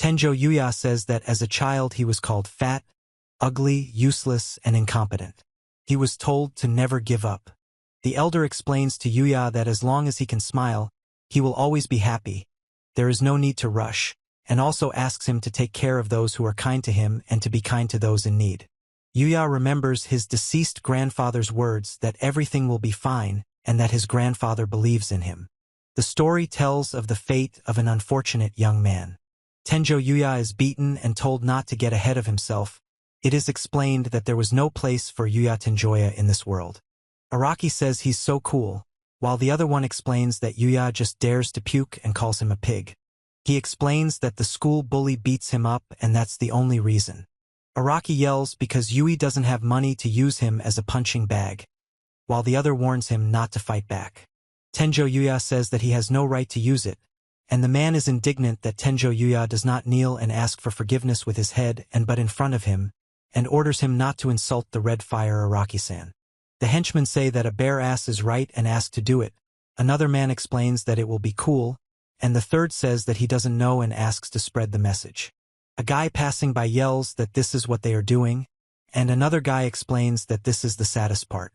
Tenjo Yuya says that as a child he was called fat, ugly, useless, and incompetent. He was told to never give up. The elder explains to Yuya that as long as he can smile, he will always be happy. There is no need to rush, and also asks him to take care of those who are kind to him and to be kind to those in need. Yuya remembers his deceased grandfather's words that everything will be fine and that his grandfather believes in him. The story tells of the fate of an unfortunate young man. Tenjo Yuya is beaten and told not to get ahead of himself. It is explained that there was no place for Yuya Tenjoya in this world. Araki says he's so cool, while the other one explains that Yuya just dares to puke and calls him a pig. He explains that the school bully beats him up and that's the only reason. Araki yells because Yui doesn't have money to use him as a punching bag, while the other warns him not to fight back. Tenjo Yuya says that he has no right to use it, and the man is indignant that Tenjo Yuya does not kneel and ask for forgiveness with his head but in front of him, and orders him not to insult the red fire Araki-san. The henchmen say that a bare ass is right and ask to do it. Another man explains that it will be cool, and the third says that he doesn't know and asks to spread the message. A guy passing by yells that this is what they are doing, and another guy explains that this is the saddest part.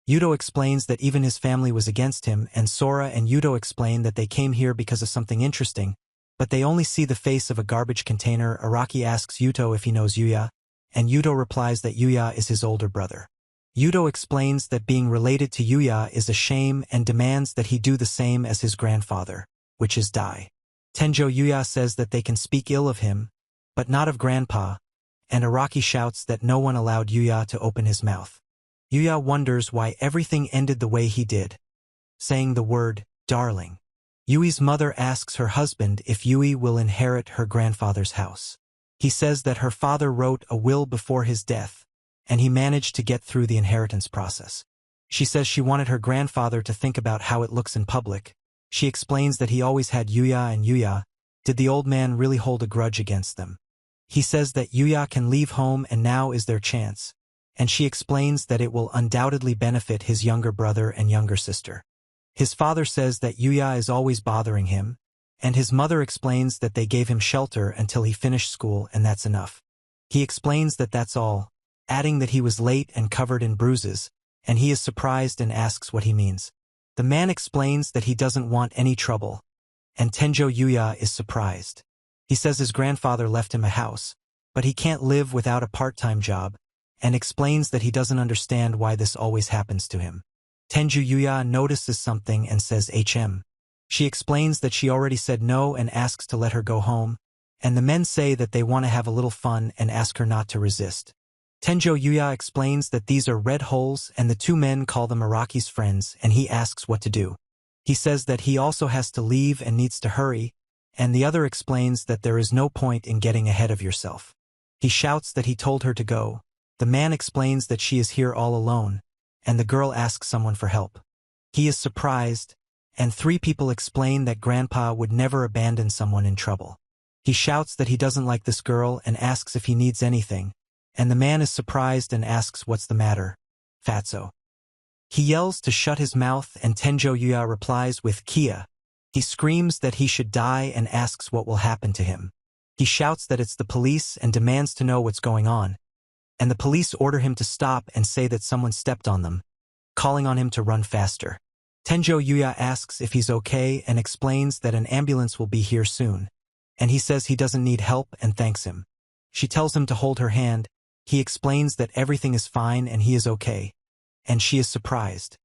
Yuto explains that even his family was against him, and Sora and Yuto explain that they came here because of something interesting, but they only see the face of a garbage container. Araki asks Yuto if he knows Yuya, and Yuto replies that Yuya is his older brother. Yuto explains that being related to Yuya is a shame and demands that he do the same as his grandfather, which is die. Tenjo Yuya says that they can speak ill of him, but not of Grandpa, and Araki shouts that no one allowed Yuya to open his mouth. Yuya wonders why everything ended the way he did, saying the word, darling. Yui's mother asks her husband if Yui will inherit her grandfather's house. He says that her father wrote a will before his death, and he managed to get through the inheritance process. She says she wanted her grandfather to think about how it looks in public. She explains that he always had Yuya and Yuya. Did the old man really hold a grudge against them? He says that Yuya can leave home and now is their chance, and she explains that it will undoubtedly benefit his younger brother and younger sister. His father says that Yuya is always bothering him, and his mother explains that they gave him shelter until he finished school and that's enough. He explains that that's all, adding that he was late and covered in bruises, and he is surprised and asks what he means. The man explains that he doesn't want any trouble, and Tenjo Yuya is surprised. He says his grandfather left him a house, but he can't live without a part-time job, and explains that he doesn't understand why this always happens to him. Tenjo Yuya notices something and says HM. She explains that she already said no and asks to let her go home, and the men say that they want to have a little fun and ask her not to resist. Tenjo Yuya explains that these are red holes and the two men call them Araki's friends and he asks what to do. He says that he also has to leave and needs to hurry, and the other explains that there is no point in getting ahead of yourself. He shouts that he told her to go. The man explains that she is here all alone, and the girl asks someone for help. He is surprised, and three people explain that Grandpa would never abandon someone in trouble. He shouts that he doesn't like this girl and asks if he needs anything, and the man is surprised and asks what's the matter. Fatso. He yells to shut his mouth and Tenjo Yuya replies with Kia. He screams that he should die and asks what will happen to him. He shouts that it's the police and demands to know what's going on, and the police order him to stop and say that someone stepped on them, calling on him to run faster. Tenjo Yuya asks if he's okay and explains that an ambulance will be here soon, and he says he doesn't need help and thanks him. She tells him to hold her hand. He explains that everything is fine and he is okay, and she is surprised.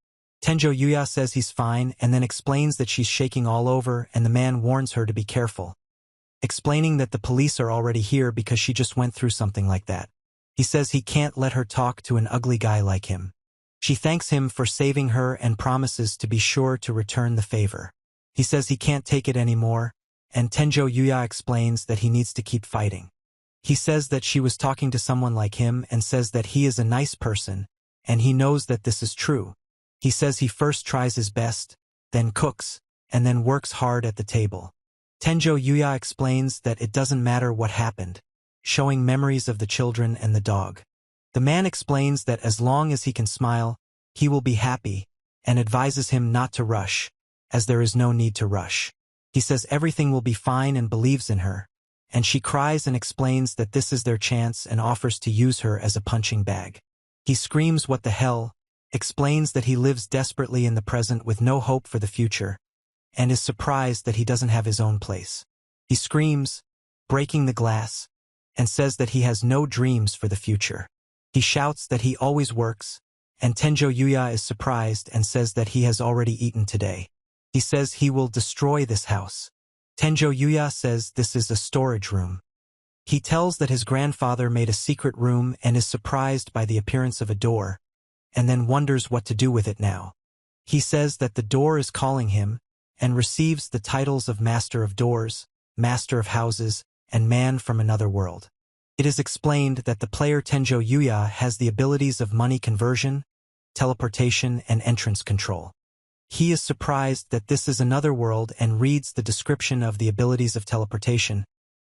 Tenjo Yuya says he's fine and then explains that she's shaking all over, and the man warns her to be careful, explaining that the police are already here because she just went through something like that. He says he can't let her talk to an ugly guy like him. She thanks him for saving her and promises to be sure to return the favor. He says he can't take it anymore, and Tenjo Yuya explains that he needs to keep fighting. He says that she was talking to someone like him and says that he is a nice person, and he knows that this is true. He says he first tries his best, then cooks, and then works hard at the table. Tenjo Yuya explains that it doesn't matter what happened, showing memories of the children and the dog. The man explains that as long as he can smile, he will be happy, and advises him not to rush, as there is no need to rush. He says everything will be fine and believes in her, and she cries and explains that this is their chance and offers to use her as a punching bag. He screams what the hell, explains that he lives desperately in the present with no hope for the future, and is surprised that he doesn't have his own place. He screams, breaking the glass, and says that he has no dreams for the future. He shouts that he always works, and Tenjo Yuya is surprised and says that he has already eaten today. He says he will destroy this house. Tenjo Yuya says this is a storage room. He tells that his grandfather made a secret room and is surprised by the appearance of a door, and then wonders what to do with it now. He says that the door is calling him, and receives the titles of Master of Doors, Master of Houses, and Man from Another World. It is explained that the player Tenjo Yuya has the abilities of money conversion, teleportation, and entrance control. He is surprised that this is another world and reads the description of the abilities of teleportation,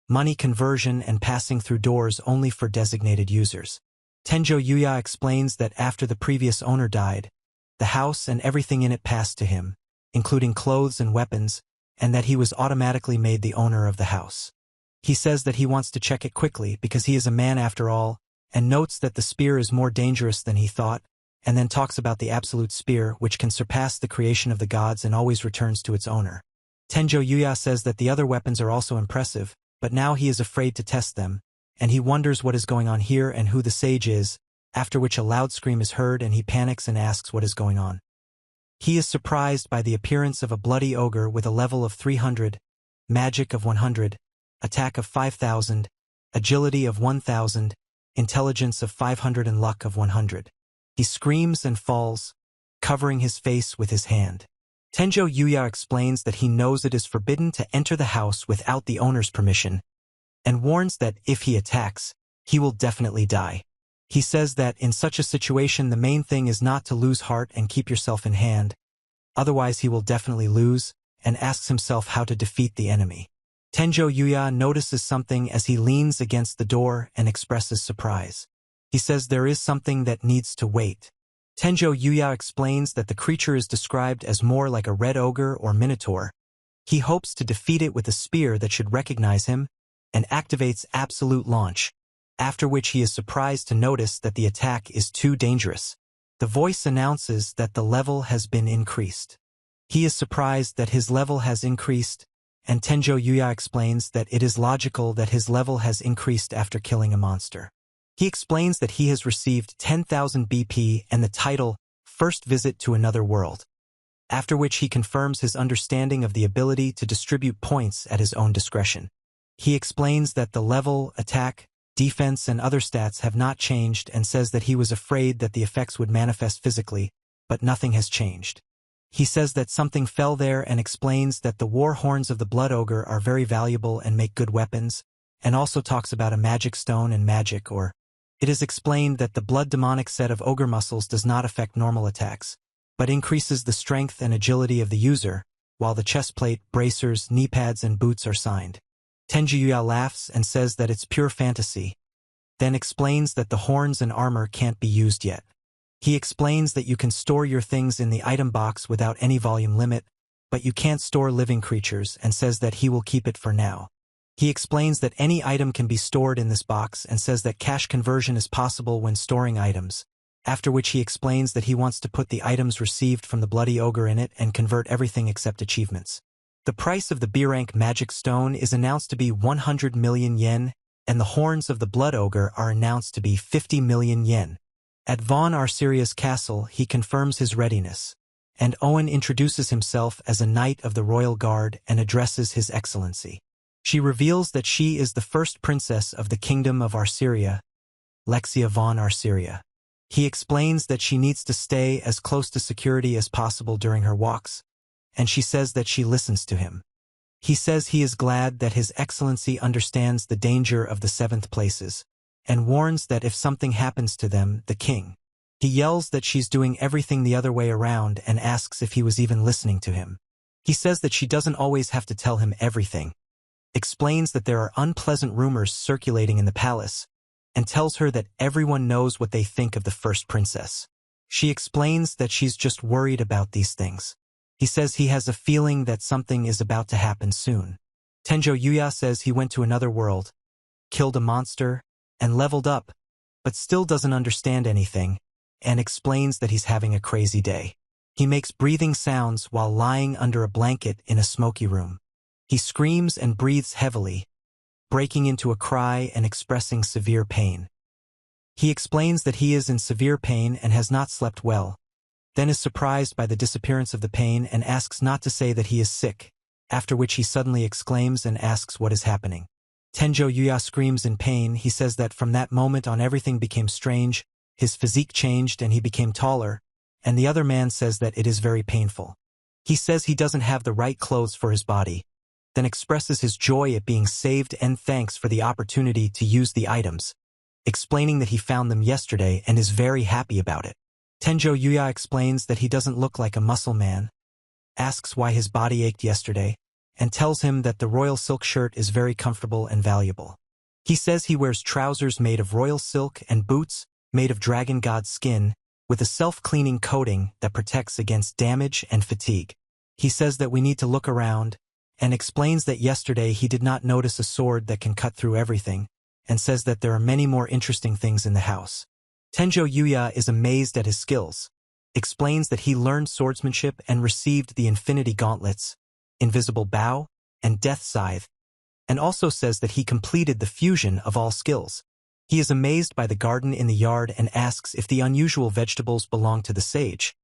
money conversion, and passing through doors only for designated users. Tenjo Yuya explains that after the previous owner died, the house and everything in it passed to him, including clothes and weapons, and that he was automatically made the owner of the house. He says that he wants to check it quickly because he is a man after all, and notes that the spear is more dangerous than he thought, and then talks about the absolute spear which can surpass the creation of the gods and always returns to its owner. Tenjo Yuya says that the other weapons are also impressive, but now he is afraid to test them, and he wonders what is going on here and who the sage is, after which a loud scream is heard and he panics and asks what is going on. He is surprised by the appearance of a bloody ogre with a level of 300, magic of 100, attack of 5,000, agility of 1,000, intelligence of 500 and luck of 100. He screams and falls, covering his face with his hand. Tenjo Yuya explains that he knows it is forbidden to enter the house without the owner's permission, and warns that if he attacks, he will definitely die. He says that in such a situation the main thing is not to lose heart and keep yourself in hand, otherwise he will definitely lose, and asks himself how to defeat the enemy. Tenjo Yuya notices something as he leans against the door and expresses surprise. He says there is something that needs to wait. Tenjo Yuya explains that the creature is described as more like a red ogre or minotaur. He hopes to defeat it with a spear that should recognize him, and activates absolute launch, after which he is surprised to notice that the attack is too dangerous. The voice announces that the level has been increased. He is surprised that his level has increased, and Tenjo Yuya explains that it is logical that his level has increased after killing a monster. He explains that he has received 10,000 BP and the title First Visit to Another World, after which he confirms his understanding of the ability to distribute points at his own discretion. He explains that the level, attack, defense, and other stats have not changed and says that he was afraid that the effects would manifest physically, but nothing has changed. He says that something fell there and explains that the war horns of the blood ogre are very valuable and make good weapons, and also talks about a magic stone and magic or. It is explained that the blood demonic set of ogre muscles does not affect normal attacks, but increases the strength and agility of the user, while the chestplate, bracers, knee pads, and boots are signed. Tenjo Yuya laughs and says that it's pure fantasy, then explains that the horns and armor can't be used yet. He explains that you can store your things in the item box without any volume limit, but you can't store living creatures and says that he will keep it for now. He explains that any item can be stored in this box and says that cash conversion is possible when storing items, after which he explains that he wants to put the items received from the bloody ogre in it and convert everything except achievements. The price of the B-rank magic stone is announced to be 100 million yen, and the horns of the blood ogre are announced to be 50 million yen. At Von Arceria's castle, he confirms his readiness, and Owen introduces himself as a knight of the royal guard and addresses his excellency. She reveals that she is the first princess of the kingdom of Arceria, Lexia von Arceria. He explains that she needs to stay as close to security as possible during her walks, and she says that she listens to him. He says he is glad that His Excellency understands the danger of the seventh places, and warns that if something happens to them, the king. He yells that she's doing everything the other way around and asks if he was even listening to him. He says that she doesn't always have to tell him everything, explains that there are unpleasant rumors circulating in the palace, and tells her that everyone knows what they think of the first princess. She explains that she's just worried about these things. He says he has a feeling that something is about to happen soon. Tenjo Yuya says he went to another world, killed a monster, and leveled up, but still doesn't understand anything, and explains that he's having a crazy day. He makes breathing sounds while lying under a blanket in a smoky room. He screams and breathes heavily, breaking into a cry and expressing severe pain. He explains that he is in severe pain and has not slept well, then is surprised by the disappearance of the pain and asks not to say that he is sick, after which he suddenly exclaims and asks what is happening. Tenjo Yuya screams in pain. He says that from that moment on everything became strange, his physique changed and he became taller, and the other man says that it is very painful. He says he doesn't have the right clothes for his body, then expresses his joy at being saved and thanks for the opportunity to use the items, explaining that he found them yesterday and is very happy about it. Tenjo Yuya explains that he doesn't look like a muscle man, asks why his body ached yesterday, and tells him that the royal silk shirt is very comfortable and valuable. He says he wears trousers made of royal silk and boots made of dragon god skin with a self-cleaning coating that protects against damage and fatigue. He says that we need to look around, and explains that yesterday he did not notice a sword that can cut through everything, and says that there are many more interesting things in the house. Tenjo Yuya is amazed at his skills, explains that he learned swordsmanship and received the Infinity Gauntlets, Invisible Bow, and Death Scythe, and also says that he completed the fusion of all skills. He is amazed by the garden in the yard and asks if the unusual vegetables belong to the sage,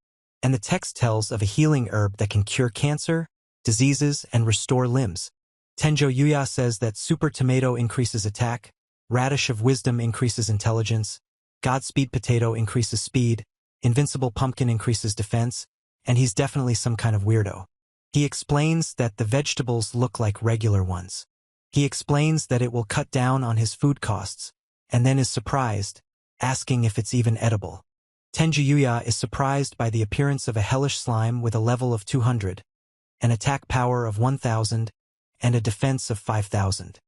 and the text tells of a healing herb that can cure cancer, diseases, and restore limbs. Tenjo Yuya says that Super Tomato increases attack, Radish of Wisdom increases intelligence, Godspeed Potato increases speed, Invincible Pumpkin increases defense, and he's definitely some kind of weirdo. He explains that the vegetables look like regular ones. He explains that it will cut down on his food costs, and then is surprised, asking if it's even edible. Tenjo Yuya is surprised by the appearance of a hellish slime with a level of 200, an attack power of 1000, and a defense of 5000.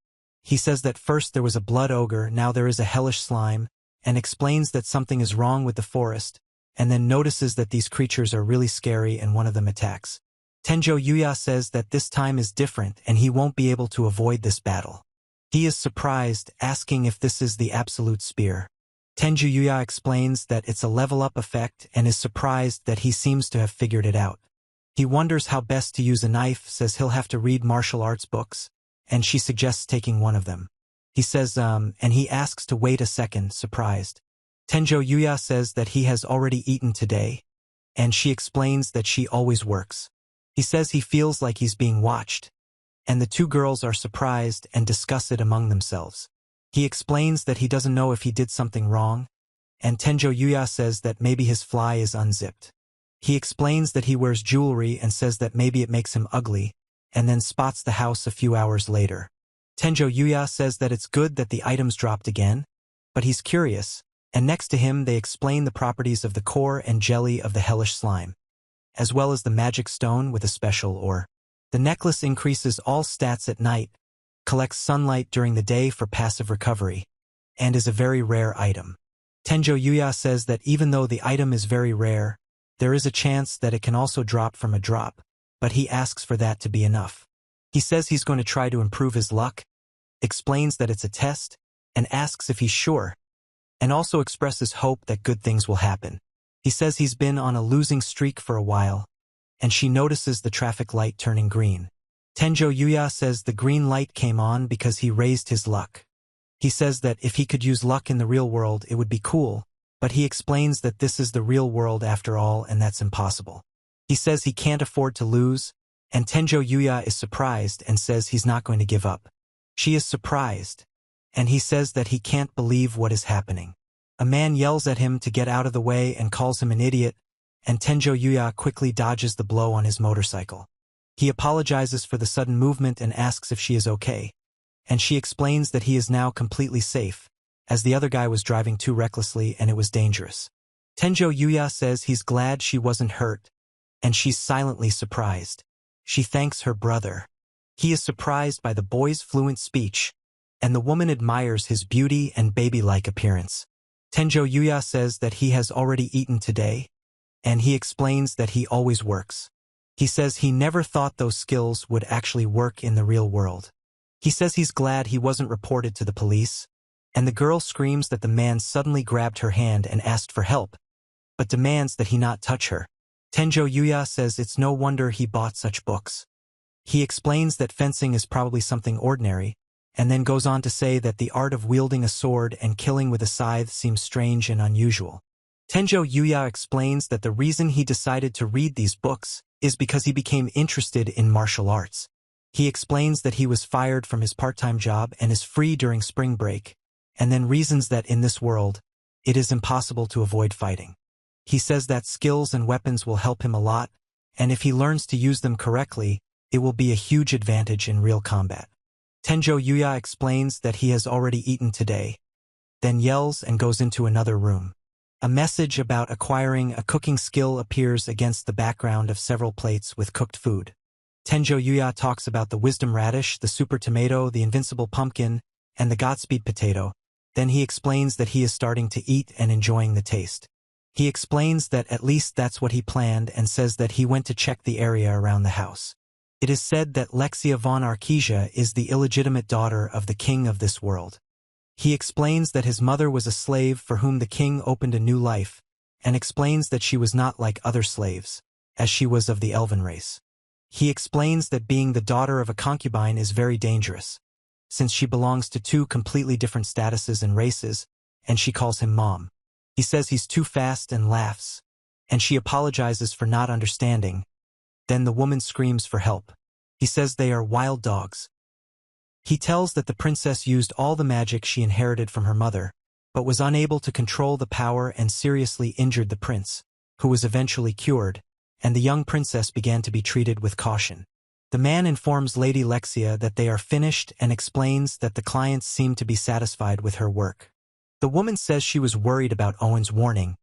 He says that first there was a blood ogre, now there is a hellish slime, and explains that something is wrong with the forest, and then notices that these creatures are really scary and one of them attacks. Tenjo Yuya says that this time is different and he won't be able to avoid this battle. He is surprised, asking if this is the absolute spear. Tenjo Yuya explains that it's a level-up effect and is surprised that he seems to have figured it out. He wonders how best to use a knife, says he'll have to read martial arts books, and she suggests taking one of them. He says, and he asks to wait a second, surprised. Tenjo Yuya says that he has already eaten today, and she explains that she always works. He says he feels like he's being watched, and the two girls are surprised and discuss it among themselves. He explains that he doesn't know if he did something wrong, and Tenjo Yuya says that maybe his fly is unzipped. He explains that he wears jewelry and says that maybe it makes him ugly, and then spots the house a few hours later. Tenjo Yuya says that it's good that the items dropped again, but he's curious, and next to him they explain the properties of the core and jelly of the hellish slime, as well as the magic stone with a special ore. The necklace increases all stats at night, collects sunlight during the day for passive recovery, and is a very rare item. Tenjo Yuya says that even though the item is very rare, there is a chance that it can also drop from a drop, but he asks for that to be enough. He says he's going to try to improve his luck, explains that it's a test, and asks if he's sure, and also expresses hope that good things will happen. He says he's been on a losing streak for a while, and she notices the traffic light turning green. Tenjo Yuya says the green light came on because he raised his luck. He says that if he could use luck in the real world it would be cool, but he explains that this is the real world after all and that's impossible. He says he can't afford to lose, and Tenjo Yuya is surprised and says he's not going to give up. She is surprised, and he says that he can't believe what is happening. A man yells at him to get out of the way and calls him an idiot, and Tenjo Yuya quickly dodges the blow on his motorcycle. He apologizes for the sudden movement and asks if she is okay, and she explains that he is now completely safe, as the other guy was driving too recklessly and it was dangerous. Tenjo Yuya says he's glad she wasn't hurt, and she's silently surprised. She thanks her brother. He is surprised by the boy's fluent speech, and the woman admires his beauty and baby-like appearance. Tenjo Yuya says that he has already eaten today, and he explains that he always works. He says he never thought those skills would actually work in the real world. He says he's glad he wasn't reported to the police, and the girl screams that the man suddenly grabbed her hand and asked for help, but demands that he not touch her. Tenjo Yuya says it's no wonder he bought such books. He explains that fencing is probably something ordinary, and then goes on to say that the art of wielding a sword and killing with a scythe seems strange and unusual. Tenjo Yuya explains that the reason he decided to read these books is because he became interested in martial arts. He explains that he was fired from his part-time job and is free during spring break, and then reasons that in this world, it is impossible to avoid fighting. He says that skills and weapons will help him a lot, and if he learns to use them correctly, it will be a huge advantage in real combat. Tenjo Yuya explains that he has already eaten today, then yells and goes into another room. A message about acquiring a cooking skill appears against the background of several plates with cooked food. Tenjo Yuya talks about the wisdom radish, the super tomato, the invincible pumpkin, and the Godspeed potato. Then he explains that he is starting to eat and enjoying the taste. He explains that at least that's what he planned and says that he went to check the area around the house. It is said that Lexia von Arkesia is the illegitimate daughter of the king of this world. He explains that his mother was a slave for whom the king opened a new life, and explains that she was not like other slaves, as she was of the elven race. He explains that being the daughter of a concubine is very dangerous, since she belongs to two completely different statuses and races, and she calls him mom. He says he's too fast and laughs, and she apologizes for not understanding. Then the woman screams for help. He says they are wild dogs. He tells that the princess used all the magic she inherited from her mother, but was unable to control the power and seriously injured the prince, who was eventually cured, and the young princess began to be treated with caution. The man informs Lady Lexia that they are finished and explains that the clients seem to be satisfied with her work. The woman says she was worried about Owen's warning,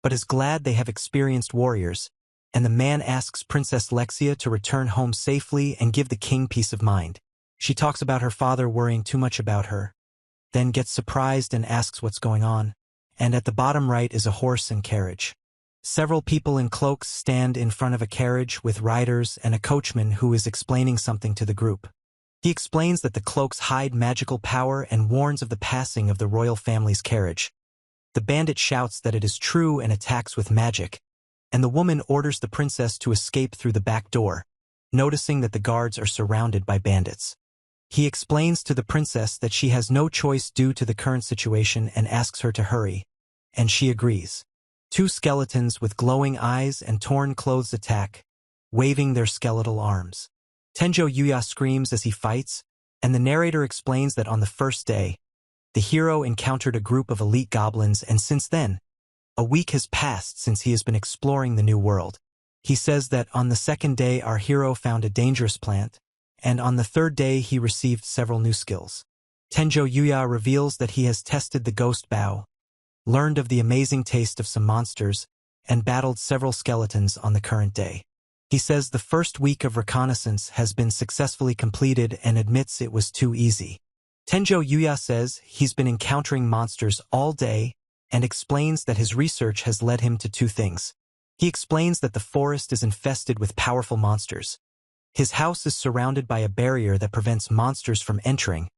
but is glad they have experienced warriors, and the man asks Princess Lexia to return home safely and give the king peace of mind. She talks about her father worrying too much about her, then gets surprised and asks what's going on, and at the bottom right is a horse and carriage. Several people in cloaks stand in front of a carriage with riders and a coachman who is explaining something to the group. He explains that the cloaks hide magical power and warns of the passing of the royal family's carriage. The bandit shouts that it is true and attacks with magic, and the woman orders the princess to escape through the back door, noticing that the guards are surrounded by bandits. He explains to the princess that she has no choice due to the current situation and asks her to hurry, and she agrees. Two skeletons with glowing eyes and torn clothes attack, waving their skeletal arms. Tenjo Yuya screams as he fights, and the narrator explains that on the first day, the hero encountered a group of elite goblins, and since then, a week has passed since he has been exploring the new world. He says that on the second day our hero found a dangerous plant, and on the third day he received several new skills. Tenjo Yuya reveals that he has tested the ghost bow, learned of the amazing taste of some monsters, and battled several skeletons on the current day. He says the first week of reconnaissance has been successfully completed and admits it was too easy. Tenjo Yuya says he's been encountering monsters all day and explains that his research has led him to two things. He explains that the forest is infested with powerful monsters. His house is surrounded by a barrier that prevents monsters from entering,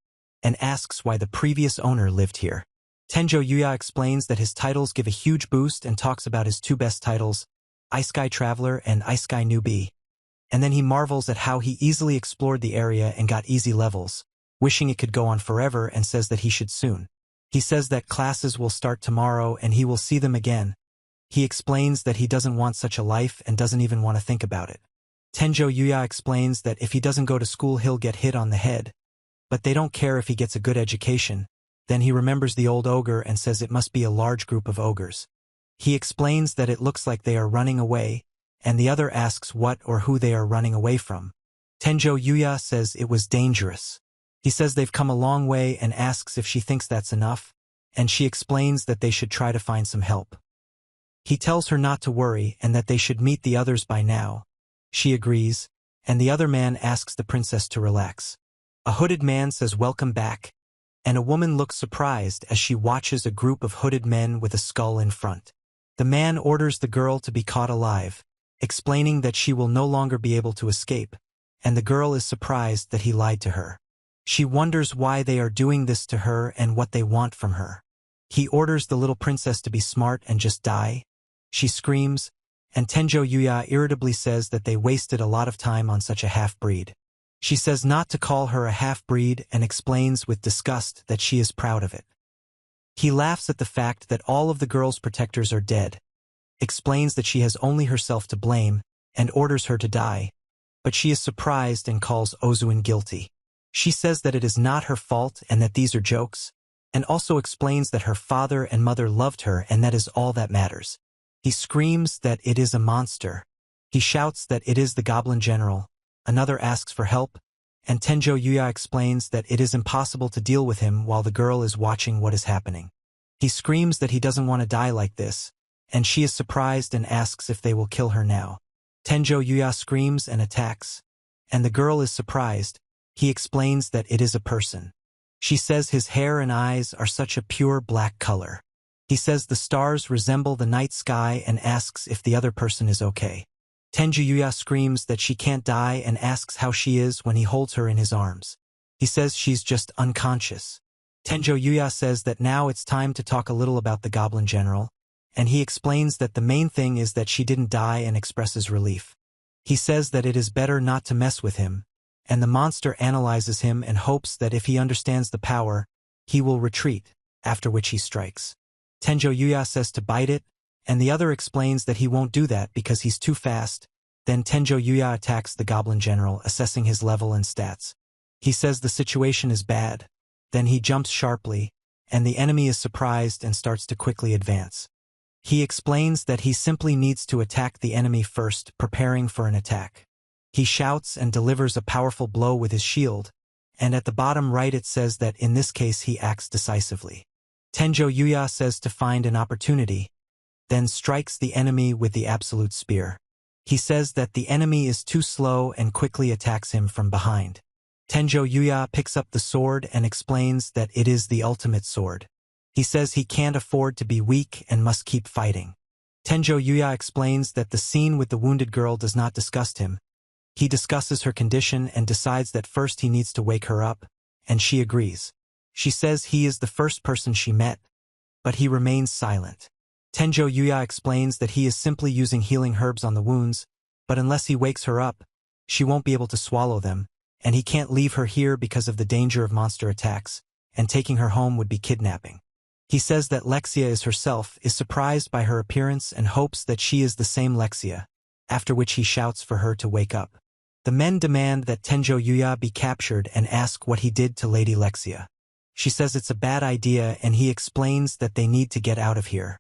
and asks why the previous owner lived here. Tenjo Yuya explains that his titles give a huge boost and talks about his two best titles, Isekai Traveler and Isekai Newbie. And then he marvels at how he easily explored the area and got easy levels, wishing it could go on forever, and says that he should soon. He says that classes will start tomorrow and he will see them again. He explains that he doesn't want such a life and doesn't even want to think about it. Tenjo Yuya explains that if he doesn't go to school he'll get hit on the head, but they don't care if he gets a good education. Then he remembers the old ogre and says it must be a large group of ogres. He explains that it looks like they are running away, and the other asks what or who they are running away from. Tenjo Yuya says it was dangerous. He says they've come a long way and asks if she thinks that's enough, and she explains that they should try to find some help. He tells her not to worry and that they should meet the others by now. She agrees, and the other man asks the princess to relax. A hooded man says welcome back, and a woman looks surprised as she watches a group of hooded men with a skull in front. The man orders the girl to be caught alive, explaining that she will no longer be able to escape, and the girl is surprised that he lied to her. She wonders why they are doing this to her and what they want from her. He orders the little princess to be smart and just die. She screams, and Tenjo Yuya irritably says that they wasted a lot of time on such a half-breed. She says not to call her a half-breed and explains with disgust that she is proud of it. He laughs at the fact that all of the girl's protectors are dead, explains that she has only herself to blame, and orders her to die, but she is surprised and calls Ozuin guilty. She says that it is not her fault and that these are jokes, and also explains that her father and mother loved her and that is all that matters. He screams that it is a monster. He shouts that it is the Goblin General. Another asks for help, and Tenjo Yuya explains that it is impossible to deal with him while the girl is watching what is happening. He screams that he doesn't want to die like this, and she is surprised and asks if they will kill her now. Tenjo Yuya screams and attacks, and the girl is surprised. He explains that it is a person. She says his hair and eyes are such a pure black color. He says the stars resemble the night sky and asks if the other person is okay. Tenjo Yuya screams that she can't die and asks how she is when he holds her in his arms. He says she's just unconscious. Tenjo Yuya says that now it's time to talk a little about the Goblin General, and he explains that the main thing is that she didn't die and expresses relief. He says that it is better not to mess with him, and the monster analyzes him and hopes that if he understands the power, he will retreat, after which he strikes. Tenjo Yuya says to bite it, and the other explains that he won't do that because he's too fast. Then Tenjo Yuya attacks the Goblin General, assessing his level and stats. He says the situation is bad. Then he jumps sharply, and the enemy is surprised and starts to quickly advance. He explains that he simply needs to attack the enemy first, preparing for an attack. He shouts and delivers a powerful blow with his shield, and at the bottom right it says that in this case he acts decisively. Tenjo Yuya says to find an opportunity, then strikes the enemy with the absolute spear. He says that the enemy is too slow and quickly attacks him from behind. Tenjo Yuya picks up the sword and explains that it is the ultimate sword. He says he can't afford to be weak and must keep fighting. Tenjo Yuya explains that the scene with the wounded girl does not disgust him. He discusses her condition and decides that first he needs to wake her up, and she agrees. She says he is the first person she met, but he remains silent. Tenjo Yuya explains that he is simply using healing herbs on the wounds, but unless he wakes her up, she won't be able to swallow them, and he can't leave her here because of the danger of monster attacks, and taking her home would be kidnapping. He says that Lexia is herself, is surprised by her appearance and hopes that she is the same Lexia, after which he shouts for her to wake up. The men demand that Tenjo Yuya be captured and ask what he did to Lady Lexia. She says it's a bad idea and he explains that they need to get out of here.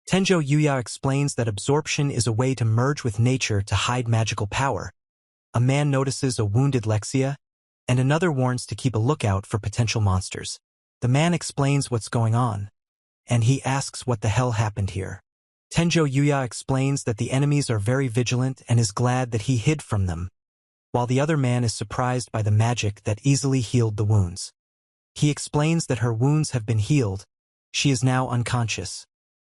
Tenjo Yuya explains that absorption is a way to merge with nature to hide magical power. A man notices a wounded Lexia, and another warns to keep a lookout for potential monsters. The man explains what's going on, and he asks what the hell happened here. Tenjo Yuya explains that the enemies are very vigilant and is glad that he hid from them, while the other man is surprised by the magic that easily healed the wounds. He explains that her wounds have been healed. She is now unconscious.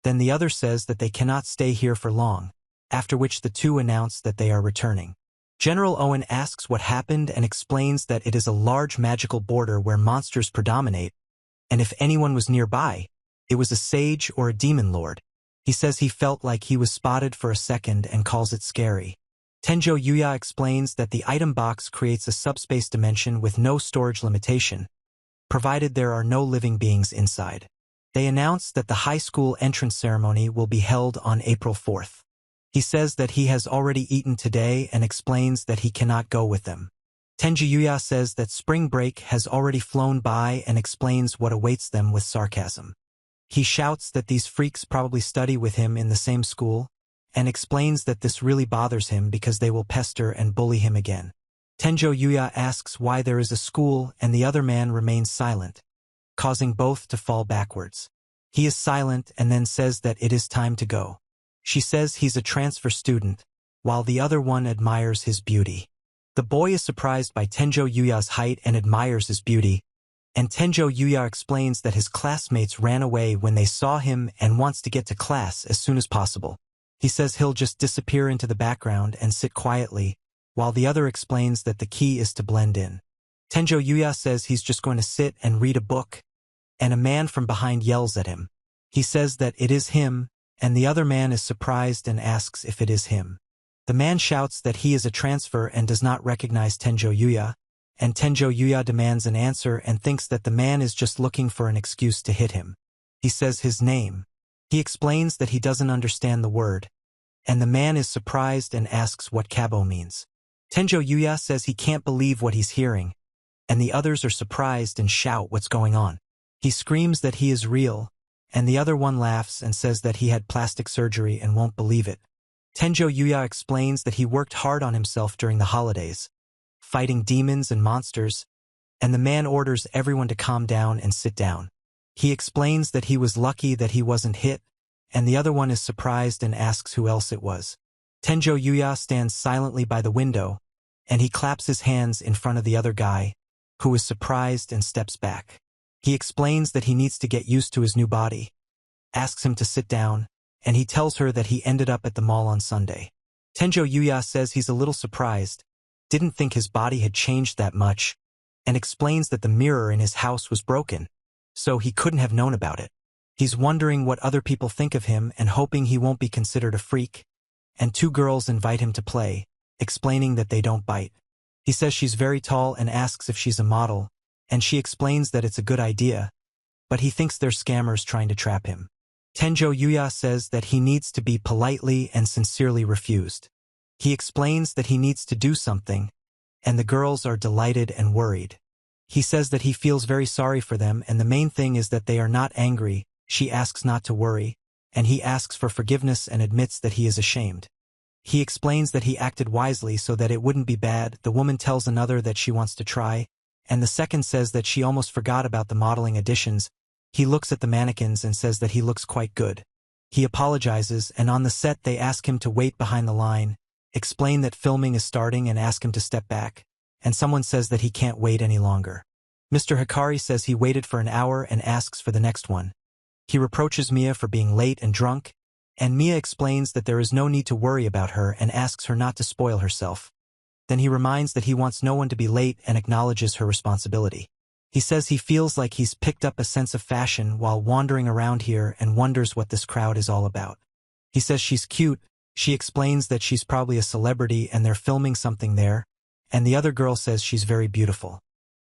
Then the other says that they cannot stay here for long, after which the two announce that they are returning. General Owen asks what happened and explains that it is a large magical border where monsters predominate, and if anyone was nearby, it was a sage or a demon lord. He says he felt like he was spotted for a second and calls it scary. Tenjo Yuya explains that the item box creates a subspace dimension with no storage limitation, provided there are no living beings inside. They announce that the high school entrance ceremony will be held on April 4th. He says that he has already eaten today and explains that he cannot go with them. Tenjo Yuya says that spring break has already flown by and explains what awaits them with sarcasm. He shouts that these freaks probably study with him in the same school, and explains that this really bothers him because they will pester and bully him again. Tenjo Yuya asks why there is a school and the other man remains silent, causing both to fall backwards. He is silent and then says that it is time to go. She says he's a transfer student, while the other one admires his beauty. The boy is surprised by Tenjo Yuya's height and admires his beauty, and Tenjo Yuya explains that his classmates ran away when they saw him and wants to get to class as soon as possible. He says he'll just disappear into the background and sit quietly, while the other explains that the key is to blend in. Tenjo Yuya says he's just going to sit and read a book, and a man from behind yells at him. He says that it is him, and the other man is surprised and asks if it is him. The man shouts that he is a transfer and does not recognize Tenjo Yuya, and Tenjo Yuya demands an answer and thinks that the man is just looking for an excuse to hit him. He says his name. He explains that he doesn't understand the word, and the man is surprised and asks what Kabo means. Tenjo Yuya says he can't believe what he's hearing, and the others are surprised and shout what's going on. He screams that he is real, and the other one laughs and says that he had plastic surgery and won't believe it. Tenjo Yuya explains that he worked hard on himself during the holidays, fighting demons and monsters, and the man orders everyone to calm down and sit down. He explains that he was lucky that he wasn't hit, and the other one is surprised and asks who else it was. Tenjo Yuya stands silently by the window, and he claps his hands in front of the other guy, who is surprised and steps back. He explains that he needs to get used to his new body, asks him to sit down, and he tells her that he ended up at the mall on Sunday. Tenjo Yuya says he's a little surprised, didn't think his body had changed that much, and explains that the mirror in his house was broken, so he couldn't have known about it. He's wondering what other people think of him and hoping he won't be considered a freak, and two girls invite him to play, explaining that they don't bite. He says she's very tall and asks if she's a model, and she explains that it's a good idea, but he thinks they're scammers trying to trap him. Tenjo Yuya says that he needs to be politely and sincerely refused. He explains that he needs to do something, and the girls are delighted and worried. He says that he feels very sorry for them, and the main thing is that they are not angry. She asks not to worry, and he asks for forgiveness and admits that he is ashamed. He explains that he acted wisely so that it wouldn't be bad. The woman tells another that she wants to try, and the second says that she almost forgot about the modeling auditions. He looks at the mannequins and says that he looks quite good. He apologizes, and on the set they ask him to wait behind the line, explain that filming is starting and ask him to step back, and someone says that he can't wait any longer. Mr. Hikari says he waited for an hour and asks for the next one. He reproaches Mia for being late and drunk, and Mia explains that there is no need to worry about her and asks her not to spoil herself. Then he reminds that he wants no one to be late and acknowledges her responsibility. He says he feels like he's picked up a sense of fashion while wandering around here and wonders what this crowd is all about. He says she's cute. She explains that she's probably a celebrity and they're filming something there, and the other girl says she's very beautiful.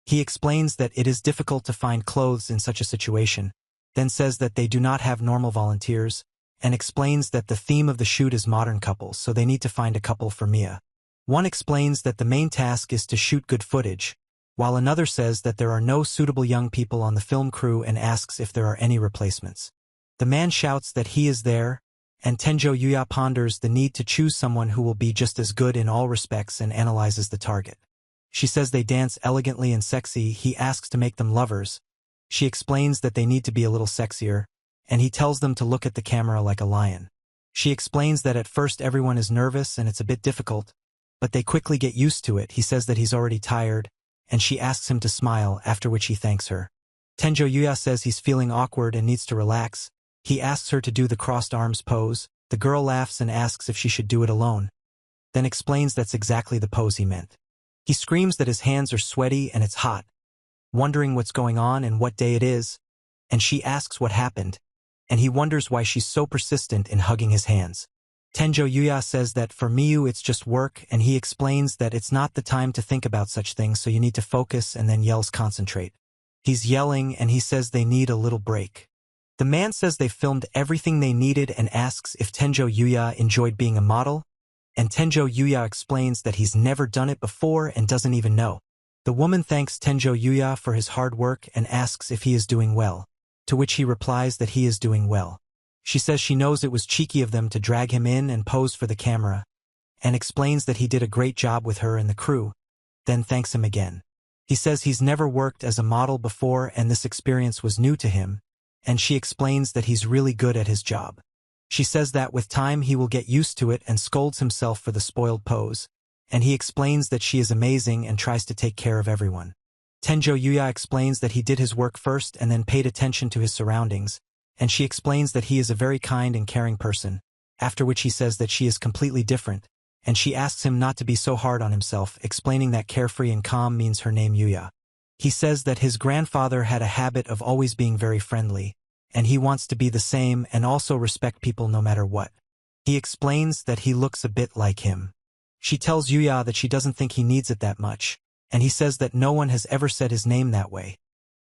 He explains that it is difficult to find clothes in such a situation, then says that they do not have normal volunteers, and explains that the theme of the shoot is modern couples, so they need to find a couple for Mia. One explains that the main task is to shoot good footage, while another says that there are no suitable young people on the film crew and asks if there are any replacements. The man shouts that he is there, and Tenjo Yuya ponders the need to choose someone who will be just as good in all respects and analyzes the target. She says they dance elegantly and sexy. He asks to make them lovers. She explains that they need to be a little sexier, and he tells them to look at the camera like a lion. She explains that at first everyone is nervous and it's a bit difficult, but they quickly get used to it. He says that he's already tired, and she asks him to smile, after which he thanks her. Tenjo Yuya says he's feeling awkward and needs to relax. He asks her to do the crossed arms pose. The girl laughs and asks if she should do it alone, then explains that's exactly the pose he meant. He screams that his hands are sweaty and it's hot, wondering what's going on and what day it is, and she asks what happened, and he wonders why she's so persistent in hugging his hands. Tenjo Yuya says that for Miyu it's just work, and he explains that it's not the time to think about such things, so you need to focus, and then yells concentrate. He's yelling and he says they need a little break. The man says they filmed everything they needed and asks if Tenjo Yuya enjoyed being a model, and Tenjo Yuya explains that he's never done it before and doesn't even know. The woman thanks Tenjo Yuya for his hard work and asks if he is doing well, to which he replies that he is doing well. She says she knows it was cheeky of them to drag him in and pose for the camera, and explains that he did a great job with her and the crew, then thanks him again. He says he's never worked as a model before and this experience was new to him, and she explains that he's really good at his job. She says that with time he will get used to it and scolds himself for the spoiled pose, and he explains that she is amazing and tries to take care of everyone. Tenjo Yuya explains that he did his work first and then paid attention to his surroundings, and she explains that he is a very kind and caring person, after which he says that she is completely different, and she asks him not to be so hard on himself, explaining that carefree and calm means her name Yuya. He says that his grandfather had a habit of always being very friendly, and he wants to be the same and also respect people no matter what. He explains that he looks a bit like him. She tells Yuya that she doesn't think he needs it that much, and he says that no one has ever said his name that way.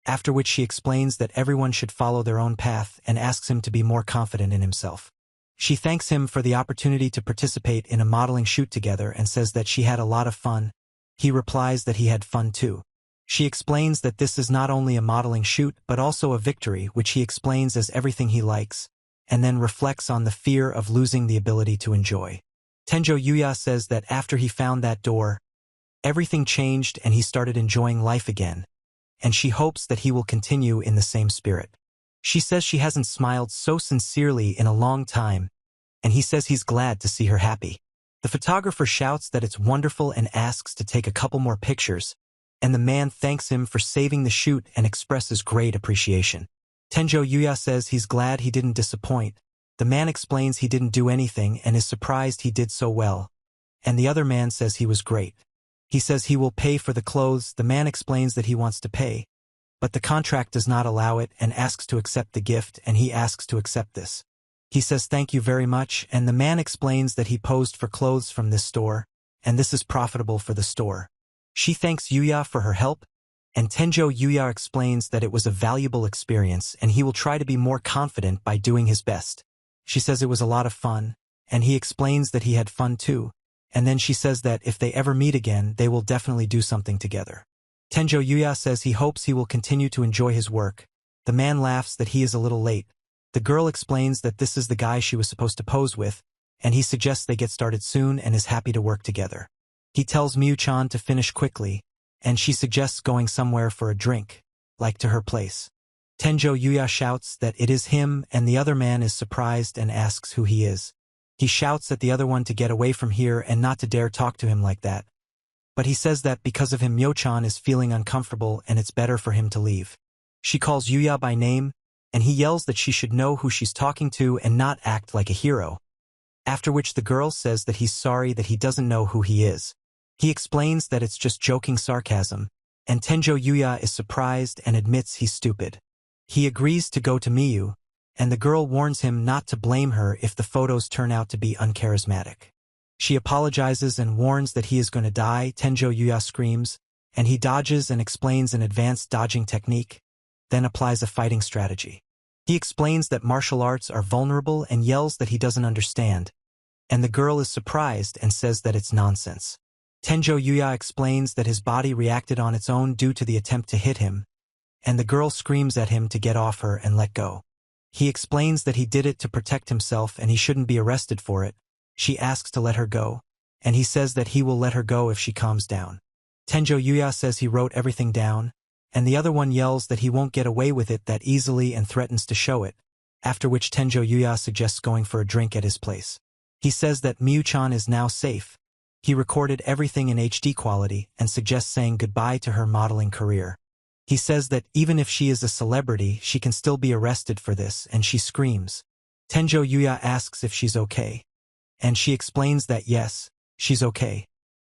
After which she explains that everyone should follow their own path and asks him to be more confident in himself. She thanks him for the opportunity to participate in a modeling shoot together and says that she had a lot of fun. He replies that he had fun too. She explains that this is not only a modeling shoot but also a victory, which he explains as everything he likes, and then reflects on the fear of losing the ability to enjoy. Tenjo Yuya says that after he found that door, everything changed and he started enjoying life again, and she hopes that he will continue in the same spirit. She says she hasn't smiled so sincerely in a long time, and he says he's glad to see her happy. The photographer shouts that it's wonderful and asks to take a couple more pictures, and the man thanks him for saving the shoot and expresses great appreciation. Tenjo Yuya says he's glad he didn't disappoint. The man explains he didn't do anything and is surprised he did so well, and the other man says he was great. He says he will pay for the clothes. The man explains that he wants to pay, but the contract does not allow it and asks to accept the gift, and he asks to accept this. He says thank you very much, and the man explains that he posed for clothes from this store, and this is profitable for the store. She thanks Yuya for her help, and Tenjo Yuya explains that it was a valuable experience and he will try to be more confident by doing his best. She says it was a lot of fun, and he explains that he had fun too, and then she says that if they ever meet again, they will definitely do something together. Tenjo Yuya says he hopes he will continue to enjoy his work. The man laughs that he is a little late. The girl explains that this is the guy she was supposed to pose with, and he suggests they get started soon and is happy to work together. He tells Miyu-chan to finish quickly, and she suggests going somewhere for a drink, like to her place. Tenjo Yuya shouts that it is him, and the other man is surprised and asks who he is. He shouts at the other one to get away from here and not to dare talk to him like that. But he says that because of him Myo-chan is feeling uncomfortable and it's better for him to leave. She calls Yuya by name, and he yells that she should know who she's talking to and not act like a hero. After which the girl says that he's sorry that he doesn't know who he is. He explains that it's just joking sarcasm, and Tenjo Yuya is surprised and admits he's stupid. He agrees to go to Miyu, and the girl warns him not to blame her if the photos turn out to be uncharismatic. She apologizes and warns that he is going to die. Tenjo Yuya screams, and he dodges and explains an advanced dodging technique, then applies a fighting strategy. He explains that martial arts are vulnerable and yells that he doesn't understand, and the girl is surprised and says that it's nonsense. Tenjo Yuya explains that his body reacted on its own due to the attempt to hit him, and the girl screams at him to get off her and let go. He explains that he did it to protect himself and he shouldn't be arrested for it. She asks to let her go, and he says that he will let her go if she calms down. Tenjo Yuya says he wrote everything down, and the other one yells that he won't get away with it that easily and threatens to show it, after which Tenjo Yuya suggests going for a drink at his place. He says that Miyu-chan is now safe. He recorded everything in HD quality and suggests saying goodbye to her modeling career. He says that even if she is a celebrity, she can still be arrested for this, and she screams. Tenjo Yuya asks if she's okay, and she explains that yes, she's okay,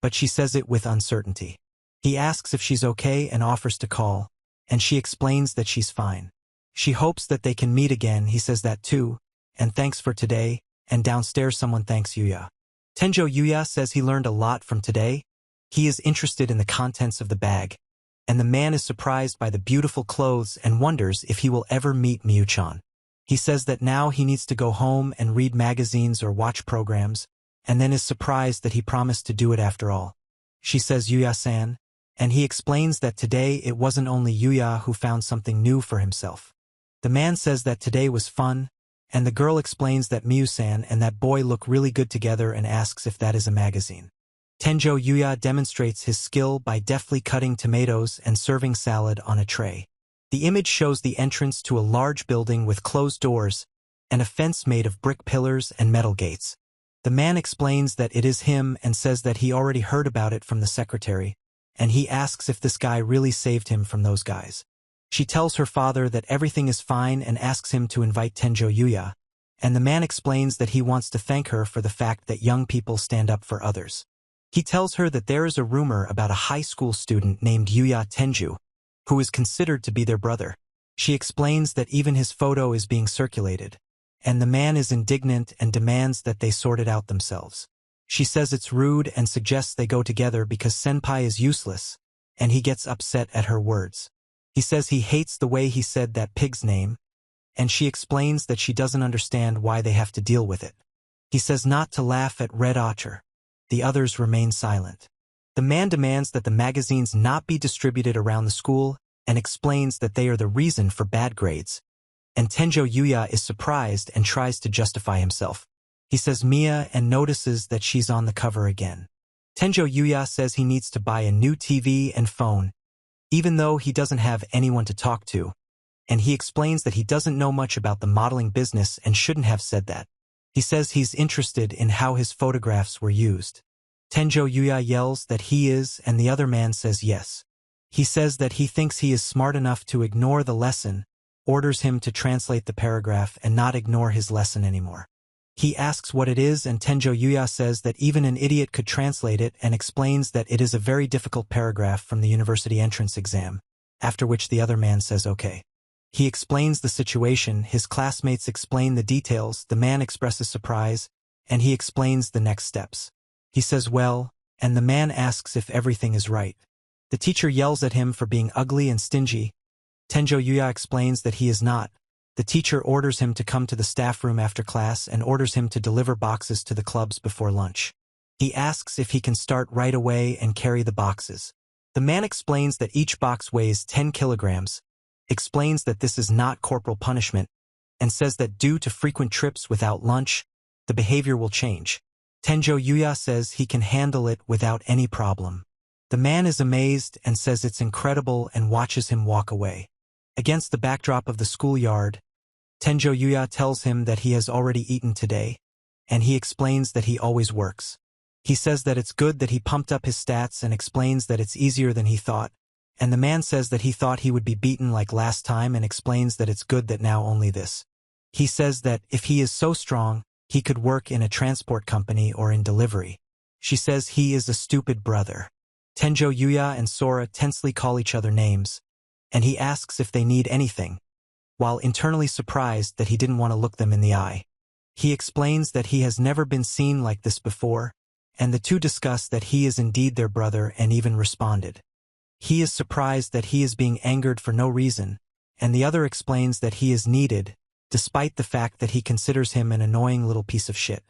but she says it with uncertainty. He asks if she's okay and offers to call, and she explains that she's fine. She hopes that they can meet again. He says that too, and thanks for today, and downstairs someone thanks Yuya. Tenjo Yuya says he learned a lot from today. He is interested in the contents of the bag, and the man is surprised by the beautiful clothes and wonders if he will ever meet Miyu-chan. He says that now he needs to go home and read magazines or watch programs, and then is surprised that he promised to do it after all. She says Yuya-san, and he explains that today it wasn't only Yuya who found something new for himself. The man says that today was fun, and the girl explains that Miyu-san and that boy look really good together and asks if that is a magazine. Tenjo Yuya demonstrates his skill by deftly cutting tomatoes and serving salad on a tray. The image shows the entrance to a large building with closed doors and a fence made of brick pillars and metal gates. The man explains that it is him and says that he already heard about it from the secretary, and he asks if this guy really saved him from those guys. She tells her father that everything is fine and asks him to invite Tenjo Yuya, and the man explains that he wants to thank her for the fact that young people stand up for others. He tells her that there is a rumor about a high school student named Yuya Tenju, who is considered to be their brother. She explains that even his photo is being circulated, and the man is indignant and demands that they sort it out themselves. She says it's rude and suggests they go together because Senpai is useless, and he gets upset at her words. He says he hates the way he said that pig's name, and she explains that she doesn't understand why they have to deal with it. He says not to laugh at Red Otter. The others remain silent. The man demands that the magazines not be distributed around the school and explains that they are the reason for bad grades. And Tenjo Yuya is surprised and tries to justify himself. He says Mia and notices that she's on the cover again. Tenjo Yuya says he needs to buy a new TV and phone, even though he doesn't have anyone to talk to, and he explains that he doesn't know much about the modeling business and shouldn't have said that. He says he's interested in how his photographs were used. Tenjo Yuya yells that he is, and the other man says yes. He says that he thinks he is smart enough to ignore the lesson, orders him to translate the paragraph and not ignore his lesson anymore. He asks what it is, and Tenjo Yuya says that even an idiot could translate it and explains that it is a very difficult paragraph from the university entrance exam, after which the other man says okay. He explains the situation, his classmates explain the details, the man expresses surprise, and he explains the next steps. He says well, and the man asks if everything is right. The teacher yells at him for being ugly and stingy. Tenjo Yuya explains that he is not. The teacher orders him to come to the staff room after class and orders him to deliver boxes to the clubs before lunch. He asks if he can start right away and carry the boxes. The man explains that each box weighs 10 kilograms, explains that this is not corporal punishment, and says that due to frequent trips without lunch, the behavior will change. Tenjo Yuya says he can handle it without any problem. The man is amazed and says it's incredible and watches him walk away. Against the backdrop of the schoolyard, Tenjo Yuya tells him that he has already eaten today, and he explains that he always works. He says that it's good that he pumped up his stats and explains that it's easier than he thought, and the man says that he thought he would be beaten like last time and explains that it's good that now only this. He says that if he is so strong, he could work in a transport company or in delivery. She says he is a stupid brother. Tenjo Yuya and Sora tensely call each other names, and he asks if they need anything, while internally surprised that he didn't want to look them in the eye. He explains that he has never been seen like this before, and the two discuss that he is indeed their brother and even responded. He is surprised that he is being angered for no reason, and the other explains that he is needed, despite the fact that he considers him an annoying little piece of shit.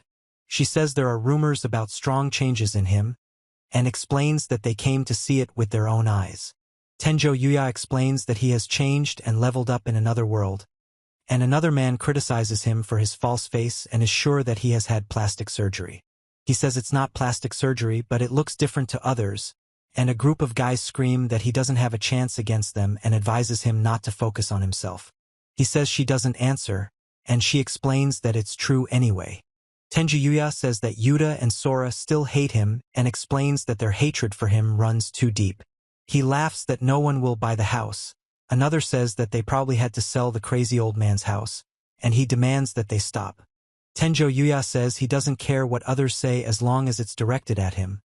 She says there are rumors about strong changes in him, and explains that they came to see it with their own eyes. Tenjo Yuya explains that he has changed and leveled up in another world, and another man criticizes him for his false face and is sure that he has had plastic surgery. He says it's not plastic surgery, but it looks different to others, and a group of guys scream that he doesn't have a chance against them and advises him not to focus on himself. He says she doesn't answer, and she explains that it's true anyway. Tenjo Yuya says that Yuta and Sora still hate him and explains that their hatred for him runs too deep. He laughs that no one will buy the house. Another says that they probably had to sell the crazy old man's house, and he demands that they stop. Tenjo Yuya says he doesn't care what others say as long as it's directed at him.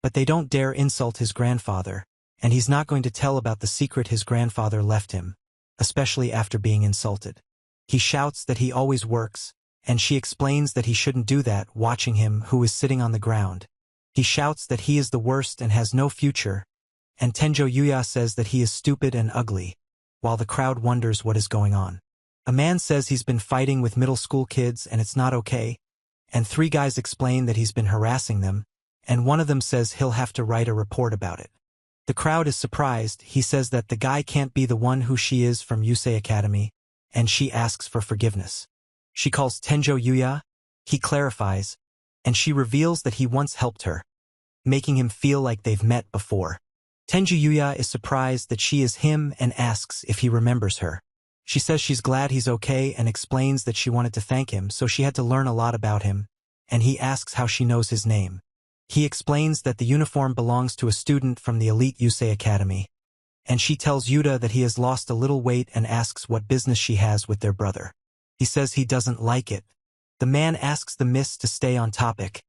But they don't dare insult his grandfather, and he's not going to tell about the secret his grandfather left him, especially after being insulted. He shouts that he always works, and she explains that he shouldn't do that, watching him who is sitting on the ground. He shouts that he is the worst and has no future, and Tenjo Yuya says that he is stupid and ugly, while the crowd wonders what is going on. A man says he's been fighting with middle school kids and it's not okay, and three guys explain that he's been harassing them, and one of them says he'll have to write a report about it. The crowd is surprised. He says that the guy can't be the one who she is from Yusei Academy, and she asks for forgiveness. She calls Tenjo Yuya, he clarifies, and she reveals that he once helped her, making him feel like they've met before. Tenjo Yuya is surprised that she is him and asks if he remembers her. She says she's glad he's okay and explains that she wanted to thank him, so she had to learn a lot about him, and he asks how she knows his name. He explains that the uniform belongs to a student from the elite Yusei Academy, and she tells Yuta that he has lost a little weight and asks what business she has with their brother. He says he doesn't like it, The man asks the miss to stay on topic.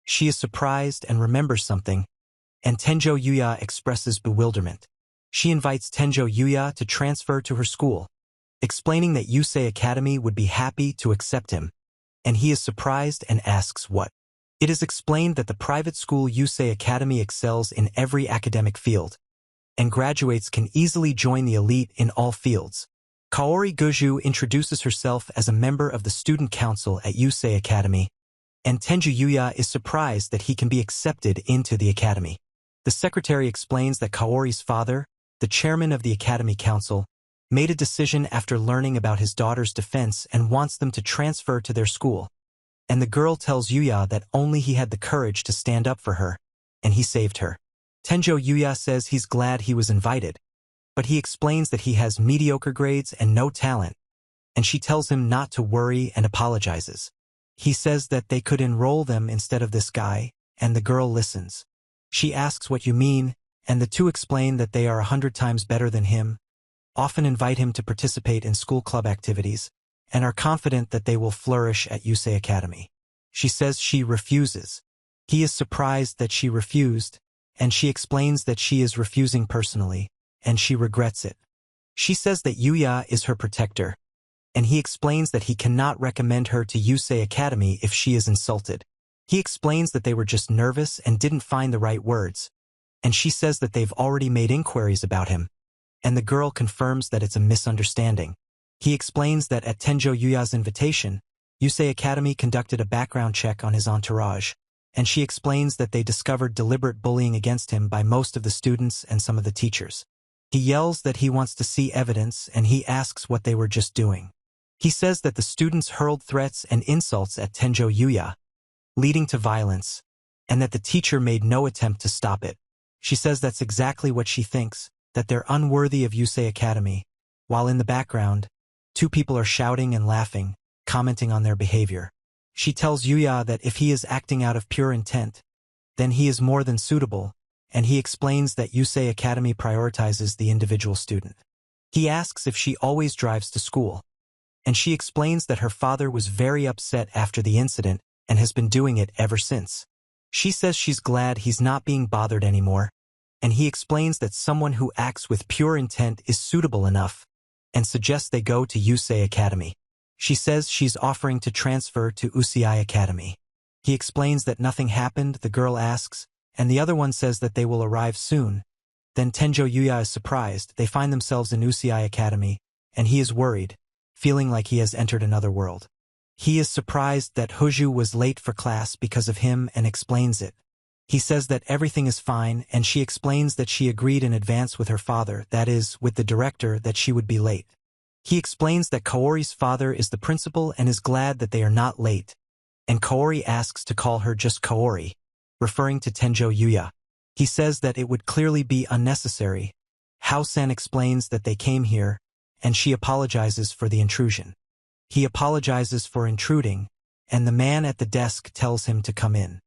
She is surprised and remembers something, and Tenjo Yuya expresses bewilderment. She invites Tenjo Yuya to transfer to her school, explaining that Yusei Academy would be happy to accept him, and he is surprised and asks what. It is explained that the private school Yusei Academy excels in every academic field, and graduates can easily join the elite in all fields. Kaori Goju introduces herself as a member of the student council at Yusei Academy, and Tenjo Yuya is surprised that he can be accepted into the academy. The secretary explains that Kaori's father, the chairman of the academy council, made a decision after learning about his daughter's defense and wants them to transfer to their school. And the girl tells Yuya that only he had the courage to stand up for her, and he saved her. Tenjo Yuya says he's glad he was invited, but he explains that he has mediocre grades and no talent, and she tells him not to worry and apologizes. He says that they could enroll them instead of this guy, and the girl listens. She asks what you mean, and the two explain that they are 100 times better than him, often invite him to participate in school club activities, and are confident that they will flourish at Yusei Academy. She says she refuses. He is surprised that she refused, and she explains that she is refusing personally, and she regrets it. She says that Yuya is her protector, and he explains that he cannot recommend her to Yusei Academy if she is insulted. He explains that they were just nervous and didn't find the right words, and she says that they've already made inquiries about him, and the girl confirms that it's a misunderstanding. He explains that at Tenjo Yuya's invitation, Yusei Academy conducted a background check on his entourage, and she explains that they discovered deliberate bullying against him by most of the students and some of the teachers. He yells that he wants to see evidence, and he asks what they were just doing. He says that the students hurled threats and insults at Tenjo Yuya, leading to violence, and that the teacher made no attempt to stop it. She says that's exactly what she thinks, that they're unworthy of Yusei Academy, while in the background, two people are shouting and laughing, commenting on their behavior. She tells Yuya that if he is acting out of pure intent, then he is more than suitable, and he explains that Yusei Academy prioritizes the individual student. He asks if she always drives to school, and she explains that her father was very upset after the incident and has been doing it ever since. She says she's glad he's not being bothered anymore, and he explains that someone who acts with pure intent is suitable enough, and suggests they go to Yusei Academy. She says she's offering to transfer to Usui Academy. He explains that nothing happened, the girl asks, and the other one says that they will arrive soon. Then Tenjo Yuya is surprised. They find themselves in Usui Academy, and he is worried, feeling like he has entered another world. He is surprised that Hoju was late for class because of him and explains it. He says that everything is fine, and she explains that she agreed in advance with her father, that is, with the director, that she would be late. He explains that Kaori's father is the principal and is glad that they are not late, and Kaori asks to call her just Kaori, referring to Tenjo Yuya. He says that it would clearly be unnecessary. Hao-san explains that they came here, and she apologizes for the intrusion. He apologizes for intruding, and the man at the desk tells him to come in.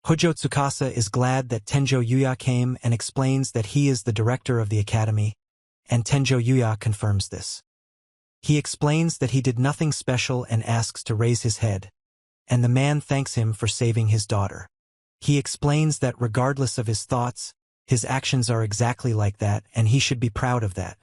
Hojo Tsukasa is glad that Tenjo Yuya came and explains that he is the director of the academy, and Tenjo Yuya confirms this. He explains that he did nothing special and asks to raise his head, and the man thanks him for saving his daughter. He explains that regardless of his thoughts, his actions are exactly like that, and he should be proud of that.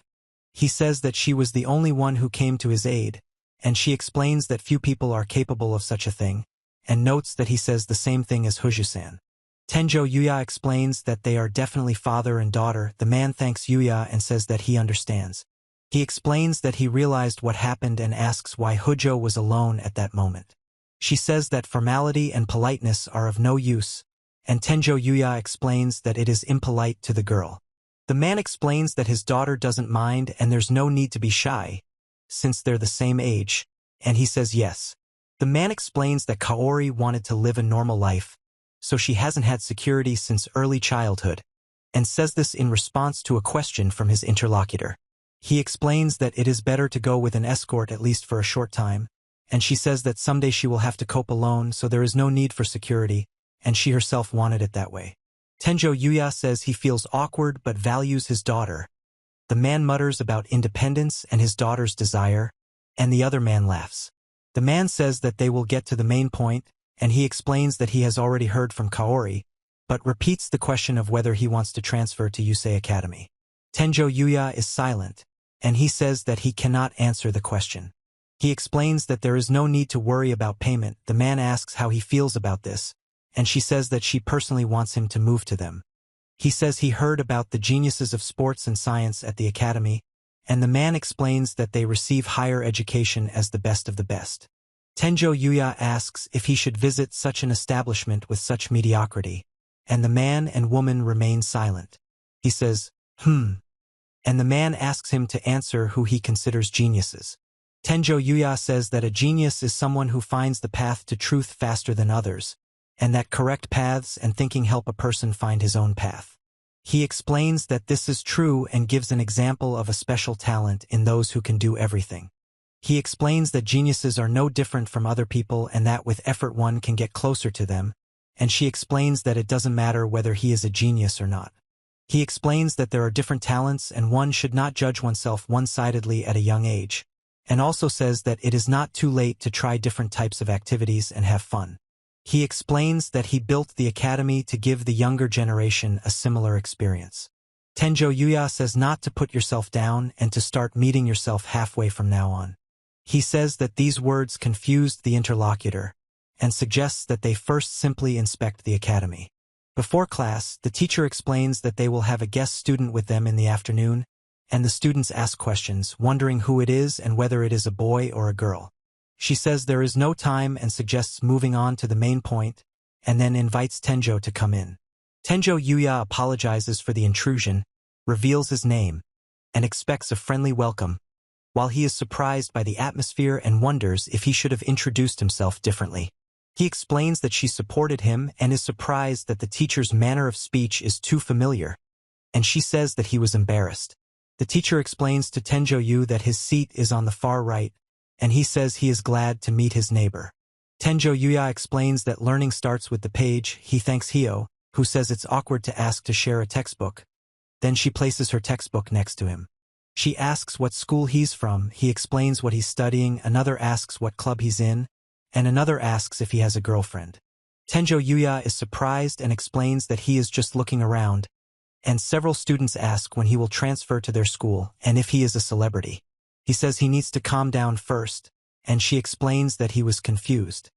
He says that she was the only one who came to his aid, and she explains that few people are capable of such a thing, and notes that he says the same thing as Hoju-san. Tenjo Yuya explains that they are definitely father and daughter. The man thanks Yuya and says that he understands. He explains that he realized what happened and asks why Hojo was alone at that moment. She says that formality and politeness are of no use, and Tenjo Yuya explains that it is impolite to the girl. The man explains that his daughter doesn't mind and there's no need to be shy, since they're the same age, and he says yes. The man explains that Kaori wanted to live a normal life, so she hasn't had security since early childhood, and says this in response to a question from his interlocutor. He explains that it is better to go with an escort at least for a short time, and she says that someday she will have to cope alone, so there is no need for security, and she herself wanted it that way. Tenjo Yuya says he feels awkward but values his daughter. The man mutters about independence and his daughter's desire, and the other man laughs. The man says that they will get to the main point, and he explains that he has already heard from Kaori, but repeats the question of whether he wants to transfer to Yusei Academy. Tenjo Yuya is silent, and he says that he cannot answer the question. He explains that there is no need to worry about payment. The man asks how he feels about this, and she says that she personally wants him to move to them. He says he heard about the geniuses of sports and science at the academy, and the man explains that they receive higher education as the best of the best. Tenjo Yuya asks if he should visit such an establishment with such mediocrity, and the man and woman remain silent. He says, and the man asks him to answer who he considers geniuses. Tenjo Yuya says that a genius is someone who finds the path to truth faster than others, and that correct paths and thinking help a person find his own path. He explains that this is true and gives an example of a special talent in those who can do everything. He explains that geniuses are no different from other people and that with effort one can get closer to them, and she explains that it doesn't matter whether he is a genius or not. He explains that there are different talents and one should not judge oneself one-sidedly at a young age, and also says that it is not too late to try different types of activities and have fun. He explains that he built the academy to give the younger generation a similar experience. Tenjo Yuya says not to put yourself down and to start meeting yourself halfway from now on. He says that these words confused the interlocutor and suggests that they first simply inspect the academy. Before class, the teacher explains that they will have a guest student with them in the afternoon, and the students ask questions, wondering who it is and whether it is a boy or a girl. She says there is no time and suggests moving on to the main point, and then invites Tenjo to come in. Tenjo Yuya apologizes for the intrusion, reveals his name, and expects a friendly welcome, while he is surprised by the atmosphere and wonders if he should have introduced himself differently. He explains that she supported him and is surprised that the teacher's manner of speech is too familiar, and she says that he was embarrassed. The teacher explains to Tenjo Yu that his seat is on the far right, and he says he is glad to meet his neighbor. Tenjo Yuya explains that learning starts with the page. He thanks Hio, who says it's awkward to ask to share a textbook. Then she places her textbook next to him. She asks what school he's from. He explains what he's studying. Another asks what club he's in, and another asks if he has a girlfriend. Tenjo Yuya is surprised and explains that he is just looking around, and several students ask when he will transfer to their school and if he is a celebrity. He says he needs to calm down first, and she explains that he was confused.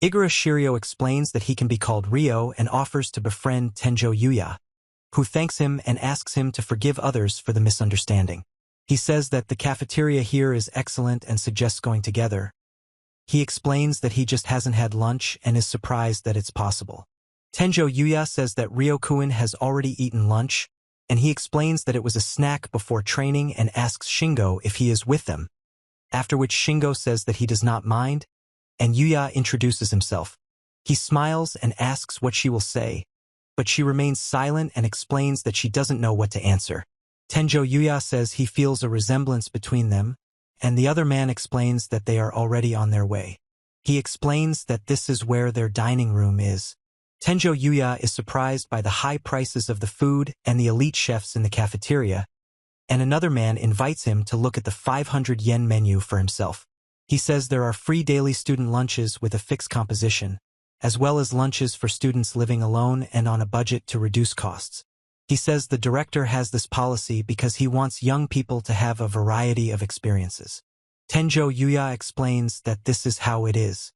Igura Shirio explains that he can be called Rio and offers to befriend Tenjo Yuya, who thanks him and asks him to forgive others for the misunderstanding. He says that the cafeteria here is excellent and suggests going together. He explains that he just hasn't had lunch and is surprised that it's possible. Tenjo Yuya says that Ryo-kun has already eaten lunch, and he explains that it was a snack before training and asks Shingo if he is with them, after which Shingo says that he does not mind, and Yuya introduces himself. He smiles and asks what she will say, but she remains silent and explains that she doesn't know what to answer. Tenjo Yuya says he feels a resemblance between them, and the other man explains that they are already on their way. He explains that this is where their dining room is. Tenjo Yuya is surprised by the high prices of the food and the elite chefs in the cafeteria, and another man invites him to look at the 500 yen menu for himself. He says there are free daily student lunches with a fixed composition, as well as lunches for students living alone and on a budget to reduce costs. He says the director has this policy because he wants young people to have a variety of experiences. Tenjo Yuya explains that this is how it is.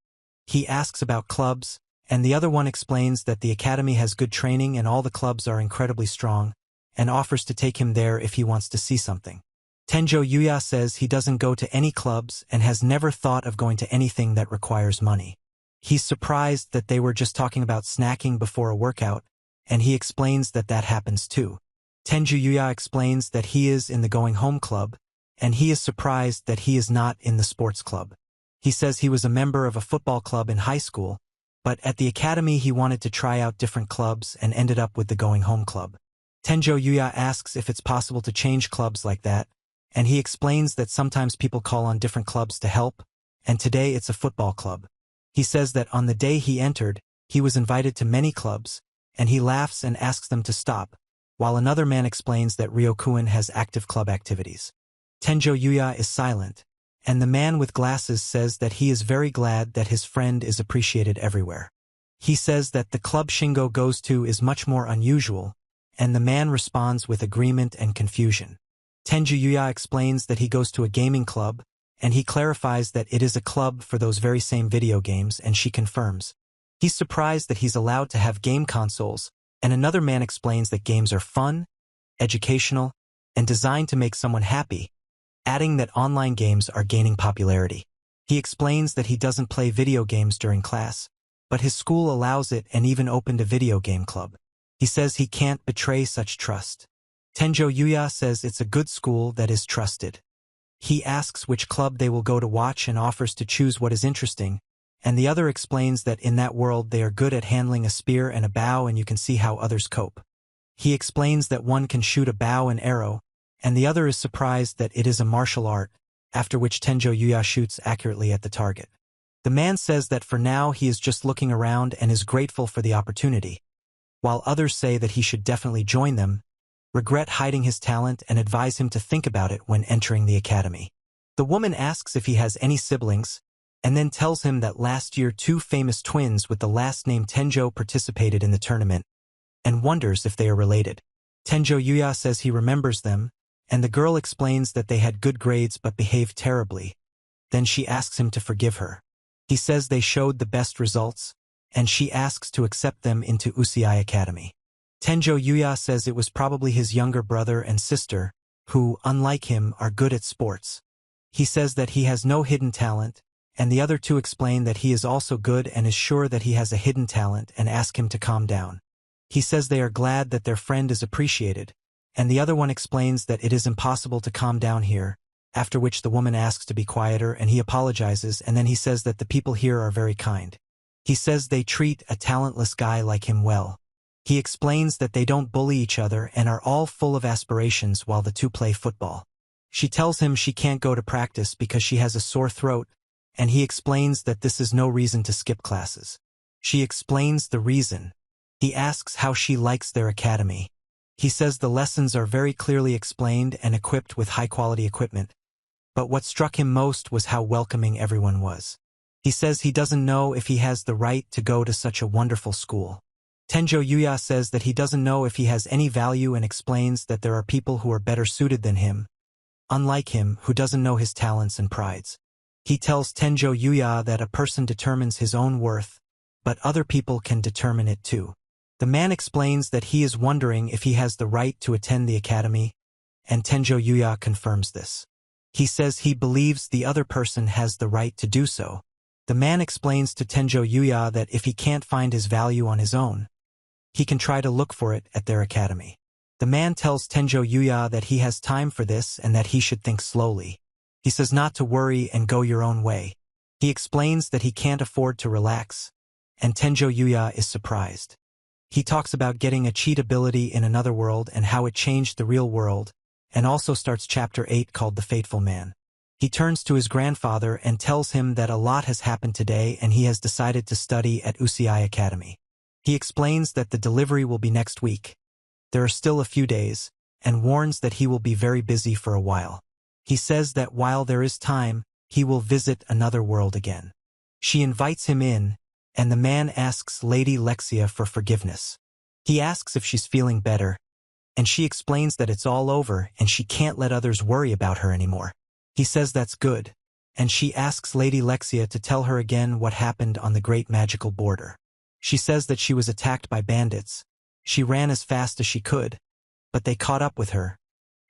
He asks about clubs, and the other one explains that the academy has good training and all the clubs are incredibly strong, and offers to take him there if he wants to see something. Tenjo Yuya says he doesn't go to any clubs and has never thought of going to anything that requires money. He's surprised that they were just talking about snacking before a workout, and he explains that that happens too. Tenjo Yuya explains that he is in the going home club, and he is surprised that he is not in the sports club. He says he was a member of a football club in high school, but at the academy he wanted to try out different clubs and ended up with the going home club. Tenjo Yuya asks if it's possible to change clubs like that, and he explains that sometimes people call on different clubs to help, and today it's a football club. He says that on the day he entered, he was invited to many clubs, and he laughs and asks them to stop, while another man explains that Ryo-kun has active club activities. Tenjo Yuya is silent, and the man with glasses says that he is very glad that his friend is appreciated everywhere. He says that the club Shingo goes to is much more unusual, and the man responds with agreement and confusion. Tenjo Yuya explains that he goes to a gaming club, and he clarifies that it is a club for those very same video games, and she confirms. He's surprised that he's allowed to have game consoles, and another man explains that games are fun, educational, and designed to make someone happy, adding that online games are gaining popularity. He explains that he doesn't play video games during class, but his school allows it and even opened a video game club. He says he can't betray such trust. Tenjo Yuya says it's a good school that is trusted. He asks which club they will go to watch and offers to choose what is interesting, and the other explains that in that world they are good at handling a spear and a bow and you can see how others cope. He explains that one can shoot a bow and arrow, and the other is surprised that it is a martial art, after which Tenjo Yuya shoots accurately at the target. The man says that for now he is just looking around and is grateful for the opportunity, while others say that he should definitely join them, regret hiding his talent and advise him to think about it when entering the academy. The woman asks if he has any siblings, and then tells him that last year 2 famous twins with the last name Tenjo participated in the tournament, and wonders if they are related. Tenjo Yuya says he remembers them, and the girl explains that they had good grades but behaved terribly. Then she asks him to forgive her. He says they showed the best results, and she asks to accept them into Usui Academy. Tenjo Yuya says it was probably his younger brother and sister, who, unlike him, are good at sports. He says that he has no hidden talent, and the other 2 explain that he is also good and is sure that he has a hidden talent and ask him to calm down. He says they are glad that their friend is appreciated, and the other one explains that it is impossible to calm down here, after which the woman asks to be quieter and he apologizes, and then he says that the people here are very kind. He says they treat a talentless guy like him well. He explains that they don't bully each other and are all full of aspirations while the 2 play football. She tells him she can't go to practice because she has a sore throat, and he explains that this is no reason to skip classes. She explains the reason. He asks how she likes their academy. He says the lessons are very clearly explained and equipped with high-quality equipment, but what struck him most was how welcoming everyone was. He says he doesn't know if he has the right to go to such a wonderful school. Tenjo Yuya says that he doesn't know if he has any value and explains that there are people who are better suited than him, unlike him, who doesn't know his talents and prides. He tells Tenjo Yuya that a person determines his own worth, but other people can determine it too. The man explains that he is wondering if he has the right to attend the academy, and Tenjo Yuya confirms this. He says he believes the other person has the right to do so. The man explains to Tenjo Yuya that if he can't find his value on his own, he can try to look for it at their academy. The man tells Tenjo Yuya that he has time for this and that he should think slowly. He says not to worry and go your own way. He explains that he can't afford to relax, and Tenjo Yuya is surprised. He talks about getting a cheat ability in another world and how it changed the real world, and also starts chapter 8 called The Fateful Man. He turns to his grandfather and tells him that a lot has happened today and he has decided to study at Usui Academy. He explains that the delivery will be next week. There are still a few days, and warns that he will be very busy for a while. He says that while there is time, he will visit another world again. She invites him in, and the man asks Lady Lexia for forgiveness. He asks if she's feeling better, and she explains that it's all over and she can't let others worry about her anymore. He says that's good, and she asks Lady Lexia to tell her again what happened on the Great Magical Border. She says that she was attacked by bandits. She ran as fast as she could, but they caught up with her.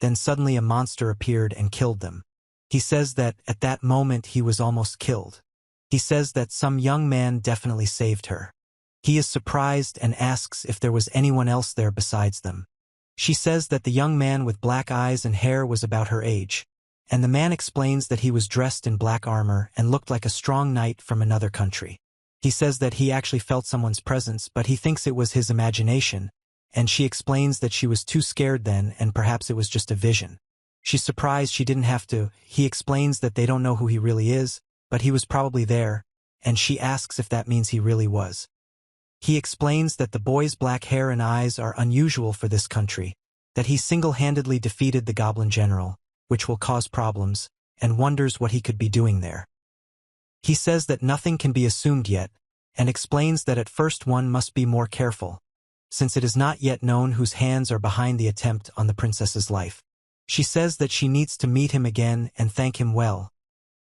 Then suddenly a monster appeared and killed them. He says that at that moment he was almost killed. He says that some young man definitely saved her. He is surprised and asks if there was anyone else there besides them. She says that the young man with black eyes and hair was about her age, and the man explains that he was dressed in black armor and looked like a strong knight from another country. He says that he actually felt someone's presence, but he thinks it was his imagination, and she explains that she was too scared then and perhaps it was just a vision. She's surprised she didn't have to. He explains that they don't know who he really is, but he was probably there, and she asks if that means he really was. He explains that the boy's black hair and eyes are unusual for this country, that he single-handedly defeated the Goblin General, which will cause problems, and wonders what he could be doing there. He says that nothing can be assumed yet, and explains that at first one must be more careful, since it is not yet known whose hands are behind the attempt on the princess's life. She says that she needs to meet him again and thank him well,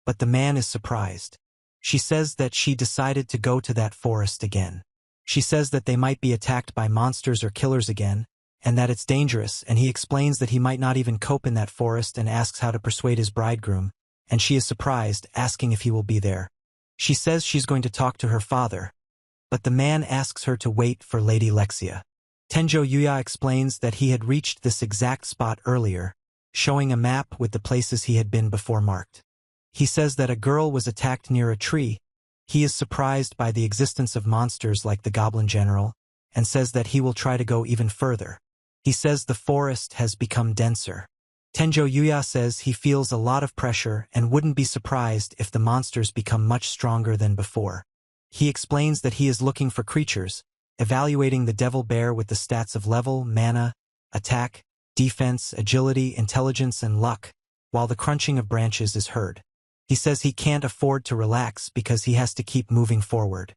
but the man is surprised. She says that she decided to go to that forest again. She says that they might be attacked by monsters or killers again, and that it's dangerous, and he explains that he might not even cope in that forest and asks how to persuade his bridegroom, and she is surprised, asking if he will be there. She says she's going to talk to her father, but the man asks her to wait for Lady Lexia. Tenjo Yuya explains that he had reached this exact spot earlier, showing a map with the places he had been before marked. He says that a girl was attacked near a tree. He is surprised by the existence of monsters like the Goblin General, and says that he will try to go even further. He says the forest has become denser. Tenjo Yuya says he feels a lot of pressure and wouldn't be surprised if the monsters become much stronger than before. He explains that he is looking for creatures, evaluating the devil bear with the stats of level, mana, attack, defense, agility, intelligence, and luck, while the crunching of branches is heard. He says he can't afford to relax because he has to keep moving forward.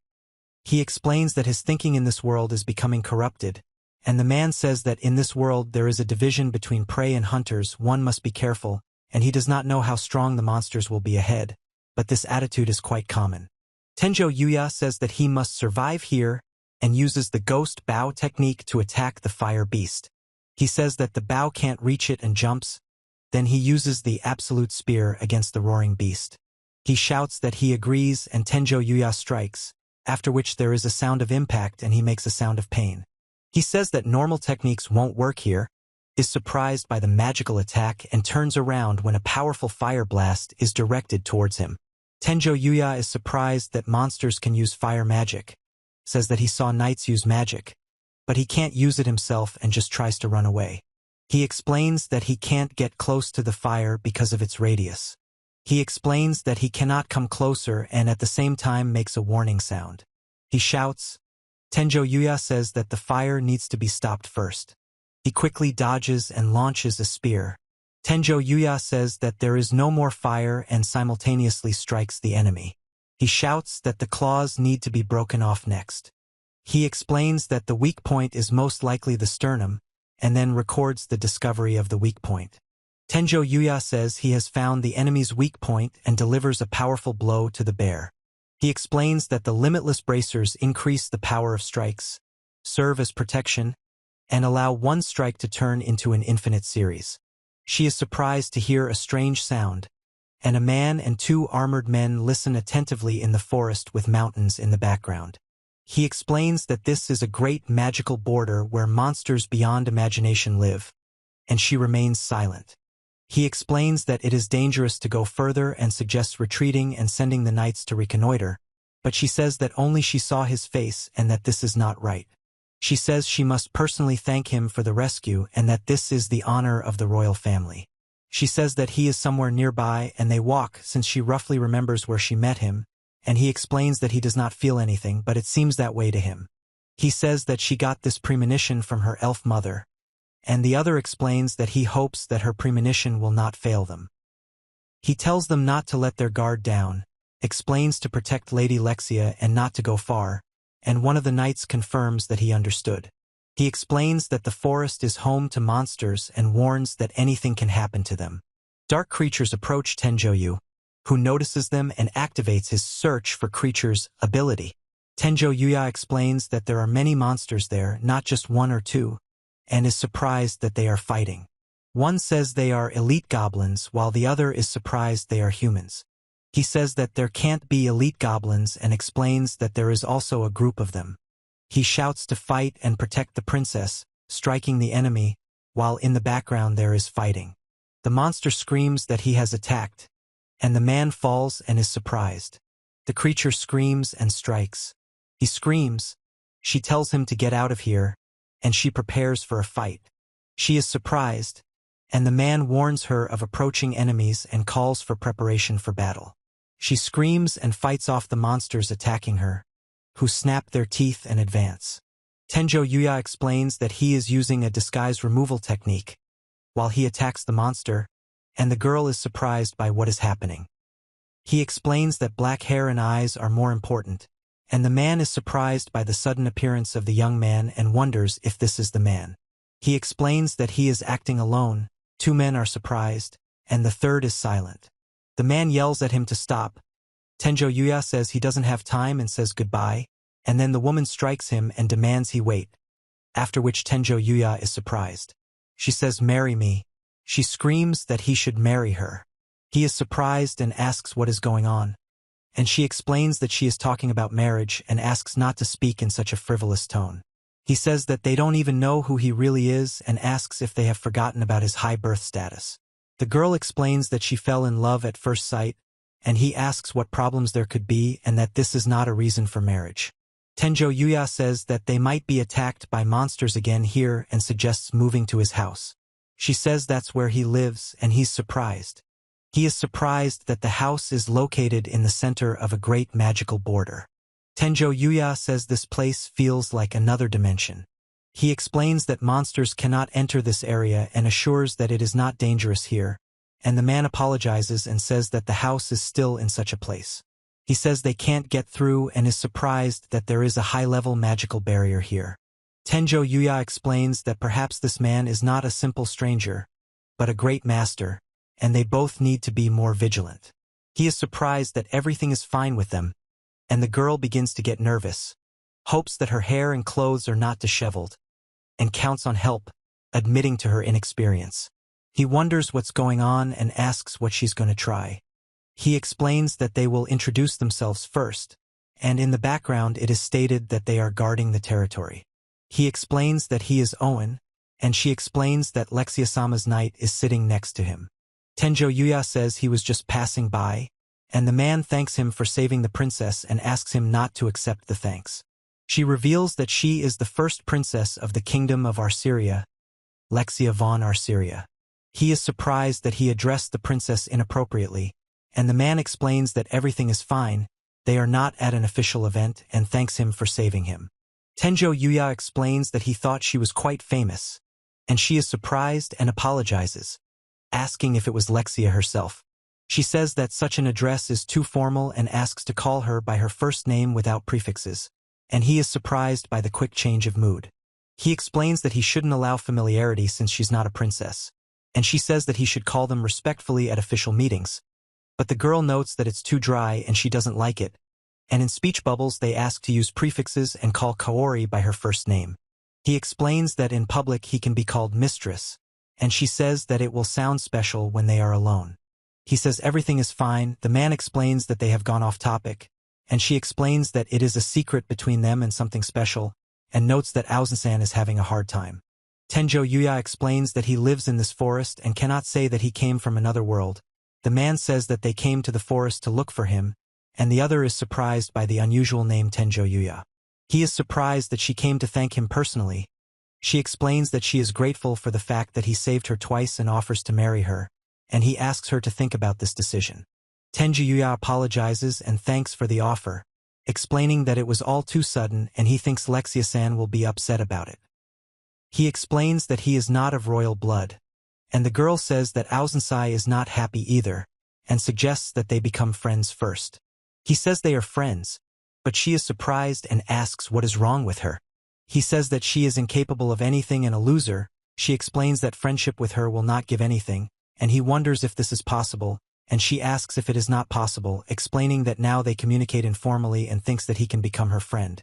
He explains that his thinking in this world is becoming corrupted, and the man says that in this world there is a division between prey and hunters. One must be careful, and he does not know how strong the monsters will be ahead, but this attitude is quite common. Tenjo Yuya says that he must survive here and uses the ghost bow technique to attack the fire beast. He says that the bow can't reach it and jumps. Then he uses the absolute spear against the roaring beast. He shouts that he agrees and Tenjo Yuya strikes, after which there is a sound of impact and he makes a sound of pain. He says that normal techniques won't work here, is surprised by the magical attack and turns around when a powerful fire blast is directed towards him. Tenjo Yuya is surprised that monsters can use fire magic, says that he saw knights use magic, but he can't use it himself and just tries to run away. He explains that he can't get close to the fire because of its radius. He explains that he cannot come closer and at the same time makes a warning sound. He shouts. Tenjo Yuya says that the fire needs to be stopped first. He quickly dodges and launches a spear. Tenjo Yuya says that there is no more fire and simultaneously strikes the enemy. He shouts that the claws need to be broken off next. He explains that the weak point is most likely the sternum, and then records the discovery of the weak point. Tenjo Yuya says he has found the enemy's weak point and delivers a powerful blow to the bear. He explains that the limitless bracers increase the power of strikes, serve as protection, and allow one strike to turn into an infinite series. She is surprised to hear a strange sound, and a man and two armored men listen attentively in the forest with mountains in the background. He explains that this is a great magical border where monsters beyond imagination live, and she remains silent. He explains that it is dangerous to go further and suggests retreating and sending the knights to reconnoiter, but she says that only she saw his face and that this is not right. She says she must personally thank him for the rescue and that this is the honor of the royal family. She says that he is somewhere nearby and they walk since she roughly remembers where she met him, and he explains that he does not feel anything, but it seems that way to him. He says that she got this premonition from her elf mother, and the other explains that he hopes that her premonition will not fail them. He tells them not to let their guard down, explains to protect Lady Lexia and not to go far, and one of the knights confirms that he understood. He explains that the forest is home to monsters and warns that anything can happen to them. Dark creatures approach Tenjo, who notices them and activates his search for creatures ability. Tenjo Yuya explains that there are many monsters there, not just one or two, and is surprised that they are fighting. One says they are elite goblins, while the other is surprised they are humans. He says that there can't be elite goblins and explains that there is also a group of them. He shouts to fight and protect the princess, striking the enemy, while in the background there is fighting. The monster screams that he has attacked, and the man falls and is surprised. The creature screams and strikes. He screams. She tells him to get out of here, and she prepares for a fight. She is surprised, and the man warns her of approaching enemies and calls for preparation for battle. She screams and fights off the monsters attacking her, who snap their teeth and advance. Tenjo Yuya explains that he is using a disguise removal technique, while he attacks the monster, and the girl is surprised by what is happening. He explains that black hair and eyes are more important, and the man is surprised by the sudden appearance of the young man and wonders if this is the man. He explains that he is acting alone, 2 men are surprised, and the third is silent. The man yells at him to stop. Tenjo Yuya says he doesn't have time and says goodbye, and then the woman strikes him and demands he wait, after which Tenjo Yuya is surprised. She says, "Marry me." She screams that he should marry her. He is surprised and asks what is going on, and she explains that she is talking about marriage and asks not to speak in such a frivolous tone. He says that they don't even know who he really is and asks if they have forgotten about his high birth status. The girl explains that she fell in love at first sight, and he asks what problems there could be and that this is not a reason for marriage. Tenjo Yuya says that they might be attacked by monsters again here and suggests moving to his house. She says that's where he lives and he's surprised. He is surprised that the house is located in the center of a great magical border. Tenjo Yuya says this place feels like another dimension. He explains that monsters cannot enter this area and assures that it is not dangerous here, and the man apologizes and says that the house is still in such a place. He says they can't get through and is surprised that there is a high-level magical barrier here. Tenjo Yuya explains that perhaps this man is not a simple stranger, but a great master, and they both need to be more vigilant. He is surprised that everything is fine with them, and the girl begins to get nervous, hopes that her hair and clothes are not disheveled, and counts on help, admitting to her inexperience. He wonders what's going on and asks what she's going to try. He explains that they will introduce themselves first, and in the background it is stated that they are guarding the territory. He explains that he is Owen, and she explains that Lexia-sama's knight is sitting next to him. Tenjo Yuya says he was just passing by, and the man thanks him for saving the princess and asks him not to accept the thanks. She reveals that she is the first princess of the kingdom of Arceria, Lexia von Arceria. He is surprised that he addressed the princess inappropriately, and the man explains that everything is fine, they are not at an official event, and thanks him for saving him. Tenjo Yuya explains that he thought she was quite famous, and she is surprised and apologizes, asking if it was Lexia herself. She says that such an address is too formal and asks to call her by her first name without prefixes, and he is surprised by the quick change of mood. He explains that he shouldn't allow familiarity since she's not a princess, and she says that he should call them respectfully at official meetings. But the girl notes that it's too dry and she doesn't like it, and in speech bubbles they ask to use prefixes and call Kaori by her first name. He explains that in public he can be called mistress, and she says that it will sound special when they are alone. He says everything is fine. The man explains that they have gone off topic, and she explains that it is a secret between them and something special, and notes that Aozen-san is having a hard time. Tenjo Yuya explains that he lives in this forest and cannot say that he came from another world. The man says that they came to the forest to look for him, and the other is surprised by the unusual name Tenjo Yuya. He is surprised that she came to thank him personally. She explains that she is grateful for the fact that he saved her twice and offers to marry her, and he asks her to think about this decision. Tenjo Yuya apologizes and thanks for the offer, explaining that it was all too sudden and he thinks Lexia-san will be upset about it. He explains that he is not of royal blood, and the girl says that Aozen-sai is not happy either, and suggests that they become friends first. He says they are friends, but she is surprised and asks what is wrong with her. He says that she is incapable of anything and a loser. She explains that friendship with her will not give anything, and he wonders if this is possible, and she asks if it is not possible, explaining that now they communicate informally and thinks that he can become her friend.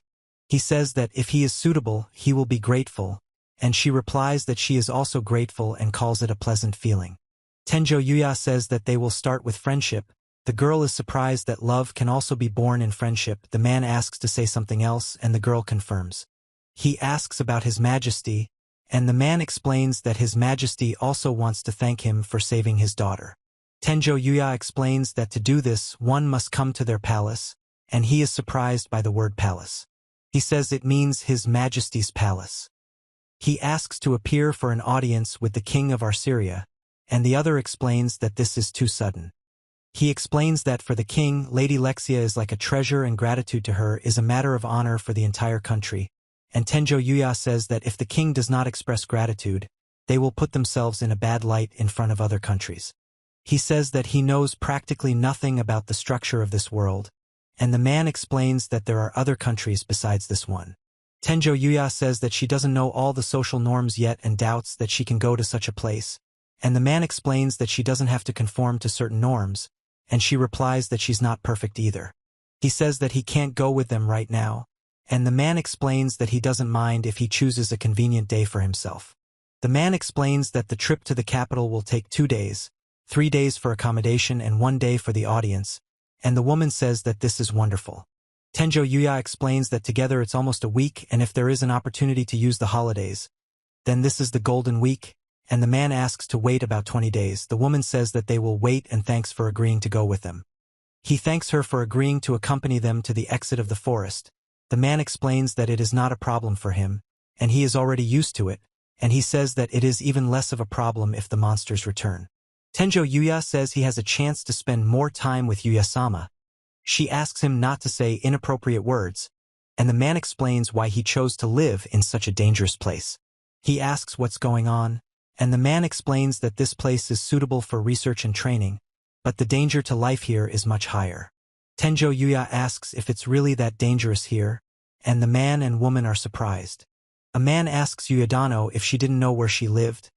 He says that if he is suitable, he will be grateful, and she replies that she is also grateful and calls it a pleasant feeling. Tenjo Yuya says that they will start with friendship. The girl is surprised that love can also be born in friendship. The man asks to say something else, and the girl confirms. He asks about His Majesty, and the man explains that His Majesty also wants to thank him for saving his daughter. Tenjo Yuya explains that to do this, one must come to their palace, and he is surprised by the word palace. He says it means His Majesty's palace. He asks to appear for an audience with the king of Arceria, and the other explains that this is too sudden. He explains that for the king, Lady Lexia is like a treasure and gratitude to her is a matter of honor for the entire country, and Tenjo Yuya says that if the king does not express gratitude, they will put themselves in a bad light in front of other countries. He says that he knows practically nothing about the structure of this world, and the man explains that there are other countries besides this one. Tenjo Yuya says that she doesn't know all the social norms yet and doubts that she can go to such a place, and the man explains that she doesn't have to conform to certain norms, and she replies that she's not perfect either. He says that he can't go with them right now, and the man explains that he doesn't mind if he chooses a convenient day for himself. The man explains that the trip to the capital will take 2 days, 3 days for accommodation and 1 day for the audience, and the woman says that this is wonderful. Tenjo Yuya explains that together it's almost a week, and if there is an opportunity to use the holidays, then this is the golden week, and the man asks to wait about 20 days. The woman says that they will wait and thanks for agreeing to go with them. He thanks her for agreeing to accompany them to the exit of the forest. The man explains that it is not a problem for him, and he is already used to it, and he says that it is even less of a problem if the monsters return. Tenjo Yuya says he has a chance to spend more time with Yuya-sama. She asks him not to say inappropriate words, and the man explains why he chose to live in such a dangerous place. He asks what's going on, and the man explains that this place is suitable for research and training, but the danger to life here is much higher. Tenjo Yuya asks if it's really that dangerous here, and the man and woman are surprised. A man asks Uyadano if she didn't know where she lived,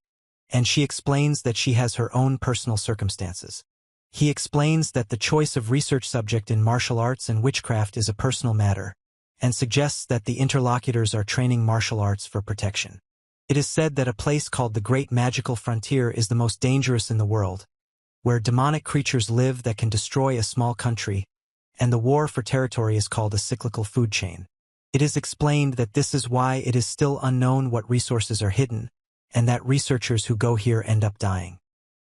and she explains that she has her own personal circumstances. He explains that the choice of research subject in martial arts and witchcraft is a personal matter, and suggests that the interlocutors are training martial arts for protection. It is said that a place called the Great Magical Frontier is the most dangerous in the world, where demonic creatures live that can destroy a small country, and the war for territory is called a cyclical food chain. It is explained that this is why it is still unknown what resources are hidden, and that researchers who go here end up dying.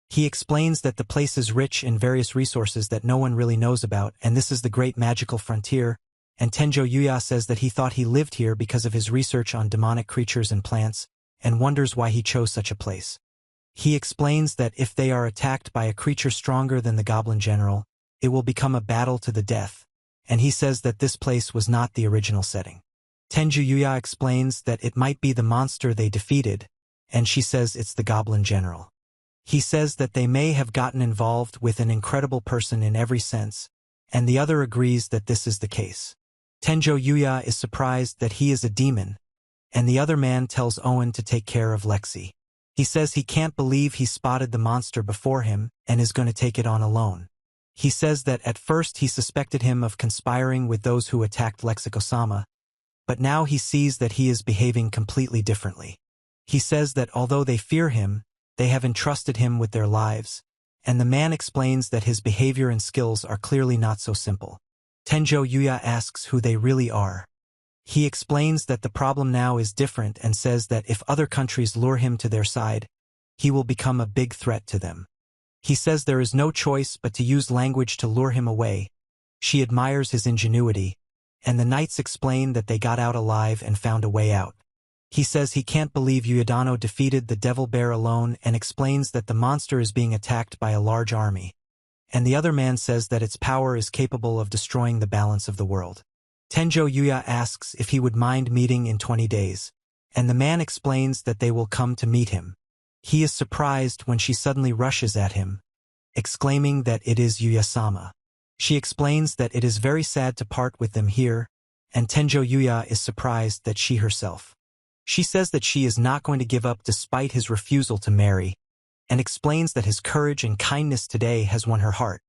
He explains that the place is rich in various resources that no one really knows about, and this is the Great Magical Frontier, and Tenjo Yuya says that he thought he lived here because of his research on demonic creatures and plants, and wonders why he chose such a place. He explains that if they are attacked by a creature stronger than the Goblin General, it will become a battle to the death, and he says that this place was not the original setting. Tenjo Yuya explains that it might be the monster they defeated, and she says it's the Goblin General. He says that they may have gotten involved with an incredible person in every sense, and the other agrees that this is the case. Tenjo Yuya is surprised that he is a demon, and the other man tells Owen to take care of Lexi. He says he can't believe he spotted the monster before him and is going to take it on alone. He says that at first he suspected him of conspiring with those who attacked Lexiko-sama, but now he sees that he is behaving completely differently. He says that although they fear him, they have entrusted him with their lives, and the man explains that his behavior and skills are clearly not so simple. Tenjo Yuya asks who they really are. He explains that the problem now is different and says that if other countries lure him to their side, he will become a big threat to them. He says there is no choice but to use language to lure him away. She admires his ingenuity, and the knights explain that they got out alive and found a way out. He says he can't believe Uyadano defeated the Devil Bear alone and explains that the monster is being attacked by a large army. And the other man says that its power is capable of destroying the balance of the world. Tenjo Yuya asks if he would mind meeting in 20 days, and the man explains that they will come to meet him. He is surprised when she suddenly rushes at him, exclaiming that it is Yuya-sama. She explains that it is very sad to part with them here, and Tenjo Yuya is surprised that she herself. She says that she is not going to give up despite his refusal to marry, and explains that his courage and kindness today has won her heart.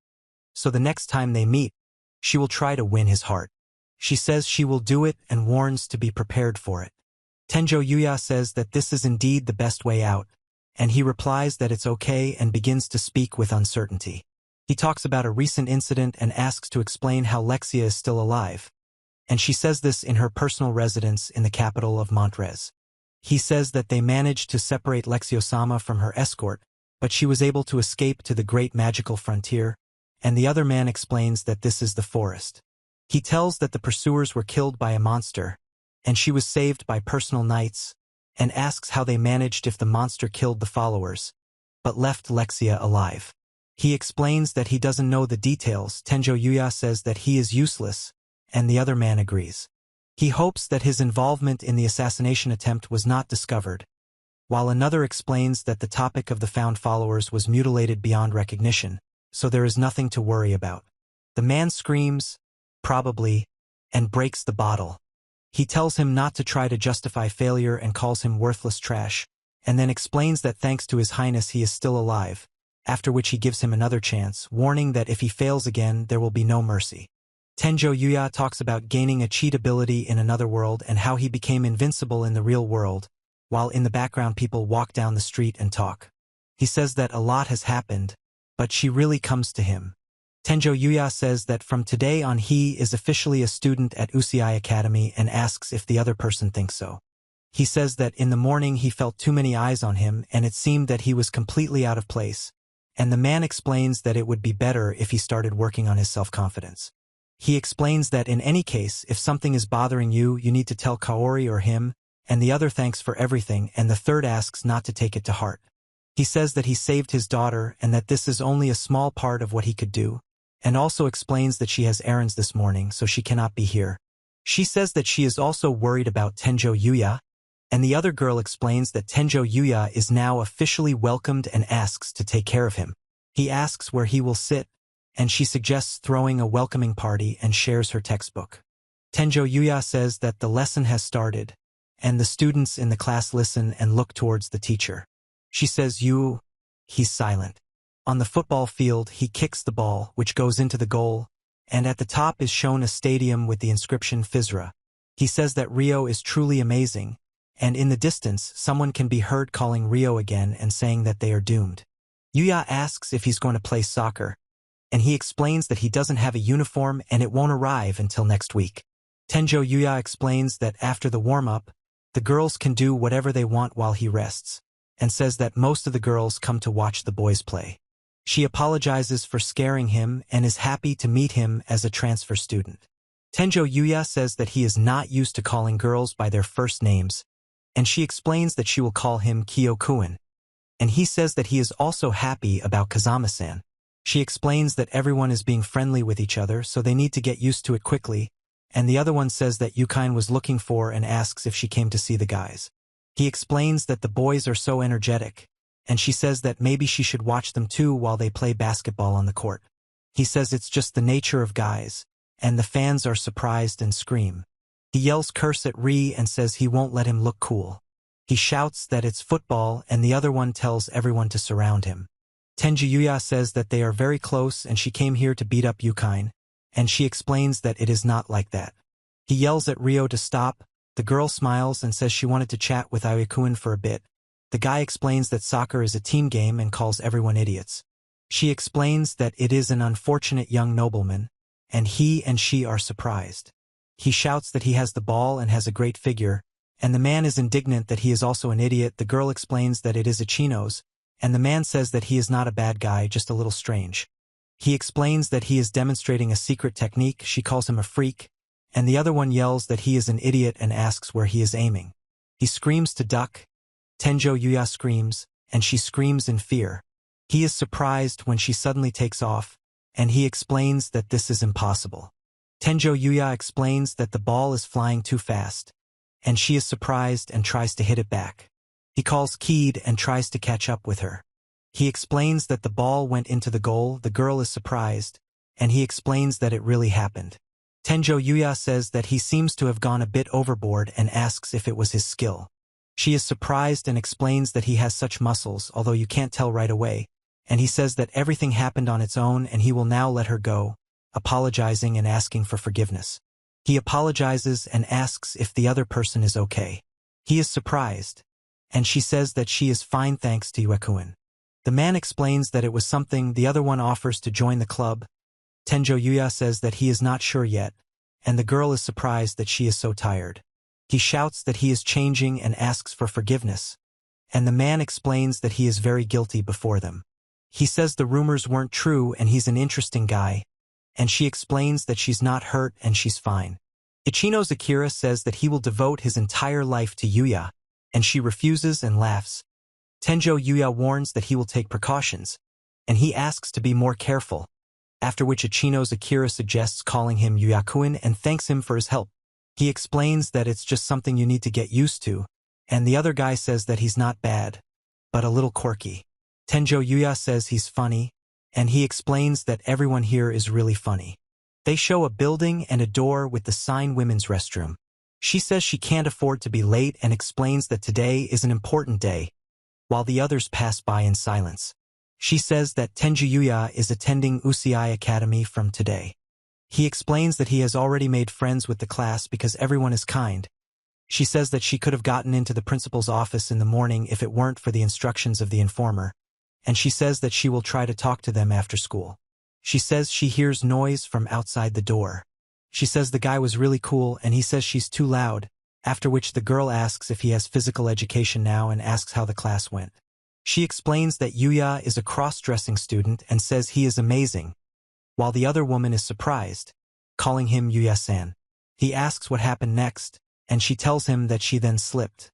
So the next time they meet, she will try to win his heart. She says she will do it and warns to be prepared for it. Tenjo Yuya says that this is indeed the best way out, and he replies that it's okay and begins to speak with uncertainty. He talks about a recent incident and asks to explain how Lexia is still alive, and she says this in her personal residence in the capital of Montrez. He says that they managed to separate Lexio-sama from her escort, but she was able to escape to the Great Magical Frontier, and the other man explains that this is the forest. He tells that the pursuers were killed by a monster, and she was saved by personal knights, and asks how they managed if the monster killed the followers, but left Lexia alive. He explains that he doesn't know the details. Tenjo Yuya says that he is useless, and the other man agrees. He hopes that his involvement in the assassination attempt was not discovered, while another explains that the topic of the found followers was mutilated beyond recognition, so there is nothing to worry about. The man screams, probably, and breaks the bottle. He tells him not to try to justify failure and calls him worthless trash, and then explains that thanks to His Highness he is still alive, after which he gives him another chance, warning that if he fails again there will be no mercy. Tenjo Yuya talks about gaining a cheat ability in another world and how he became invincible in the real world, while in the background people walk down the street and talk. He says that a lot has happened, but she really comes to him. Tenjo Yuya says that from today on he is officially a student at Usui Academy and asks if the other person thinks so. He says that in the morning he felt too many eyes on him and it seemed that he was completely out of place, and the man explains that it would be better if he started working on his self-confidence. He explains that in any case, if something is bothering you, you need to tell Kaori or him, and the other thanks for everything, and the third asks not to take it to heart. He says that he saved his daughter and that this is only a small part of what he could do, and also explains that she has errands this morning so she cannot be here. She says that she is also worried about Tenjo Yuya, and the other girl explains that Tenjo Yuya is now officially welcomed and asks to take care of him. He asks where he will sit, and she suggests throwing a welcoming party and shares her textbook. Tenjo Yuya says that the lesson has started, and the students in the class listen and look towards the teacher. She says, "You." He's silent. On the football field, he kicks the ball, which goes into the goal, and at the top is shown a stadium with the inscription Fizra. He says that Rio is truly amazing, and in the distance, someone can be heard calling Rio again and saying that they are doomed. Yuya asks if he's going to play soccer, and he explains that he doesn't have a uniform and it won't arrive until next week. Tenjo Yuya explains that after the warm-up, the girls can do whatever they want while he rests, and says that most of the girls come to watch the boys play. She apologizes for scaring him and is happy to meet him as a transfer student. Tenjo Yuya says that he is not used to calling girls by their first names, and she explains that she will call him Kyo-kun. And he says that he is also happy about Kazama-san. She explains that everyone is being friendly with each other, so they need to get used to it quickly, and the other one says that Yukain was looking for and asks if she came to see the guys. He explains that the boys are so energetic, and she says that maybe she should watch them too while they play basketball on the court. He says it's just the nature of guys, and the fans are surprised and scream. He yells curse at Ri and says he won't let him look cool. He shouts that it's football and the other one tells everyone to surround him. Tenjo Yuya says that they are very close and she came here to beat up Yukain, and she explains that it is not like that. He yells at Rio to stop. The girl smiles and says she wanted to chat with Ayakun for a bit. The guy explains that soccer is a team game and calls everyone idiots. She explains that it is an unfortunate young nobleman, and he and she are surprised. He shouts that he has the ball and has a great figure, and the man is indignant that he is also an idiot. The girl explains that it is a chinos, and the man says that he is not a bad guy, just a little strange. He explains that he is demonstrating a secret technique. She calls him a freak, and the other one yells that he is an idiot and asks where he is aiming. He screams to duck. Tenjo Yuya screams, and she screams in fear. He is surprised when she suddenly takes off, and he explains that this is impossible. Tenjo Yuya explains that the ball is flying too fast, and she is surprised and tries to hit it back. He calls Keed and tries to catch up with her. He explains that the ball went into the goal. The girl is surprised, and he explains that it really happened. Tenjo Yuya says that he seems to have gone a bit overboard and asks if it was his skill. She is surprised and explains that he has such muscles, although you can't tell right away, and he says that everything happened on its own and he will now let her go, apologizing and asking for forgiveness. He apologizes and asks if the other person is okay. He is surprised, and she says that she is fine thanks to Yuekuen. The man explains that it was something. The other one offers to join the club. Tenjo Yuya says that he is not sure yet, and the girl is surprised that she is so tired. He shouts that he is changing and asks for forgiveness, and the man explains that he is very guilty before them. He says the rumors weren't true and he's an interesting guy, and she explains that she's not hurt and she's fine. Ichino's Akira says that he will devote his entire life to Yuya, and she refuses and laughs. Tenjo Yuya warns that he will take precautions, and he asks to be more careful, after which Ichino's Akira suggests calling him Yuyakuen and thanks him for his help. He explains that it's just something you need to get used to, and the other guy says that he's not bad, but a little quirky. Tenjo Yuya says he's funny, and he explains that everyone here is really funny. They show a building and a door with the sign women's restroom. She says she can't afford to be late and explains that today is an important day, while the others pass by in silence. She says that Tenjo Yuya is attending Usui Academy from today. He explains that he has already made friends with the class because everyone is kind. She says that she could have gotten into the principal's office in the morning if it weren't for the instructions of the informer, and she says that she will try to talk to them after school. She says she hears noise from outside the door. She says the guy was really cool and he says she's too loud, after which the girl asks if he has physical education now and asks how the class went. She explains that Yuya is a cross-dressing student and says he is amazing, while the other woman is surprised, calling him Yuya-san. He asks what happened next, and she tells him that she then slipped.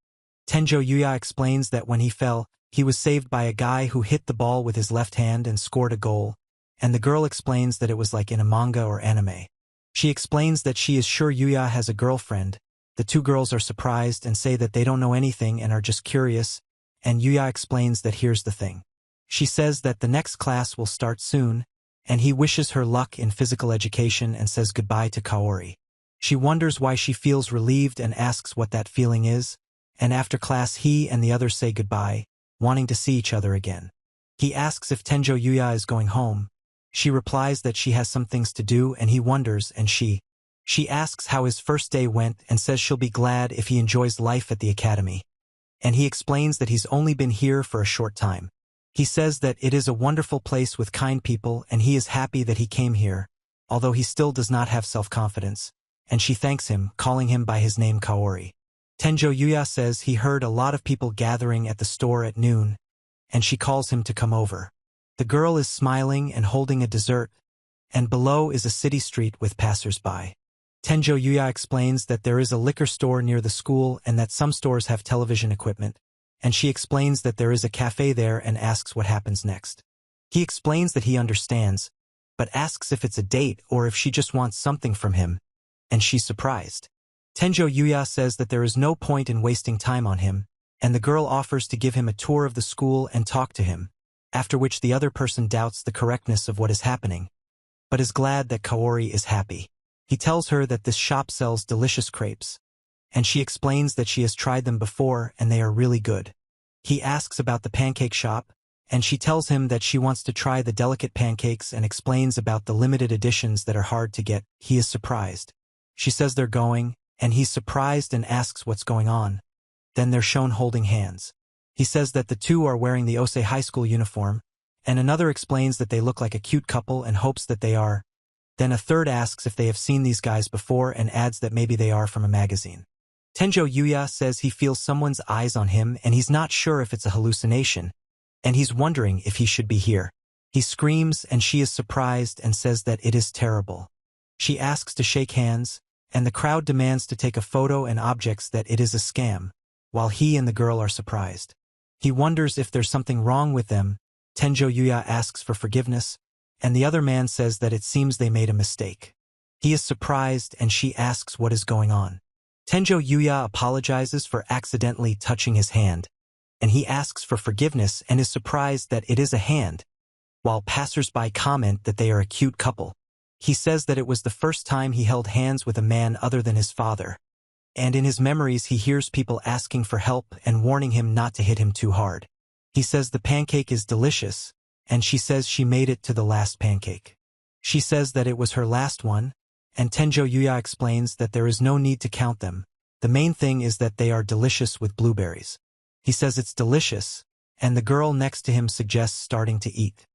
Tenjo Yuya explains that when he fell, he was saved by a guy who hit the ball with his left hand and scored a goal, and the girl explains that it was like in a manga or anime. She explains that she is sure Yuya has a girlfriend. The two girls are surprised and say that they don't know anything and are just curious, and Yuya explains that here's the thing. She says that the next class will start soon, and he wishes her luck in physical education and says goodbye to Kaori. She wonders why she feels relieved and asks what that feeling is, and after class he and the others say goodbye, wanting to see each other again. He asks if Tenjo Yuya is going home. She replies that she has some things to do and he wonders, and she asks how his first day went and says she'll be glad if he enjoys life at the academy. And he explains that he's only been here for a short time. He says that it is a wonderful place with kind people and he is happy that he came here, although he still does not have self-confidence, and she thanks him, calling him by his name Kaori. Tenjo Yuya says he heard a lot of people gathering at the store at noon, and she calls him to come over. The girl is smiling and holding a dessert, and below is a city street with passers-by. Tenjo Yuya explains that there is a liquor store near the school and that some stores have television equipment, and she explains that there is a cafe there and asks what happens next. He explains that he understands, but asks if it's a date or if she just wants something from him, and she's surprised. Tenjo Yuya says that there is no point in wasting time on him, and the girl offers to give him a tour of the school and talk to him, after which the other person doubts the correctness of what is happening, but is glad that Kaori is happy. He tells her that this shop sells delicious crepes, and she explains that she has tried them before and they are really good. He asks about the pancake shop, and she tells him that she wants to try the delicate pancakes and explains about the limited editions that are hard to get. He is surprised. She says they're going, and he's surprised and asks what's going on. Then they're shown holding hands. He says that the two are wearing the Osei High School uniform, and another explains that they look like a cute couple and hopes that they are. Then a third asks if they have seen these guys before and adds that maybe they are from a magazine. Tenjo Yuya says he feels someone's eyes on him and he's not sure if it's a hallucination, and he's wondering if he should be here. He screams and she is surprised and says that it is terrible. She asks to shake hands, and the crowd demands to take a photo and objects that it is a scam, while he and the girl are surprised. He wonders if there's something wrong with them. Tenjo Yuya asks for forgiveness, and the other man says that it seems they made a mistake. He is surprised and she asks what is going on. Tenjo Yuya apologizes for accidentally touching his hand, and he asks for forgiveness and is surprised that it is a hand, while passers-by comment that they are a cute couple. He says that it was the first time he held hands with a man other than his father, and in his memories he hears people asking for help and warning him not to hit him too hard. He says the pancake is delicious, and she says she made it to the last pancake. She says that it was her last one, and Tenjo Yuya explains that there is no need to count them. The main thing is that they are delicious with blueberries. He says it's delicious, and the girl next to him suggests starting to eat.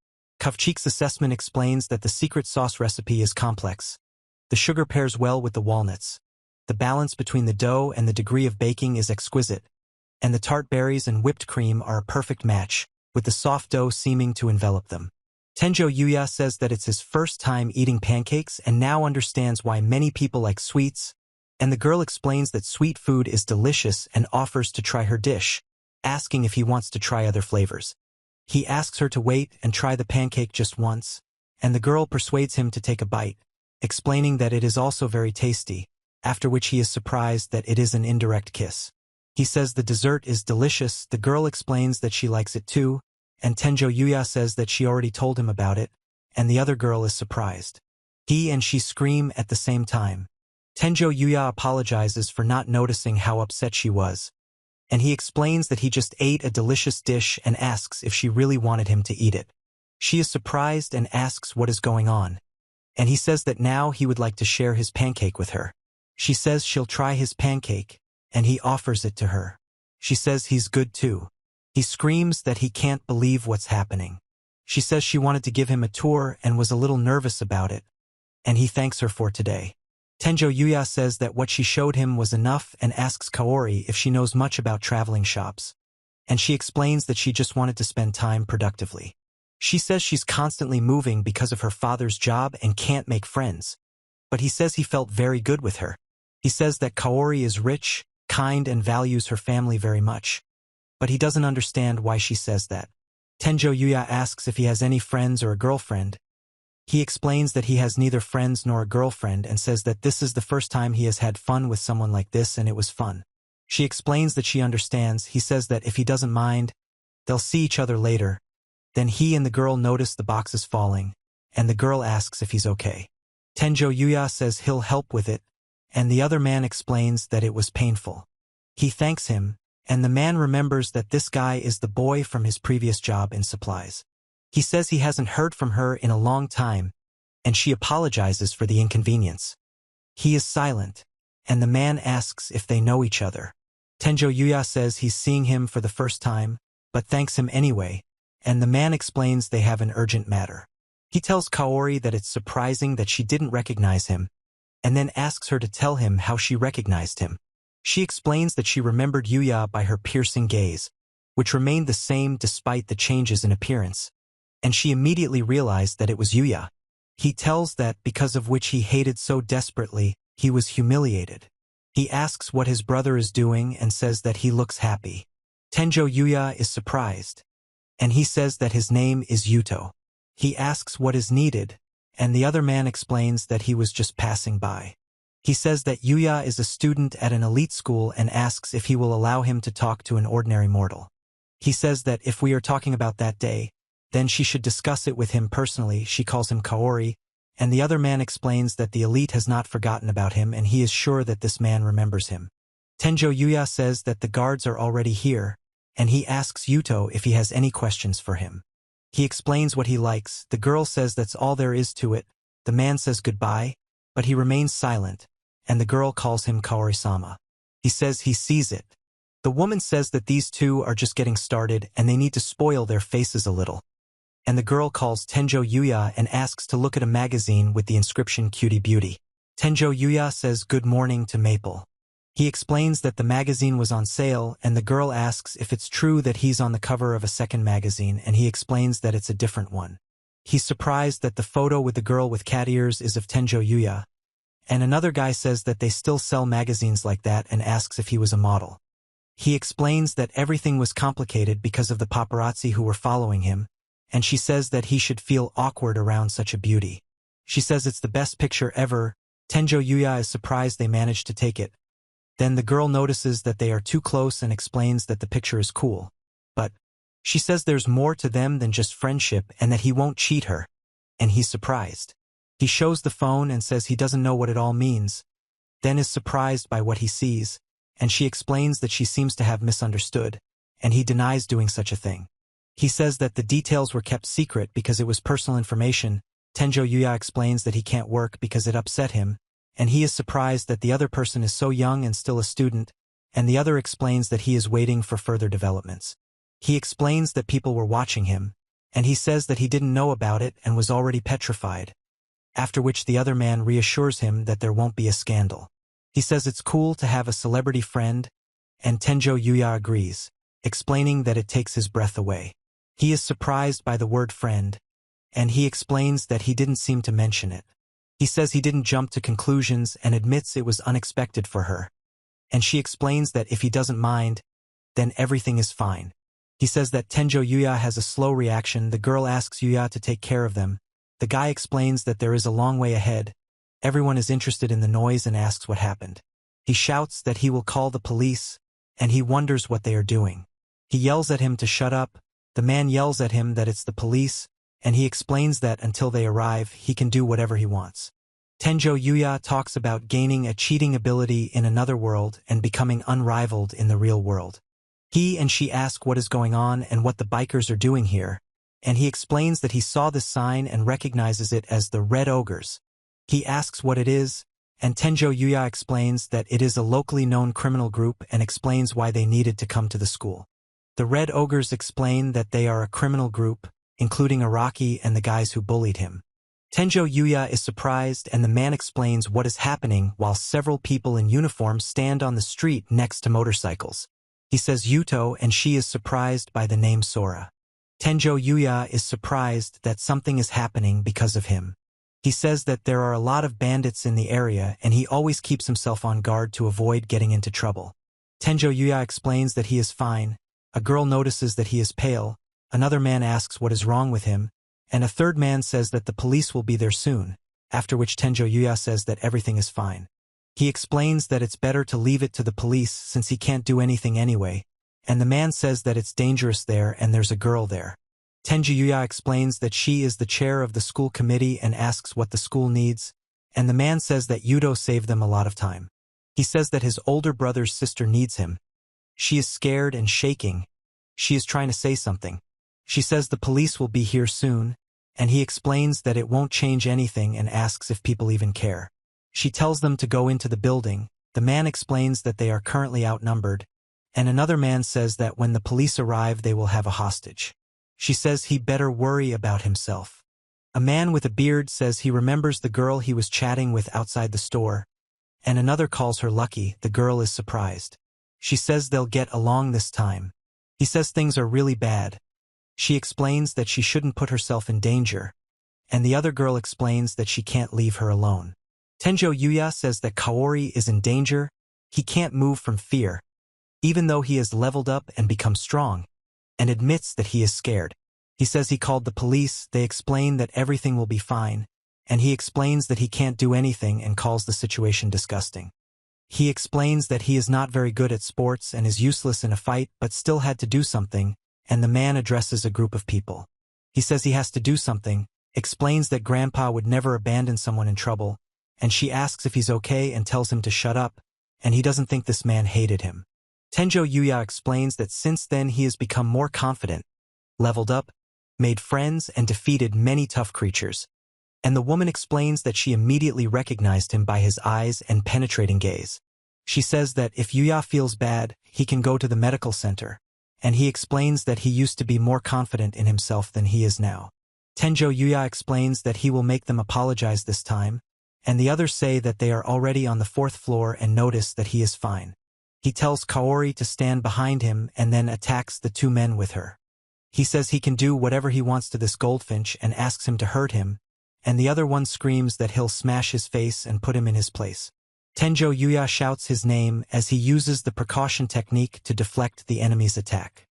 Kavchik's assessment explains that the secret sauce recipe is complex. The sugar pairs well with the walnuts. The balance between the dough and the degree of baking is exquisite, and the tart berries and whipped cream are a perfect match, with the soft dough seeming to envelop them. Tenjo Yuya says that it's his first time eating pancakes and now understands why many people like sweets, and the girl explains that sweet food is delicious and offers to try her dish, asking if he wants to try other flavors. He asks her to wait and try the pancake just once, and the girl persuades him to take a bite, explaining that it is also very tasty, after which he is surprised that it is an indirect kiss. He says the dessert is delicious, the girl explains that she likes it too, and Tenjo Yuya says that she already told him about it, and the other girl is surprised. He and she scream at the same time. Tenjo Yuya apologizes for not noticing how upset she was, and he explains that he just ate a delicious dish and asks if she really wanted him to eat it. She is surprised and asks what is going on, and he says that now he would like to share his pancake with her. She says she'll try his pancake, and he offers it to her. She says he's good too. He screams that he can't believe what's happening. She says she wanted to give him a tour and was a little nervous about it, and he thanks her for today. Tenjo Yuya says that what she showed him was enough and asks Kaori if she knows much about traveling shops, and she explains that she just wanted to spend time productively. She says she's constantly moving because of her father's job and can't make friends, but he says he felt very good with her. He says that Kaori is rich, kind, and values her family very much, but he doesn't understand why she says that. Tenjo Yuya asks if he has any friends or a girlfriend. He explains that he has neither friends nor a girlfriend and says that this is the first time he has had fun with someone like this and it was fun. She explains that she understands. He says that if he doesn't mind, they'll see each other later. Then he and the girl notice the boxes falling, and the girl asks if he's okay. Tenjo Yuya says he'll help with it, and the other man explains that it was painful. He thanks him, and the man remembers that this guy is the boy from his previous job in supplies. He says he hasn't heard from her in a long time, and she apologizes for the inconvenience. He is silent, and the man asks if they know each other. Tenjo Yuya says he's seeing him for the first time, but thanks him anyway, and the man explains they have an urgent matter. He tells Kaori that it's surprising that she didn't recognize him, and then asks her to tell him how she recognized him. She explains that she remembered Yuya by her piercing gaze, which remained the same despite the changes in appearance, and she immediately realized that it was Yuya. He tells that because of which he hated so desperately, he was humiliated. He asks what his brother is doing and says that he looks happy. Tenjo Yuya is surprised, and he says that his name is Yuto. He asks what is needed, and the other man explains that he was just passing by. He says that Yuya is a student at an elite school and asks if he will allow him to talk to an ordinary mortal. He says that if we are talking about that day, then she should discuss it with him personally. She calls him Kaori, and the other man explains that the elite has not forgotten about him and he is sure that this man remembers him. Tenjo Yuya says that the guards are already here, and he asks Yuto if he has any questions for him. He explains what he likes. The girl says that's all there is to it. The man says goodbye, but he remains silent, and the girl calls him Kaori-sama. He says he sees it. The woman says that these two are just getting started and they need to spoil their faces a little. And the girl calls Tenjo Yuya and asks to look at a magazine with the inscription Cutie Beauty. Tenjo Yuya says good morning to Maple. He explains that the magazine was on sale, and the girl asks if it's true that he's on the cover of a second magazine, and he explains that it's a different one. He's surprised that the photo with the girl with cat ears is of Tenjo Yuya, and another guy says that they still sell magazines like that and asks if he was a model. He explains that everything was complicated because of the paparazzi who were following him, and she says that he should feel awkward around such a beauty. She says it's the best picture ever. Tenjo Yuya is surprised they managed to take it. Then the girl notices that they are too close and explains that the picture is cool. But she says there's more to them than just friendship and that he won't cheat her. And he's surprised. He shows the phone and says he doesn't know what it all means, then is surprised by what he sees, and she explains that she seems to have misunderstood, and he denies doing such a thing. He says that the details were kept secret because it was personal information. Tenjo Yuya explains that he can't work because it upset him, and he is surprised that the other person is so young and still a student, and the other explains that he is waiting for further developments. He explains that people were watching him, and he says that he didn't know about it and was already petrified, after which the other man reassures him that there won't be a scandal. He says it's cool to have a celebrity friend, and Tenjo Yuya agrees, explaining that it takes his breath away. He is surprised by the word friend, and he explains that he didn't seem to mention it. He says he didn't jump to conclusions and admits it was unexpected for her. And she explains that if he doesn't mind, then everything is fine. He says that Tenjo Yuya has a slow reaction. The girl asks Yuya to take care of them. The guy explains that there is a long way ahead. Everyone is interested in the noise and asks what happened. He shouts that he will call the police, and he wonders what they are doing. He yells at him to shut up, the man yells at him that it's the police, and he explains that until they arrive, he can do whatever he wants. Tenjo Yuya talks about gaining a cheating ability in another world and becoming unrivaled in the real world. He and she ask what is going on and what the bikers are doing here, and he explains that he saw the sign and recognizes it as the Red Ogres. He asks what it is, and Tenjo Yuya explains that it is a locally known criminal group and explains why they needed to come to the school. The Red Ogres explain that they are a criminal group, including Araki and the guys who bullied him. Tenjo Yuya is surprised and the man explains what is happening while several people in uniform stand on the street next to motorcycles. He says Yuto and she is surprised by the name Sora. Tenjo Yuya is surprised that something is happening because of him. He says that there are a lot of bandits in the area and he always keeps himself on guard to avoid getting into trouble. Tenjo Yuya explains that he is fine. A girl notices that he is pale. Another man asks what is wrong with him, and a third man says that the police will be there soon, after which Tenjo Yuya says that everything is fine. He explains that it's better to leave it to the police since he can't do anything anyway, and the man says that it's dangerous there and there's a girl there. Tenjo Yuya explains that she is the chair of the school committee and asks what the school needs, and the man says that Yuto saved them a lot of time. He says that his older brother's sister needs him. She is scared and shaking. She is trying to say something. She says the police will be here soon, and he explains that it won't change anything and asks if people even care. She tells them to go into the building. The man explains that they are currently outnumbered, and another man says that when the police arrive they will have a hostage. She says he better worry about himself. A man with a beard says he remembers the girl he was chatting with outside the store, and another calls her lucky. The girl is surprised. She says they'll get along this time. He says things are really bad. She explains that she shouldn't put herself in danger, and the other girl explains that she can't leave her alone. Tenjo Yuya says that Kaori is in danger. He can't move from fear, even though he has leveled up and become strong, and admits that he is scared. He says he called the police. They explain that everything will be fine, and he explains that he can't do anything and calls the situation disgusting. He explains that he is not very good at sports and is useless in a fight but still had to do something, and the man addresses a group of people. He says he has to do something, explains that Grandpa would never abandon someone in trouble, and she asks if he's okay and tells him to shut up, and he doesn't think this man hated him. Tenjo Yuya explains that since then he has become more confident, leveled up, made friends and defeated many tough creatures. And the woman explains that she immediately recognized him by his eyes and penetrating gaze. She says that if Yuya feels bad, he can go to the medical center, and he explains that he used to be more confident in himself than he is now. Tenjo Yuya explains that he will make them apologize this time, and the others say that they are already on the 4th floor and notice that he is fine. He tells Kaori to stand behind him and then attacks the 2 men with her. He says he can do whatever he wants to this goldfinch and asks him to hurt him, and the other one screams that he'll smash his face and put him in his place. Tenjo Yuya shouts his name as he uses the precaution technique to deflect the enemy's attack.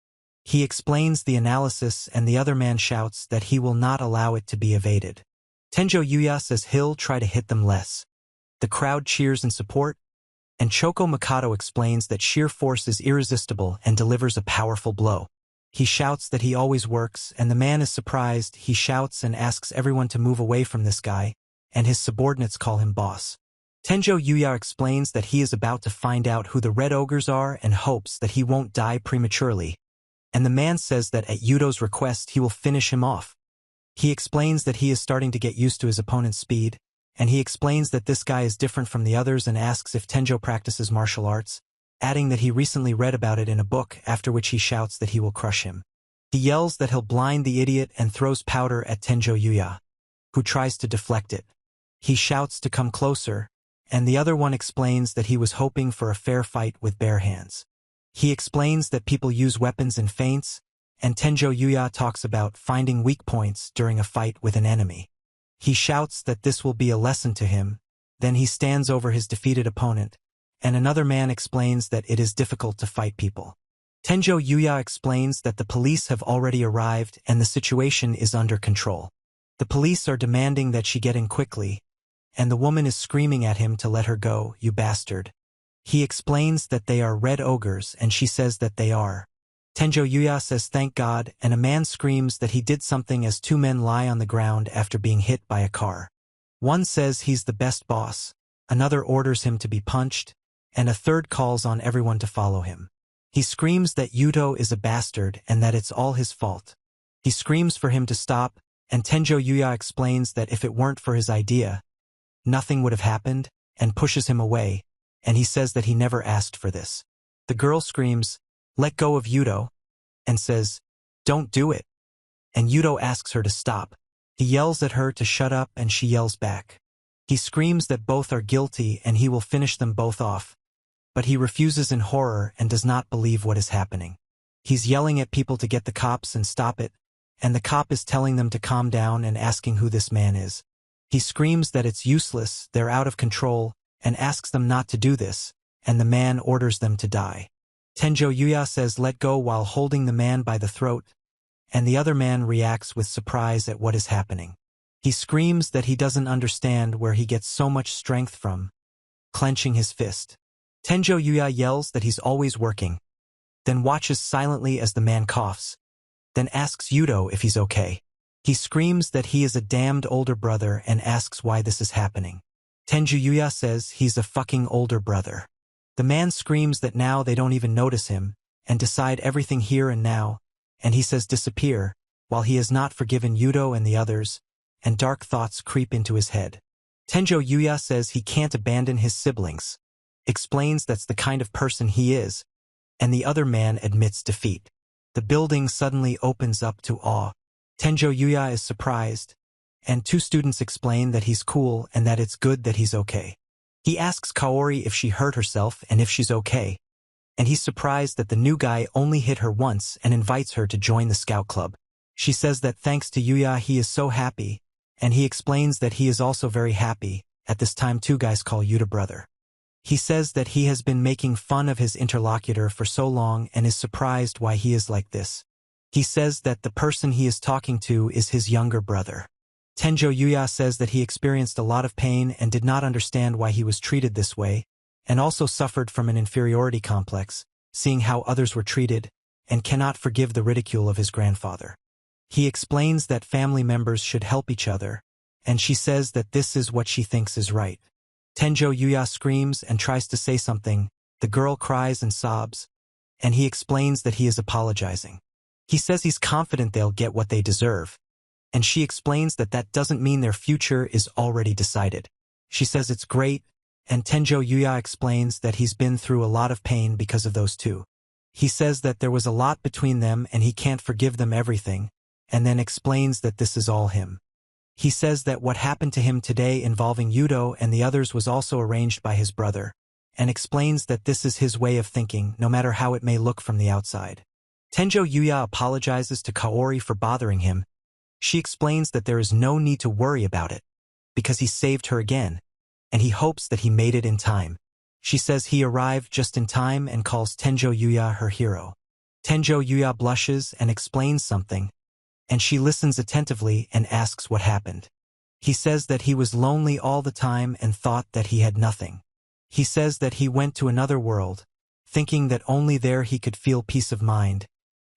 He explains the analysis and the other man shouts that he will not allow it to be evaded. Tenjo Yuya says he'll try to hit them less. The crowd cheers in support, and Choco Mikado explains that sheer force is irresistible and delivers a powerful blow. He shouts that he always works, and the man is surprised. He shouts and asks everyone to move away from this guy, and his subordinates call him boss. Tenjo Yuya explains that he is about to find out who the Red Ogres are and hopes that he won't die prematurely, and the man says that at Yuto's request he will finish him off. He explains that he is starting to get used to his opponent's speed, and he explains that this guy is different from the others and asks if Tenjo practices martial arts, adding that he recently read about it in a book, after which he shouts that he will crush him. He yells that he'll blind the idiot and throws powder at Tenjo Yuya, who tries to deflect it. He shouts to come closer, and the other one explains that he was hoping for a fair fight with bare hands. He explains that people use weapons in feints, and Tenjo Yuya talks about finding weak points during a fight with an enemy. He shouts that this will be a lesson to him, then he stands over his defeated opponent, and another man explains that it is difficult to fight people. Tenjo Yuya explains that the police have already arrived and the situation is under control. The police are demanding that she get in quickly, and the woman is screaming at him to let her go, "You bastard." He explains that they are red ogres and she says that they are. Tenjo Yuya says thank God, and a man screams that he did something as two men lie on the ground after being hit by a car. One says he's the best boss, another orders him to be punched, and a third calls on everyone to follow him. He screams that Yuto is a bastard and that it's all his fault. He screams for him to stop, and Tenjo Yuya explains that if it weren't for his idea, nothing would have happened, and pushes him away, and he says that he never asked for this. The girl screams, "Let go of Yuto," and says, "Don't do it." And Yuto asks her to stop. He yells at her to shut up and she yells back. He screams that both are guilty and he will finish them both off. But he refuses in horror and does not believe what is happening. He's yelling at people to get the cops and stop it, and the cop is telling them to calm down and asking who this man is. He screams that it's useless, they're out of control, and asks them not to do this, and the man orders them to die. Tenjo Yuya says let go while holding the man by the throat, and the other man reacts with surprise at what is happening. He screams that he doesn't understand where he gets so much strength from, clenching his fist. Tenjo Yuya yells that he's always working, then watches silently as the man coughs, then asks Yuto if he's okay. He screams that he is a damned older brother and asks why this is happening. Tenjo Yuya says he's a fucking older brother. The man screams that now they don't even notice him, and decide everything here and now, and he says disappear, while he has not forgiven Yuto and the others, and dark thoughts creep into his head. Tenjo Yuya says he can't abandon his siblings, explains that's the kind of person he is, and the other man admits defeat. The building suddenly opens up to awe. Tenjo Yuya is surprised, and two students explain that he's cool and that it's good that he's okay. He asks Kaori if she hurt herself and if she's okay, and he's surprised that the new guy only hit her once and invites her to join the scout club. She says that thanks to Yuya he is so happy, and he explains that he is also very happy. At this time two guys call Yuta brother. He says that he has been making fun of his interlocutor for so long and is surprised why he is like this. He says that the person he is talking to is his younger brother. Tenjo Yuya says that he experienced a lot of pain and did not understand why he was treated this way, and also suffered from an inferiority complex, seeing how others were treated, and cannot forgive the ridicule of his grandfather. He explains that family members should help each other, and she says that this is what she thinks is right. Tenjo Yuya screams and tries to say something, the girl cries and sobs, and he explains that he is apologizing. He says he's confident they'll get what they deserve, and she explains that that doesn't mean their future is already decided. She says it's great, and Tenjo Yuya explains that he's been through a lot of pain because of those two. He says that there was a lot between them and he can't forgive them everything, and then explains that this is all him. He says that what happened to him today involving Yuto and the others was also arranged by his brother, and explains that this is his way of thinking, no matter how it may look from the outside. Tenjo Yuya apologizes to Kaori for bothering him. She explains that there is no need to worry about it, because he saved her again, and he hopes that he made it in time. She says he arrived just in time and calls Tenjo Yuya her hero. Tenjo Yuya blushes and explains something, and she listens attentively and asks what happened. He says that he was lonely all the time and thought that he had nothing. He says that he went to another world, thinking that only there he could feel peace of mind,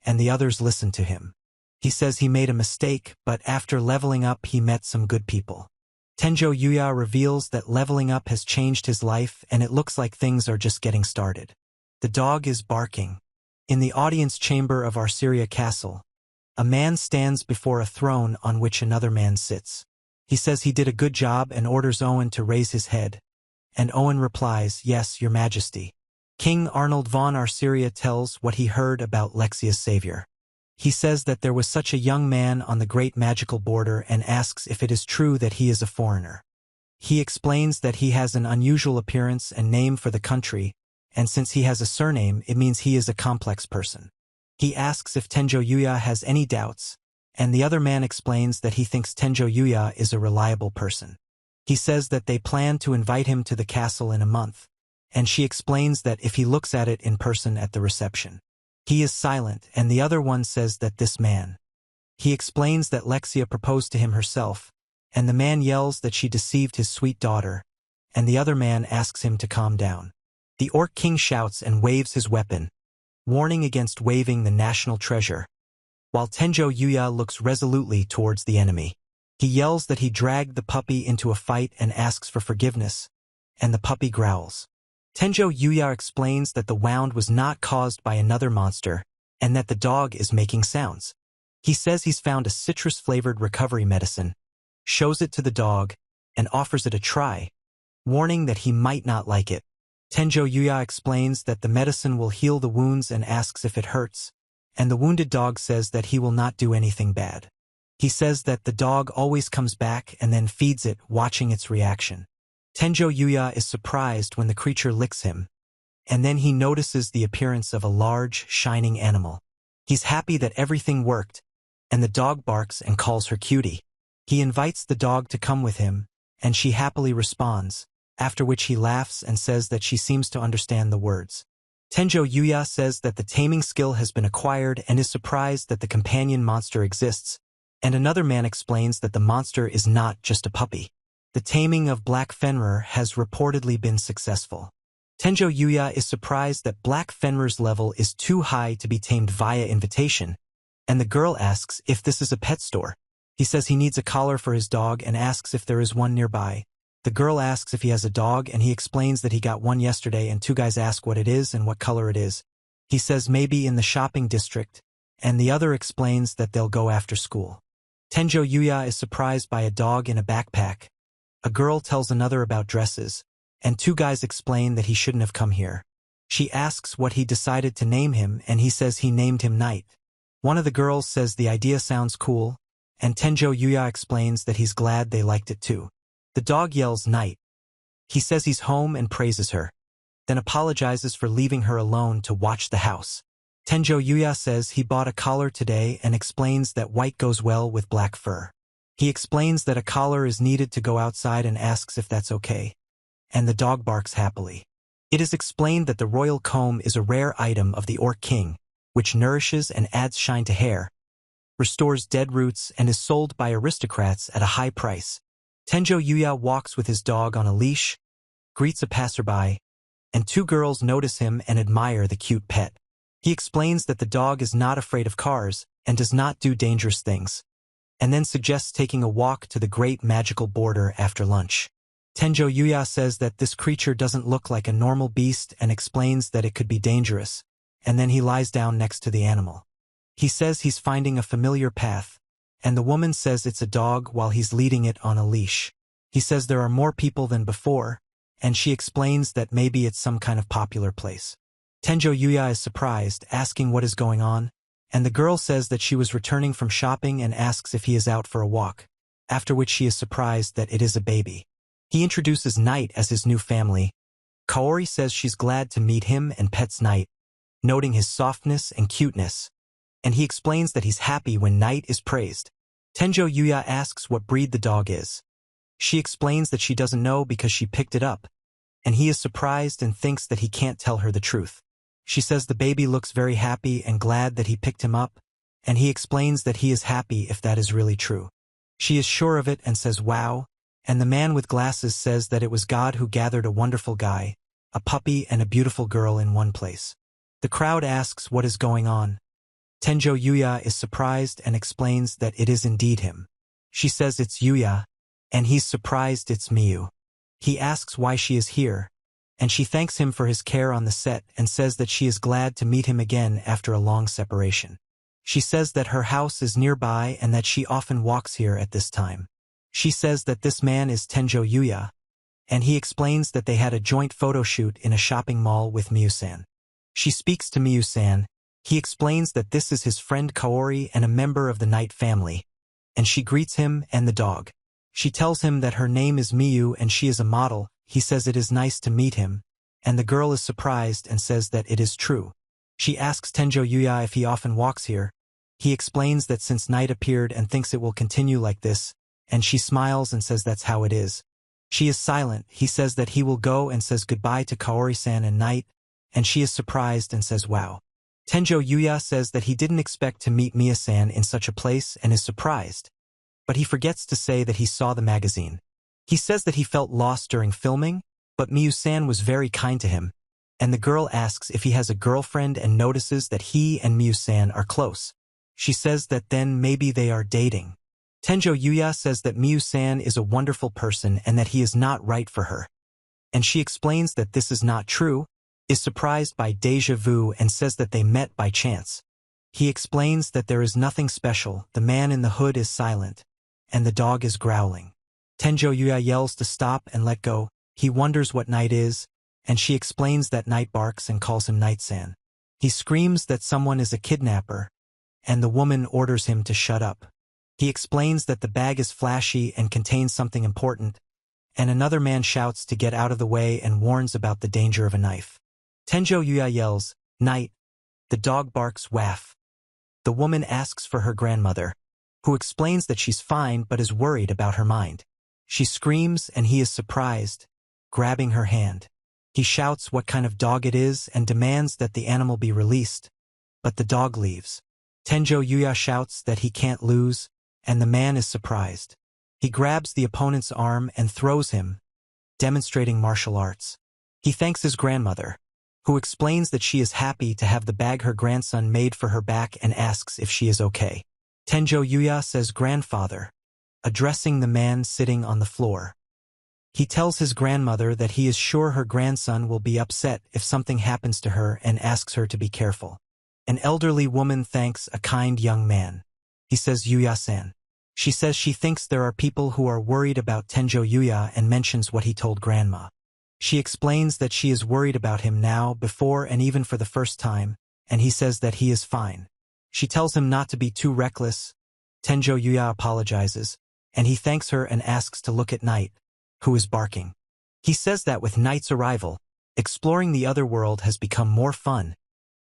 and the others listened to him. He says he made a mistake, but after leveling up he met some good people. Tenjo Yuya reveals that leveling up has changed his life and it looks like things are just getting started. The dog is barking. In the audience chamber of Arceria Castle, a man stands before a throne on which another man sits. He says he did a good job and orders Owen to raise his head, and Owen replies, "Yes, Your Majesty." King Arnold von Arceria tells what he heard about Lexia's savior. He says that there was such a young man on the great magical border and asks if it is true that he is a foreigner. He explains that he has an unusual appearance and name for the country, and since he has a surname, it means he is a complex person. He asks if Tenjo Yuya has any doubts, and the other man explains that he thinks Tenjo Yuya is a reliable person. He says that they plan to invite him to the castle in a month, and she explains that if he looks at it in person at the reception. He is silent, and the other one says that this man. He explains that Lexia proposed to him herself, and the man yells that she deceived his sweet daughter, and the other man asks him to calm down. The Orc King shouts and waves his weapon, warning against waving the national treasure, while Tenjo Yuya looks resolutely towards the enemy. He yells that he dragged the puppy into a fight and asks for forgiveness, and the puppy growls. Tenjo Yuya explains that the wound was not caused by another monster, and that the dog is making sounds. He says he's found a citrus-flavored recovery medicine, shows it to the dog, and offers it a try, warning that he might not like it. Tenjo Yuya explains that the medicine will heal the wounds and asks if it hurts, and the wounded dog says that he will not do anything bad. He says that the dog always comes back and then feeds it, watching its reaction. Tenjo Yuya is surprised when the creature licks him, and then he notices the appearance of a large, shining animal. He's happy that everything worked, and the dog barks and calls her cutie. He invites the dog to come with him, and she happily responds, after which he laughs and says that she seems to understand the words. Tenjo Yuya says that the taming skill has been acquired and is surprised that the companion monster exists, and another man explains that the monster is not just a puppy. The taming of Black Fenrir has reportedly been successful. Tenjo Yuya is surprised that Black Fenrir's level is too high to be tamed via invitation, and the girl asks if this is a pet store. He says he needs a collar for his dog and asks if there is one nearby. The girl asks if he has a dog, and he explains that he got one yesterday, and two guys ask what it is and what color it is. He says maybe in the shopping district, and the other explains that they'll go after school. Tenjo Yuya is surprised by a dog in a backpack. A girl tells another about dresses, and two guys explain that he shouldn't have come here. She asks what he decided to name him, and he says he named him Knight. One of the girls says the idea sounds cool, and Tenjo Yuya explains that he's glad they liked it too. The dog yells Knight. He says he's home and praises her, then apologizes for leaving her alone to watch the house. Tenjo Yuya says he bought a collar today and explains that white goes well with black fur. He explains that a collar is needed to go outside and asks if that's okay, and the dog barks happily. It is explained that the royal comb is a rare item of the Orc King, which nourishes and adds shine to hair, restores dead roots, and is sold by aristocrats at a high price. Tenjo Yuya walks with his dog on a leash, greets a passerby, and two girls notice him and admire the cute pet. He explains that the dog is not afraid of cars and does not do dangerous things, and then suggests taking a walk to the great magical border after lunch. Tenjo Yuya says that this creature doesn't look like a normal beast and explains that it could be dangerous, and then he lies down next to the animal. He says he's finding a familiar path, and the woman says it's a dog while he's leading it on a leash. He says there are more people than before, and she explains that maybe it's some kind of popular place. Tenjo Yuya is surprised, asking what is going on, and the girl says that she was returning from shopping and asks if he is out for a walk, after which she is surprised that it is a baby. He introduces Knight as his new family. Kaori says she's glad to meet him and pets Knight, noting his softness and cuteness, and he explains that he's happy when Knight is praised. Tenjo Yuya asks what breed the dog is. She explains that she doesn't know because she picked it up, and he is surprised and thinks that he can't tell her the truth. She says the baby looks very happy and glad that he picked him up, and he explains that he is happy if that is really true. She is sure of it and says wow, and the man with glasses says that it was God who gathered a wonderful guy, a puppy and a beautiful girl in one place. The crowd asks what is going on. Tenjo Yuya is surprised and explains that it is indeed him. She says it's Yuya, and he's surprised it's Miyu. He asks why she is here, and she thanks him for his care on the set and says that she is glad to meet him again after a long separation. She says that her house is nearby and that she often walks here at this time. She says that this man is Tenjo Yuya, and he explains that they had a joint photo shoot in a shopping mall with Miyu-san. She speaks to Miyu-san. He explains that this is his friend Kaori and a member of the Knight family, and she greets him and the dog. She tells him that her name is Miyu and she is a model. He says it is nice to meet him, and the girl is surprised and says that it is true. She asks Tenjo Yuya if he often walks here. He explains that since Knight appeared and thinks it will continue like this, and she smiles and says that's how it is. She is silent. He says that he will go and says goodbye to Kaori-san and Knight, and she is surprised and says wow. Tenjo Yuya says that he didn't expect to meet Mia-san in such a place and is surprised, but he forgets to say that he saw the magazine. He says that he felt lost during filming, but Miyu-san was very kind to him, and the girl asks if he has a girlfriend and notices that he and Miyu-san are close. She says that then maybe they are dating. Tenjo Yuya says that Miyu-san is a wonderful person and that he is not right for her. And she explains that this is not true, is surprised by déjà vu and says that they met by chance. He explains that there is nothing special, the man in the hood is silent, and the dog is growling. Tenjo Yuya yells to stop and let go. He wonders what Night is, and she explains that Night barks and calls him Night-san. He screams that someone is a kidnapper, and the woman orders him to shut up. He explains that the bag is flashy and contains something important, and another man shouts to get out of the way and warns about the danger of a knife. Tenjo Yuya yells, "Night!" The dog barks, "Waff!" The woman asks for her grandmother, who explains that she's fine but is worried about her mind. She screams and he is surprised, grabbing her hand. He shouts what kind of dog it is and demands that the animal be released, but the dog leaves. Tenjo Yuya shouts that he can't lose, and the man is surprised. He grabs the opponent's arm and throws him, demonstrating martial arts. He thanks his grandmother, who explains that she is happy to have the bag her grandson made for her back and asks if she is okay. Tenjo Yuya says grandfather, addressing the man sitting on the floor. He tells his grandmother that he is sure her grandson will be upset if something happens to her and asks her to be careful. An elderly woman thanks a kind young man. He says Yuya-san. She says she thinks there are people who are worried about Tenjo Yuya and mentions what he told grandma. She explains that she is worried about him now, before and even for the first time, and he says that he is fine. She tells him not to be too reckless. Tenjo Yuya apologizes, and he thanks her and asks to look at Night, who is barking. He says that with Night's arrival, exploring the other world has become more fun,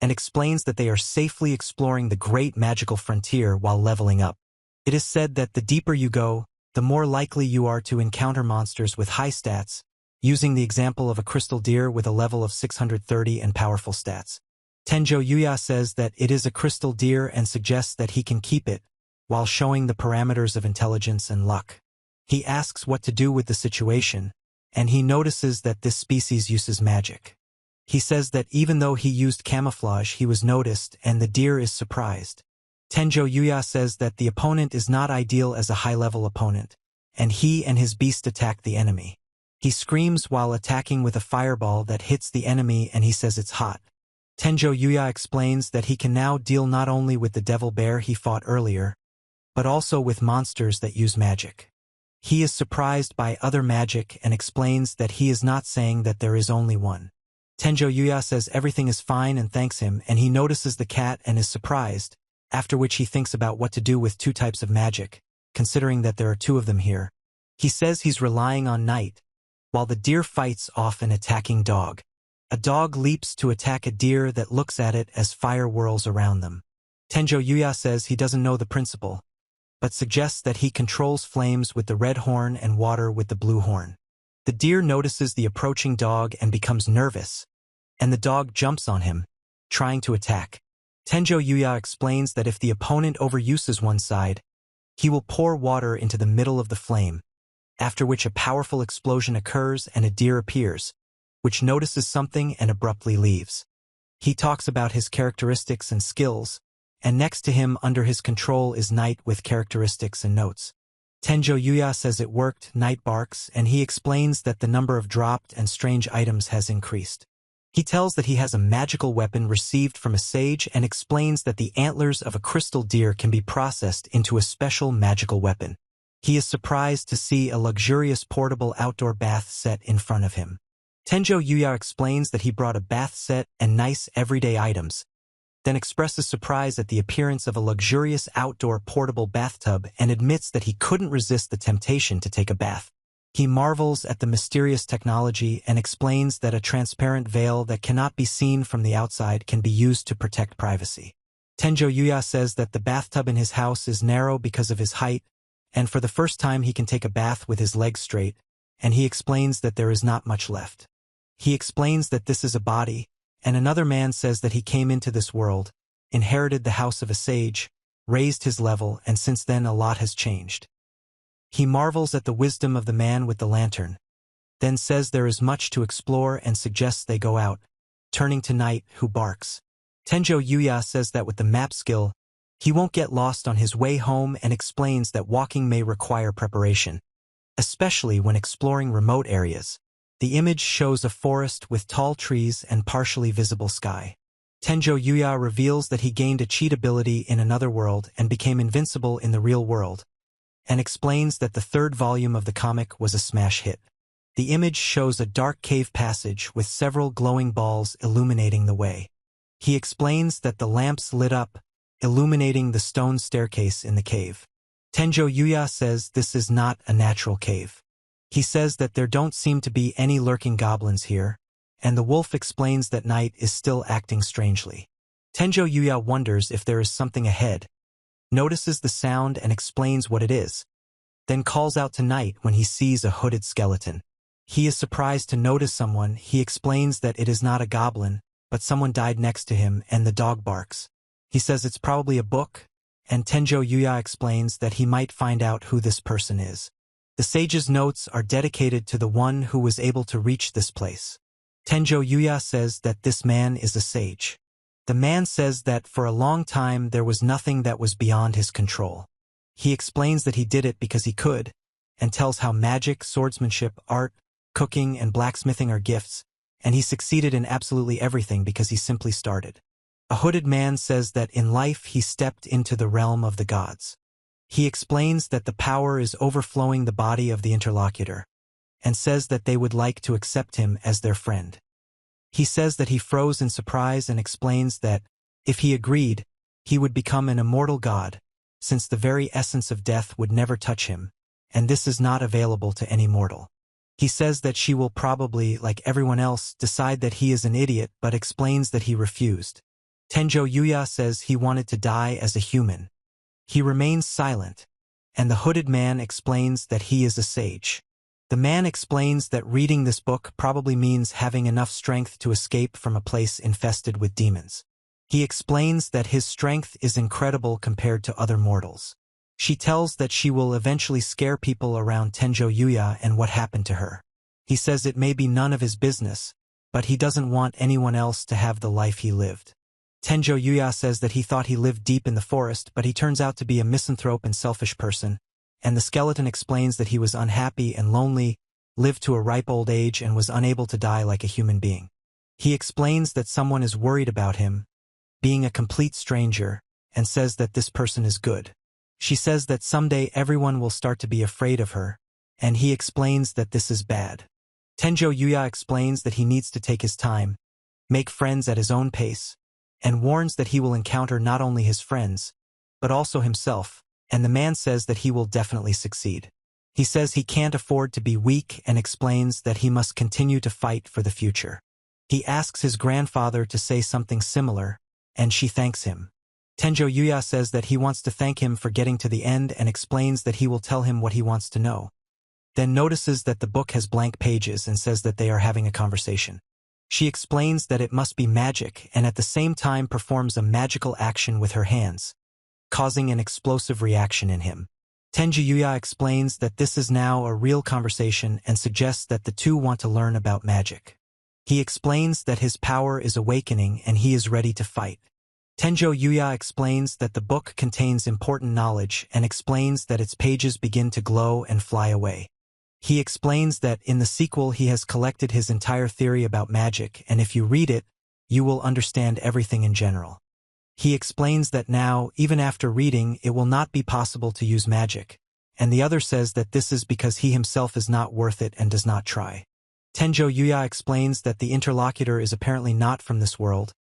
and explains that they are safely exploring the great magical frontier while leveling up. It is said that the deeper you go, the more likely you are to encounter monsters with high stats, using the example of a crystal deer with a level of 630 and powerful stats. Tenjo Yuya says that it is a crystal deer and suggests that he can keep it, while showing the parameters of intelligence and luck. He asks what to do with the situation, and he notices that this species uses magic. He says that even though he used camouflage, he was noticed and the deer is surprised. Tenjo Yuya says that the opponent is not ideal as a high-level opponent, and he and his beast attack the enemy. He screams while attacking with a fireball that hits the enemy and he says it's hot. Tenjo Yuya explains that he can now deal not only with the devil bear he fought earlier, but also with monsters that use magic. He is surprised by other magic and explains that he is not saying that there is only one. Tenjo Yuya says everything is fine and thanks him, and he notices the cat and is surprised, after which he thinks about what to do with two types of magic, considering that there are two of them here. He says he's relying on Night, while the deer fights off an attacking dog. A dog leaps to attack a deer that looks at it as fire whirls around them. Tenjo Yuya says he doesn't know the principle, but suggests that he controls flames with the red horn and water with the blue horn. The deer notices the approaching dog and becomes nervous, and the dog jumps on him, trying to attack. Tenjo Yuya explains that if the opponent overuses one side, he will pour water into the middle of the flame, after which a powerful explosion occurs and a deer appears, which notices something and abruptly leaves. He talks about his characteristics and skills, and next to him under his control is Night with characteristics and notes. Tenjo Yuya says it worked, Night barks, and he explains that the number of dropped and strange items has increased. He tells that he has a magical weapon received from a sage and explains that the antlers of a crystal deer can be processed into a special magical weapon. He is surprised to see a luxurious portable outdoor bath set in front of him. Tenjo Yuya explains that he brought a bath set and nice everyday items, then expresses surprise at the appearance of a luxurious outdoor portable bathtub and admits that he couldn't resist the temptation to take a bath. He marvels at the mysterious technology and explains that a transparent veil that cannot be seen from the outside can be used to protect privacy. Tenjo Yuya says that the bathtub in his house is narrow because of his height, and for the first time he can take a bath with his legs straight, and he explains that there is not much left. He explains that this is a body, and another man says that he came into this world, inherited the house of a sage, raised his level, and since then a lot has changed. He marvels at the wisdom of the man with the lantern, then says there is much to explore and suggests they go out, turning to Night, who barks. Tenjo Yuya says that with the map skill, he won't get lost on his way home and explains that walking may require preparation, especially when exploring remote areas. The image shows a forest with tall trees and partially visible sky. Tenjo Yuya reveals that he gained a cheat ability in another world and became invincible in the real world, and explains that the third volume of the comic was a smash hit. The image shows a dark cave passage with several glowing balls illuminating the way. He explains that the lamps lit up, illuminating the stone staircase in the cave. Tenjo Yuya says this is not a natural cave. He says that there don't seem to be any lurking goblins here, and the wolf explains that Night is still acting strangely. Tenjo Yuya wonders if there is something ahead, notices the sound and explains what it is, then calls out to Night when he sees a hooded skeleton. He is surprised to notice someone. He explains that it is not a goblin, but someone died next to him, and the dog barks. He says it's probably a book, and Tenjo Yuya explains that he might find out who this person is. The sage's notes are dedicated to the one who was able to reach this place. Tenjo Yuya says that this man is a sage. The man says that for a long time there was nothing that was beyond his control. He explains that he did it because he could, and tells how magic, swordsmanship, art, cooking, and blacksmithing are gifts, and he succeeded in absolutely everything because he simply started. A hooded man says that in life he stepped into the realm of the gods. He explains that the power is overflowing the body of the interlocutor, and says that they would like to accept him as their friend. He says that he froze in surprise and explains that, if he agreed, he would become an immortal god, since the very essence of death would never touch him, and this is not available to any mortal. He says that she will probably, like everyone else, decide that he is an idiot but explains that he refused. Tenjo Yuya says he wanted to die as a human. He remains silent, and the hooded man explains that he is a sage. The man explains that reading this book probably means having enough strength to escape from a place infested with demons. He explains that his strength is incredible compared to other mortals. She tells that she will eventually scare people around Tenjo Yuya and what happened to her. He says it may be none of his business, but he doesn't want anyone else to have the life he lived. Tenjo Yuya says that he thought he lived deep in the forest, but he turns out to be a misanthrope and selfish person, and the skeleton explains that he was unhappy and lonely, lived to a ripe old age and was unable to die like a human being. He explains that someone is worried about him, being a complete stranger, and says that this person is good. She says that someday everyone will start to be afraid of her, and he explains that this is bad. Tenjo Yuya explains that he needs to take his time, make friends at his own pace, and warns that he will encounter not only his friends, but also himself, and the man says that he will definitely succeed. He says he can't afford to be weak and explains that he must continue to fight for the future. He asks his grandfather to say something similar, and she thanks him. Tenjo Yuya says that he wants to thank him for getting to the end and explains that he will tell him what he wants to know. Then notices that the book has blank pages and says that they are having a conversation. She explains that it must be magic and at the same time performs a magical action with her hands, causing an explosive reaction in him. Tenjo Yuya explains that this is now a real conversation and suggests that the two want to learn about magic. He explains that his power is awakening and he is ready to fight. Tenjo Yuya explains that the book contains important knowledge and explains that its pages begin to glow and fly away. He explains that in the sequel he has collected his entire theory about magic, and if you read it, you will understand everything in general. He explains that now, even after reading, it will not be possible to use magic, and the other says that this is because he himself is not worth it and does not try. Tenjo Yuya explains that the interlocutor is apparently not from this world,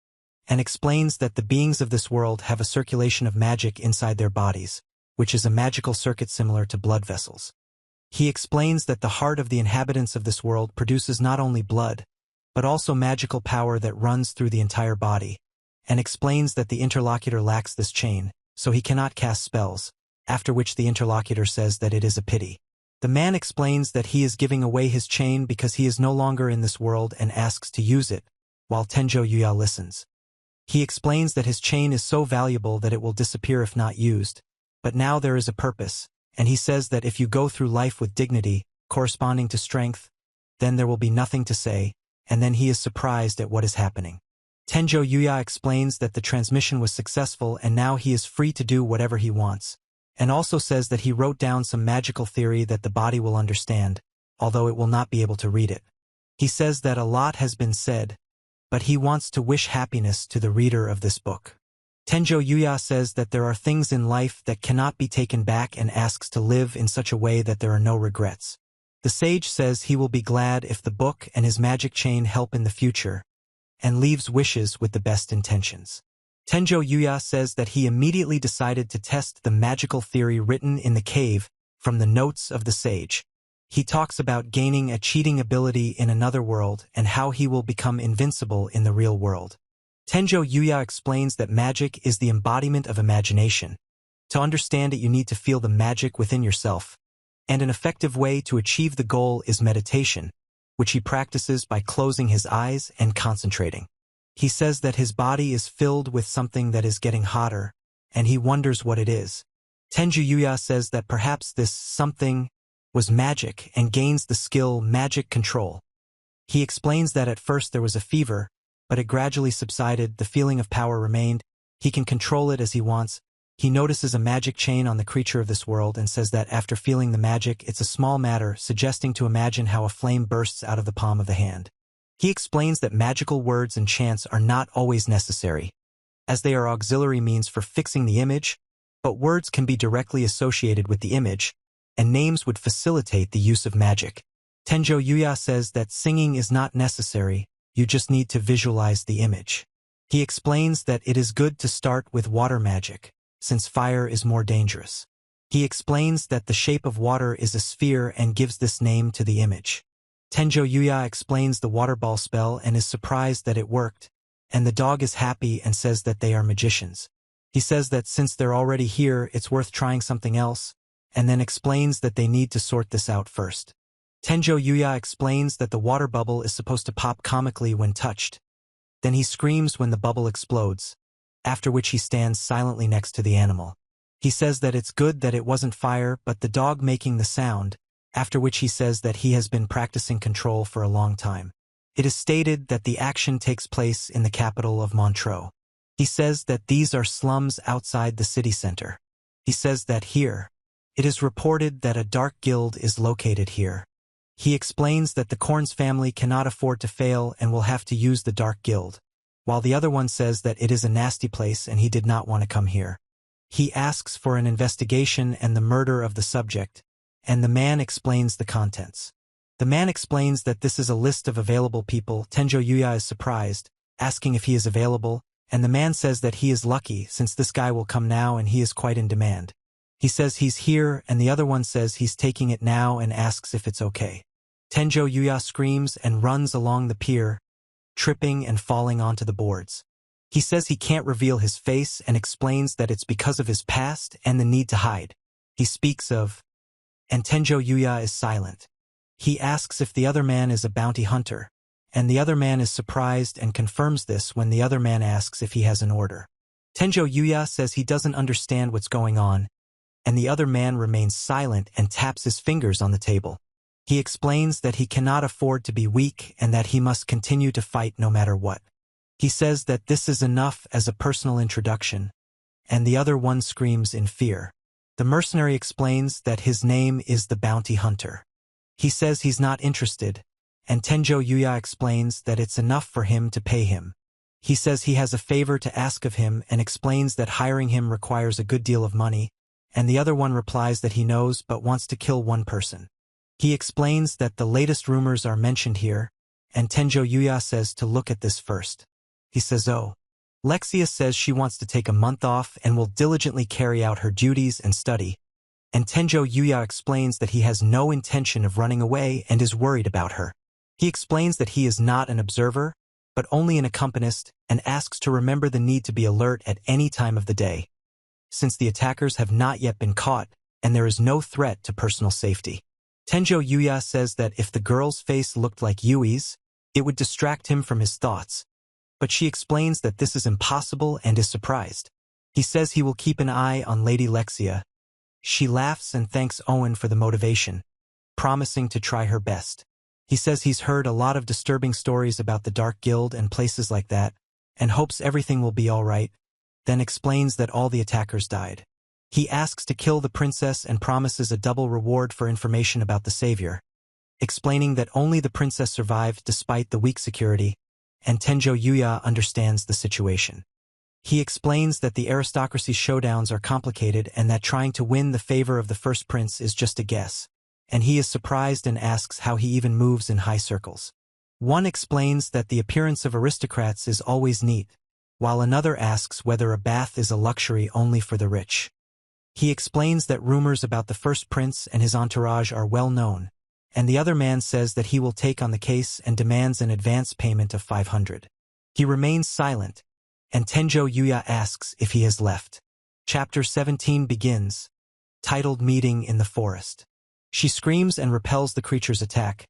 and explains that the beings of this world have a circulation of magic inside their bodies, which is a magical circuit similar to blood vessels. He explains that the heart of the inhabitants of this world produces not only blood, but also magical power that runs through the entire body, and explains that the interlocutor lacks this chain, so he cannot cast spells, after which the interlocutor says that it is a pity. The man explains that he is giving away his chain because he is no longer in this world and asks to use it, while Tenjo Yuya listens. He explains that his chain is so valuable that it will disappear if not used, but now there is a purpose, and he says that if you go through life with dignity, corresponding to strength, then there will be nothing to say, and then he is surprised at what is happening. Tenjo Yuya explains that the transmission was successful and now he is free to do whatever he wants, and also says that he wrote down some magical theory that the body will understand, although it will not be able to read it. He says that a lot has been said, but he wants to wish happiness to the reader of this book. Tenjo Yuya says that there are things in life that cannot be taken back and asks to live in such a way that there are no regrets. The sage says he will be glad if the book and his magic chain help in the future, and leaves wishes with the best intentions. Tenjo Yuya says that he immediately decided to test the magical theory written in the cave from the notes of the sage. He talks about gaining a cheating ability in another world and how he will become invincible in the real world. Tenjo Yuya explains that magic is the embodiment of imagination. To understand it, you need to feel the magic within yourself, and an effective way to achieve the goal is meditation, which he practices by closing his eyes and concentrating. He says that his body is filled with something that is getting hotter, and he wonders what it is. Tenjo Yuya says that perhaps this something was magic and gains the skill magic control. He explains that at first there was a fever, but it gradually subsided, the feeling of power remained, he can control it as he wants. He notices a magic chain on the creature of this world and says that after feeling the magic, it's a small matter, suggesting to imagine how a flame bursts out of the palm of the hand. He explains that magical words and chants are not always necessary, as they are auxiliary means for fixing the image, but words can be directly associated with the image, and names would facilitate the use of magic. Tenjo Yuya says that singing is not necessary, you just need to visualize the image. He explains that it is good to start with water magic, since fire is more dangerous. He explains that the shape of water is a sphere and gives this name to the image. Tenjo Yuya explains the water ball spell and is surprised that it worked, and the dog is happy and says that they are magicians. He says that since they're already here, it's worth trying something else, and then explains that they need to sort this out first. Tenjo Yuya explains that the water bubble is supposed to pop comically when touched. Then he screams when the bubble explodes, after which he stands silently next to the animal. He says that it's good that it wasn't fire but the dog making the sound, after which he says that he has been practicing control for a long time. It is stated that the action takes place in the capital of Montreux. He says that these are slums outside the city center. He says that here, it is reported that a dark guild is located here. He explains that the Corns family cannot afford to fail and will have to use the Dark Guild, while the other one says that it is a nasty place and he did not want to come here. He asks for an investigation and the murder of the subject, and the man explains the contents. The man explains that this is a list of available people. Tenjo Yuya is surprised, asking if he is available, and the man says that he is lucky since this guy will come now and he is quite in demand. He says he's here and the other one says he's taking it now and asks if it's okay. Tenjo Yuya screams and runs along the pier, tripping and falling onto the boards. He says he can't reveal his face and explains that it's because of his past and the need to hide. He speaks of, and Tenjo Yuya is silent. He asks if the other man is a bounty hunter, and the other man is surprised and confirms this when the other man asks if he has an order. Tenjo Yuya says he doesn't understand what's going on, and the other man remains silent and taps his fingers on the table. He explains that he cannot afford to be weak and that he must continue to fight no matter what. He says that this is enough as a personal introduction, and the other one screams in fear. The mercenary explains that his name is the bounty hunter. He says he's not interested, and Tenjo Yuya explains that it's enough for him to pay him. He says he has a favor to ask of him and explains that hiring him requires a good deal of money, and the other one replies that he knows but wants to kill one person. He explains that the latest rumors are mentioned here, and Tenjo Yuya says to look at this first. He says, oh. Lexia says she wants to take a month off and will diligently carry out her duties and study, and Tenjo Yuya explains that he has no intention of running away and is worried about her. He explains that he is not an observer, but only an accompanist, and asks to remember the need to be alert at any time of the day, since the attackers have not yet been caught and there is no threat to personal safety. Tenjo Yuya says that if the girl's face looked like Yui's, it would distract him from his thoughts, but she explains that this is impossible and is surprised. He says he will keep an eye on Lady Lexia. She laughs and thanks Owen for the motivation, promising to try her best. He says he's heard a lot of disturbing stories about the Dark Guild and places like that, and hopes everything will be all right, then explains that all the attackers died. He asks to kill the princess and promises a double reward for information about the savior, explaining that only the princess survived despite the weak security, and Tenjo Yuya understands the situation. He explains that the aristocracy's showdowns are complicated and that trying to win the favor of the first prince is just a guess, and he is surprised and asks how he even moves in high circles. One explains that the appearance of aristocrats is always neat, while another asks whether a bath is a luxury only for the rich. He explains that rumors about the first prince and his entourage are well known, and the other man says that he will take on the case and demands an advance payment of 500. He remains silent, and Tenjo Yuya asks if he has left. Chapter 17 begins, titled Meeting in the Forest. She screams and repels the creature's attack,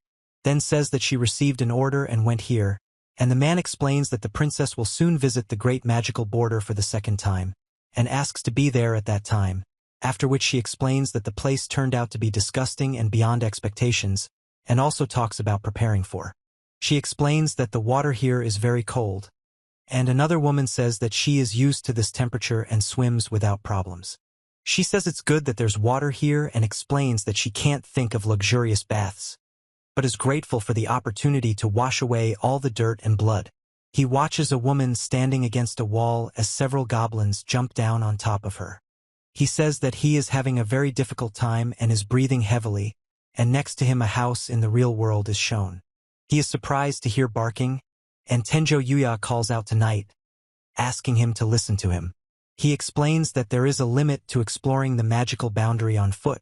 then says that she received an order and went here, and the man explains that the princess will soon visit the great magical border for the second time, and asks to be there at that time, after which she explains that the place turned out to be disgusting and beyond expectations, and also talks about preparing for. She explains that the water here is very cold, and another woman says that she is used to this temperature and swims without problems. She says it's good that there's water here and explains that she can't think of luxurious baths, but is grateful for the opportunity to wash away all the dirt and blood. He watches a woman standing against a wall as several goblins jump down on top of her. He says that he is having a very difficult time and is breathing heavily, and next to him a house in the real world is shown. He is surprised to hear barking, and Tenjo Yuya calls out to Knight, asking him to listen to him. He explains that there is a limit to exploring the magical boundary on foot,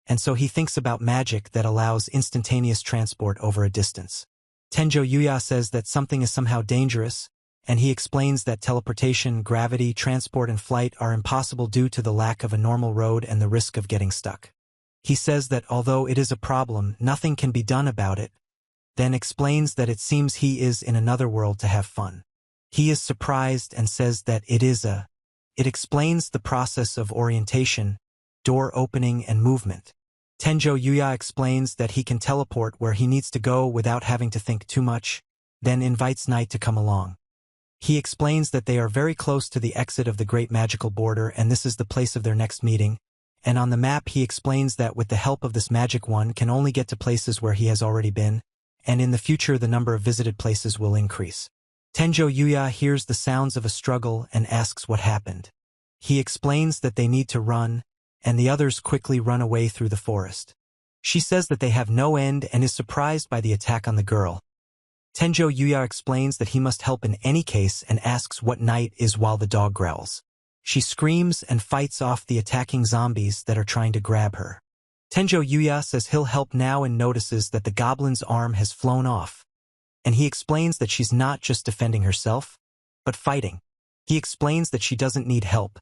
and so he thinks about magic that allows instantaneous transport over a distance. Tenjo Yuya says that something is somehow dangerous, and he explains that teleportation, gravity, transport and flight are impossible due to the lack of a normal road and the risk of getting stuck. He says that although it is a problem, nothing can be done about it, then explains that it seems he is in another world to have fun. He is surprised and says that it explains the process of orientation, door opening and movement. Tenjo Yuya explains that he can teleport where he needs to go without having to think too much, then invites Knight to come along. He explains that they are very close to the exit of the great magical border and this is the place of their next meeting, and on the map he explains that with the help of this magic one can only get to places where he has already been, and in the future the number of visited places will increase. Tenjo Yuya hears the sounds of a struggle and asks what happened. He explains that they need to run, and the others quickly run away through the forest. She says that they have no end and is surprised by the attack on the girl. Tenjo Yuya explains that he must help in any case and asks what Knight is while the dog growls. She screams and fights off the attacking zombies that are trying to grab her. Tenjo Yuya says he'll help now and notices that the goblin's arm has flown off, and he explains that she's not just defending herself, but fighting. He explains that she doesn't need help,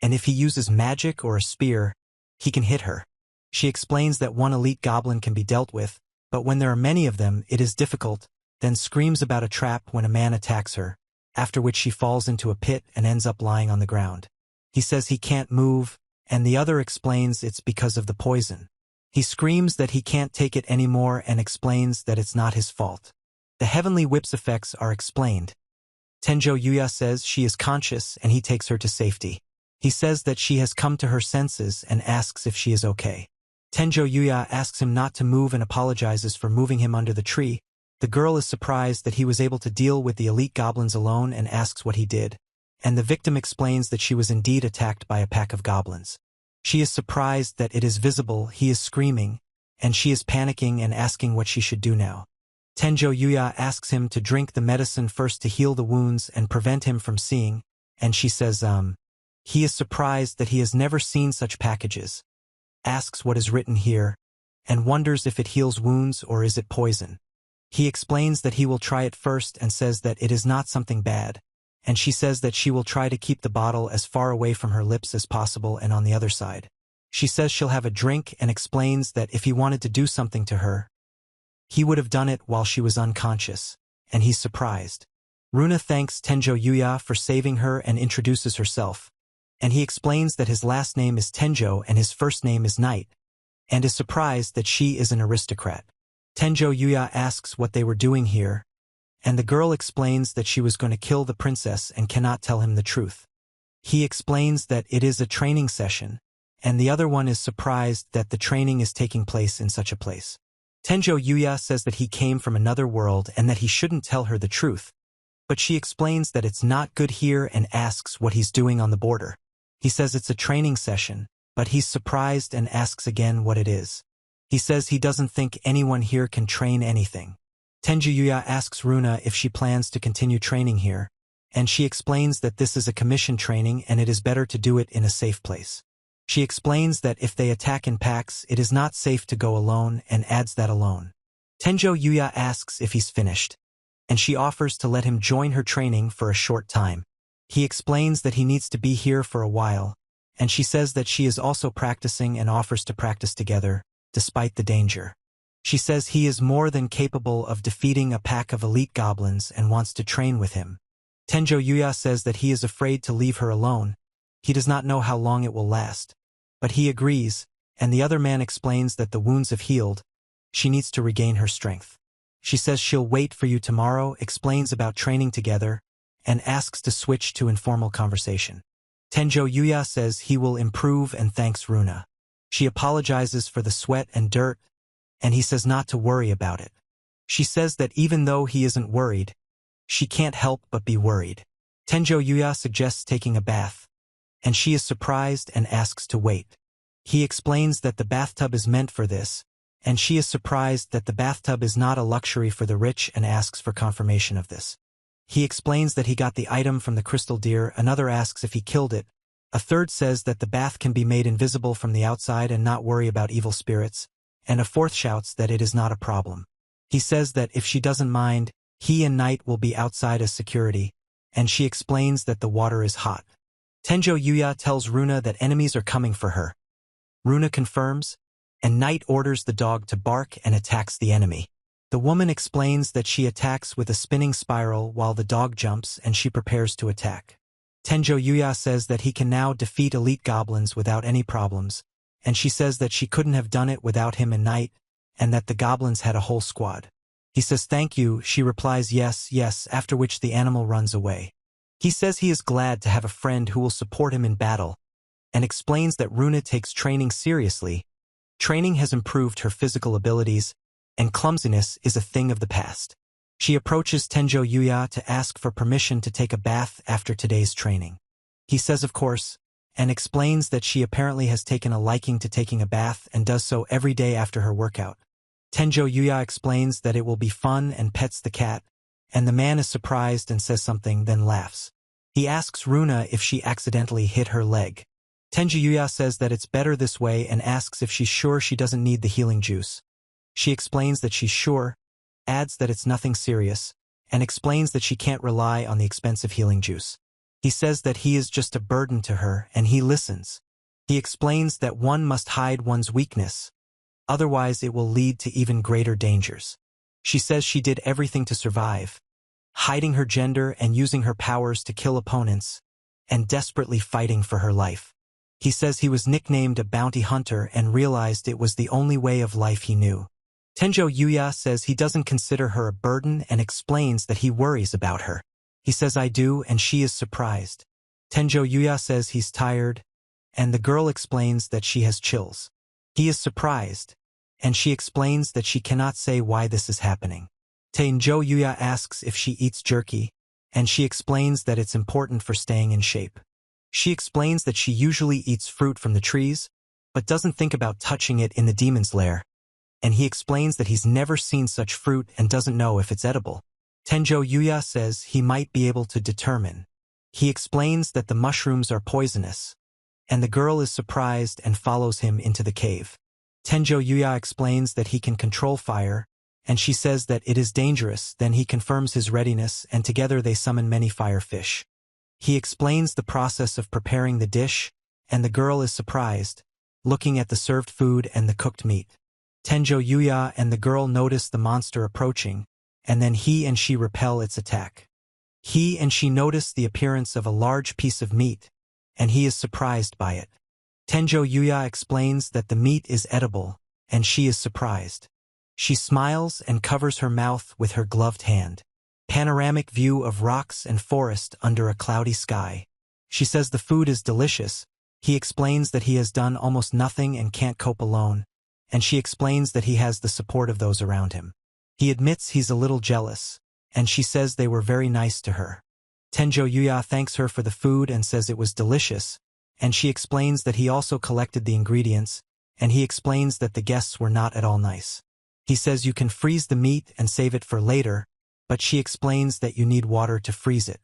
and if he uses magic or a spear, he can hit her. She explains that one elite goblin can be dealt with, but when there are many of them it is difficult, then screams about a trap when a man attacks her, after which she falls into a pit and ends up lying on the ground. He says he can't move, and the other explains it's because of the poison. He screams that he can't take it anymore and explains that it's not his fault. The heavenly whip's effects are explained. Tenjo Yuya says she is conscious and he takes her to safety. He says that she has come to her senses and asks if she is okay. Tenjo Yuya asks him not to move and apologizes for moving him under the tree. The girl is surprised that he was able to deal with the elite goblins alone and asks what he did, and the victim explains that she was indeed attacked by a pack of goblins. She is surprised that it is visible he is screaming, and she is panicking and asking what she should do now. Tenjo Yuya asks him to drink the medicine first to heal the wounds and prevent him from seeing, and she says, He is surprised that he has never seen such packages, asks what is written here, and wonders if it heals wounds or is it poison. He explains that he will try it first and says that it is not something bad, and she says that she will try to keep the bottle as far away from her lips as possible and on the other side. She says she'll have a drink and explains that if he wanted to do something to her, he would have done it while she was unconscious, and he's surprised. Runa thanks Tenjo Yuya for saving her and introduces herself, and he explains that his last name is Tenjo and his first name is Knight, and is surprised that she is an aristocrat. Tenjo Yuya asks what they were doing here, and the girl explains that she was going to kill the princess and cannot tell him the truth. He explains that it is a training session, and the other one is surprised that the training is taking place in such a place. Tenjo Yuya says that he came from another world and that he shouldn't tell her the truth, but she explains that it's not good here and asks what he's doing on the border. He says it's a training session, but he's surprised and asks again what it is. He says he doesn't think anyone here can train anything. Tenjo Yuya asks Runa if she plans to continue training here, and she explains that this is a commission training and it is better to do it in a safe place. She explains that if they attack in packs, it is not safe to go alone and adds that alone. Tenjo Yuya asks if he's finished, and she offers to let him join her training for a short time. He explains that he needs to be here for a while, and she says that she is also practicing and offers to practice together, despite the danger. She says he is more than capable of defeating a pack of elite goblins and wants to train with him. Tenjo Yuya says that he is afraid to leave her alone. He does not know how long it will last, but he agrees, and the other man explains that the wounds have healed. She needs to regain her strength. She says she'll wait for you tomorrow, explains about training together, and asks to switch to informal conversation. Tenjo Yuya says he will improve and thanks Runa. She apologizes for the sweat and dirt, and he says not to worry about it. She says that even though he isn't worried, she can't help but be worried. Tenjo Yuya suggests taking a bath, and she is surprised and asks to wait. He explains that the bathtub is meant for this, and she is surprised that the bathtub is not a luxury for the rich and asks for confirmation of this. He explains that he got the item from the crystal deer, another asks if he killed it, a third says that the bath can be made invisible from the outside and not worry about evil spirits, and a fourth shouts that it is not a problem. He says that if she doesn't mind, he and Knight will be outside as security, and she explains that the water is hot. Tenjo Yuya tells Runa that enemies are coming for her. Runa confirms, and Knight orders the dog to bark and attacks the enemy. The woman explains that she attacks with a spinning spiral while the dog jumps and she prepares to attack. Tenjo Yuya says that he can now defeat elite goblins without any problems, and she says that she couldn't have done it without him and Knight, and that the goblins had a whole squad. He says thank you, she replies yes, yes, after which the animal runs away. He says he is glad to have a friend who will support him in battle, and explains that Runa takes training seriously. Training has improved her physical abilities, and clumsiness is a thing of the past. She approaches Tenjo Yuya to ask for permission to take a bath after today's training. He says of course, and explains that she apparently has taken a liking to taking a bath and does so every day after her workout. Tenjo Yuya explains that it will be fun and pets the cat, and the man is surprised and says something, then laughs. He asks Runa if she accidentally hit her leg. Tenjo Yuya says that it's better this way and asks if she's sure she doesn't need the healing juice. She explains that she's sure, adds that it's nothing serious, and explains that she can't rely on the expensive healing juice. He says that he is just a burden to her, and he listens. He explains that one must hide one's weakness, otherwise it will lead to even greater dangers. She says she did everything to survive, hiding her gender and using her powers to kill opponents, and desperately fighting for her life. He says he was nicknamed a bounty hunter and realized it was the only way of life he knew. Tenjo Yuya says he doesn't consider her a burden and explains that he worries about her. He says I do, and she is surprised. Tenjo Yuya says he's tired, and the girl explains that she has chills. He is surprised, and she explains that she cannot say why this is happening. Tenjo Yuya asks if she eats jerky, and she explains that it's important for staying in shape. She explains that she usually eats fruit from the trees, but doesn't think about touching it in the demon's lair. And he explains that he's never seen such fruit and doesn't know if it's edible. Tenjo Yuya says he might be able to determine. He explains that the mushrooms are poisonous, and the girl is surprised and follows him into the cave. Tenjo Yuya explains that he can control fire, and she says that it is dangerous. Then he confirms his readiness, and together they summon many fire fish. He explains the process of preparing the dish, and the girl is surprised, looking at the served food and the cooked meat. Tenjo Yuya and the girl notice the monster approaching, and then he and she repel its attack. He and she notice the appearance of a large piece of meat, and he is surprised by it. Tenjo Yuya explains that the meat is edible, and she is surprised. She smiles and covers her mouth with her gloved hand. Panoramic view of rocks and forest under a cloudy sky. She says the food is delicious. He explains that he has done almost nothing and can't cope alone, and she explains that he has the support of those around him. He admits he's a little jealous, and she says they were very nice to her. Tenjo Yuya thanks her for the food and says it was delicious, and she explains that he also collected the ingredients, and he explains that the guests were not at all nice. He says you can freeze the meat and save it for later, but she explains that you need water to freeze it.